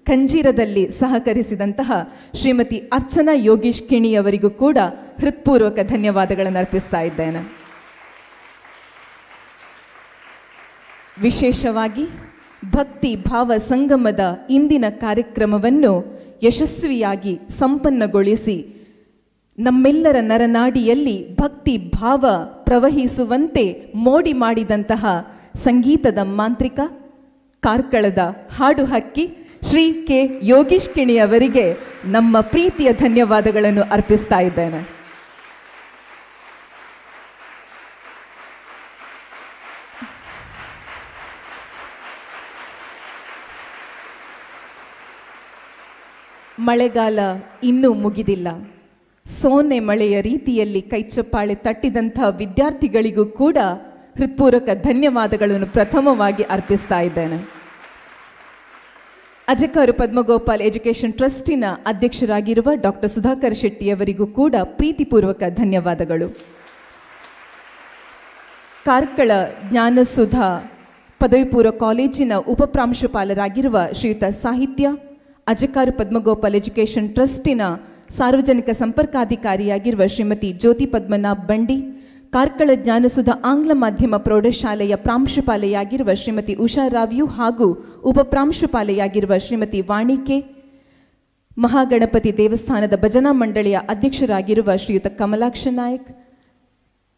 ಕಂಜೀರದಲ್ಲಿ ಸಹಕರಿಸಿದಂತಹ ಶ್ರೀಮತಿ ಅರ್ಚನಾ ಯೋಗೀಶ್ ಕಿಣಿಯವರಿಗೂ ಕೂಡ ಹೃತ್ಪೂರ್ವಕ ಧನ್ಯವಾದಗಳನ್ನು ಅರ್ಪಿಸ್ತಾ ಇದ್ದೇನೆ. ವಿಶೇಷವಾಗಿ ಭಕ್ತಿ ಭಾವ ಸಂಗಮದ ಇಂದಿನ ಕಾರ್ಯಕ್ರಮವನ್ನು ಯಶಸ್ವಿಯಾಗಿ ಸಂಪನ್ನಗೊಳಿಸಿ ನಮ್ಮೆಲ್ಲರ ನರನಾಡಿಯಲ್ಲಿ ಭಕ್ತಿ ಭಾವ ಪ್ರವಹಿಸುವಂತೆ ಮೋಡಿ ಮಾಡಿದಂತಹ ಸಂಗೀತದ ಮಾಂತ್ರಿಕ, ಕಾರ್ಕಳದ ಹಾಡು ಹಕ್ಕಿ ಶ್ರೀ ಕೆ ಯೋಗೀಶ್ ಕಿಣಿ ಅವರಿಗೆ ನಮ್ಮ ಪ್ರೀತಿಯ ಧನ್ಯವಾದಗಳನ್ನು ಅರ್ಪಿಸ್ತಾ ಇದ್ದೇನೆ. ಮಳೆಗಾಲ ಇನ್ನೂ ಮುಗಿದಿಲ್ಲ. ಸೋನೆ ಮಳೆಯ ರೀತಿಯಲ್ಲಿ ಕೈಚಪ್ಪಾಳೆ ತಟ್ಟಿದಂಥ ವಿದ್ಯಾರ್ಥಿಗಳಿಗೂ ಕೂಡ ಹೃತ್ಪೂರ್ವಕ ಧನ್ಯವಾದಗಳನ್ನು ಪ್ರಥಮವಾಗಿ ಅರ್ಪಿಸ್ತಾ ಇದ್ದೇನೆ. ಅಜಕಾರು ಪದ್ಮಗೋಪಾಲ್ ಎಜುಕೇಷನ್ ಟ್ರಸ್ಟಿನ ಅಧ್ಯಕ್ಷರಾಗಿರುವ ಡಾಕ್ಟರ್ ಸುಧಾಕರ್ ಶೆಟ್ಟಿಯವರಿಗೂ ಕೂಡ ಪ್ರೀತಿಪೂರ್ವಕ ಧನ್ಯವಾದಗಳು. ಕಾರ್ಕಳ ಜ್ಞಾನಸುಧಾ ಪದವಿ ಪೂರ್ವ ಕಾಲೇಜಿನ ಉಪಪ್ರಾಂಶುಪಾಲರಾಗಿರುವ ಶ್ರೀಯುತ ಸಾಹಿತ್ಯ, ಅಜಕಾರು ಪದ್ಮಗೋಪಾಲ್ ಎಜುಕೇಷನ್ ಟ್ರಸ್ಟಿನ ಸಾರ್ವಜನಿಕ ಸಂಪರ್ಕಾಧಿಕಾರಿಯಾಗಿರುವ ಶ್ರೀಮತಿ ಜ್ಯೋತಿ ಪದ್ಮನಾಭ್ ಬಂಡಿ, ಕಾರ್ಕಳ ಜ್ಞಾನಸುಧಾ ಆಂಗ್ಲ ಮಾಧ್ಯಮ ಪ್ರೌಢಶಾಲೆಯ ಪ್ರಾಂಶುಪಾಲೆಯಾಗಿರುವ ಶ್ರೀಮತಿ ಉಷಾ ರಾವ್ಯು ಹಾಗೂ ಉಪಪ್ರಾಂಶುಪಾಲೆಯಾಗಿರುವ ಶ್ರೀಮತಿ ವಾಣಿಕೆ, ಮಹಾಗಣಪತಿ ದೇವಸ್ಥಾನದ ಭಜನಾ ಮಂಡಳಿಯ ಅಧ್ಯಕ್ಷರಾಗಿರುವ ಶ್ರೀಯುತ ಕಮಲಾಕ್ಷ ನಾಯಕ್,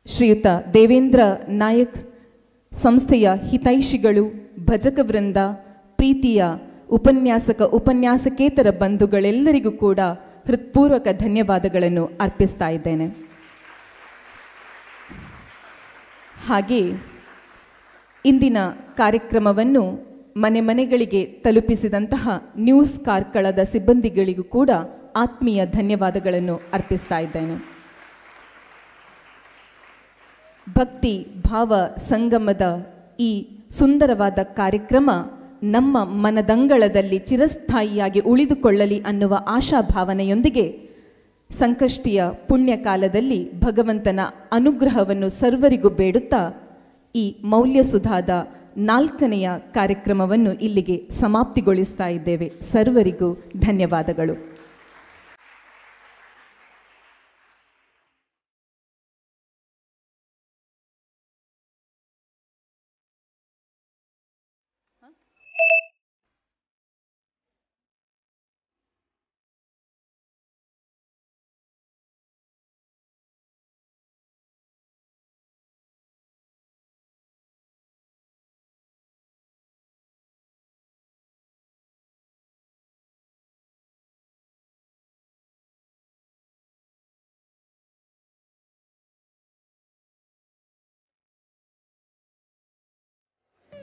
ಶ್ರೀಯುತ ದೇವೇಂದ್ರ ನಾಯಕ್, ಸಂಸ್ಥೆಯ ಹಿತೈಷಿಗಳು, ಭಜಕ ವೃಂದ, ಪ್ರೀತಿಯ ಉಪನ್ಯಾಸಕೇತರ ಬಂಧುಗಳೆಲ್ಲರಿಗೂ ಕೂಡ ಹೃತ್ಪೂರ್ವಕ ಧನ್ಯವಾದಗಳನ್ನು ಅರ್ಪಿಸ್ತಾ ಇದ್ದೇನೆ. ಹಾಗೆ ಇಂದಿನ ಕಾರ್ಯಕ್ರಮವನ್ನು ಮನೆ ಮನೆಗಳಿಗೆ ತಲುಪಿಸಿದಂತಹ ನ್ಯೂಸ್ ಕಾರ್ಕಳದ ಸಿಬ್ಬಂದಿಗಳಿಗೂ ಕೂಡ ಆತ್ಮೀಯ ಧನ್ಯವಾದಗಳನ್ನು ಅರ್ಪಿಸ್ತಾ ಇದ್ದೇನೆ. ಭಕ್ತಿ ಭಾವ ಸಂಗಮದ ಈ ಸುಂದರವಾದ ಕಾರ್ಯಕ್ರಮ ನಮ್ಮ ಮನದಂಗಳದಲ್ಲಿ ಚಿರಸ್ಥಾಯಿಯಾಗಿ ಉಳಿದುಕೊಳ್ಳಲಿ ಅನ್ನುವ ಆಶಾಭಾವನೆಯೊಂದಿಗೆ ಸಂಕಷ್ಟಿಯ ಪುಣ್ಯಕಾಲದಲ್ಲಿ ಭಗವಂತನ ಅನುಗ್ರಹವನ್ನು ಸರ್ವರಿಗೂ ಬೇಡುತ್ತಾ ಈ ಮೌಲ್ಯಸುಧಾದ 4ನೆಯ ಕಾರ್ಯಕ್ರಮವನ್ನು ಇಲ್ಲಿಗೆ ಸಮಾಪ್ತಿಗೊಳಿಸ್ತಾ ಇದ್ದೇವೆ. ಸರ್ವರಿಗೂ ಧನ್ಯವಾದಗಳು.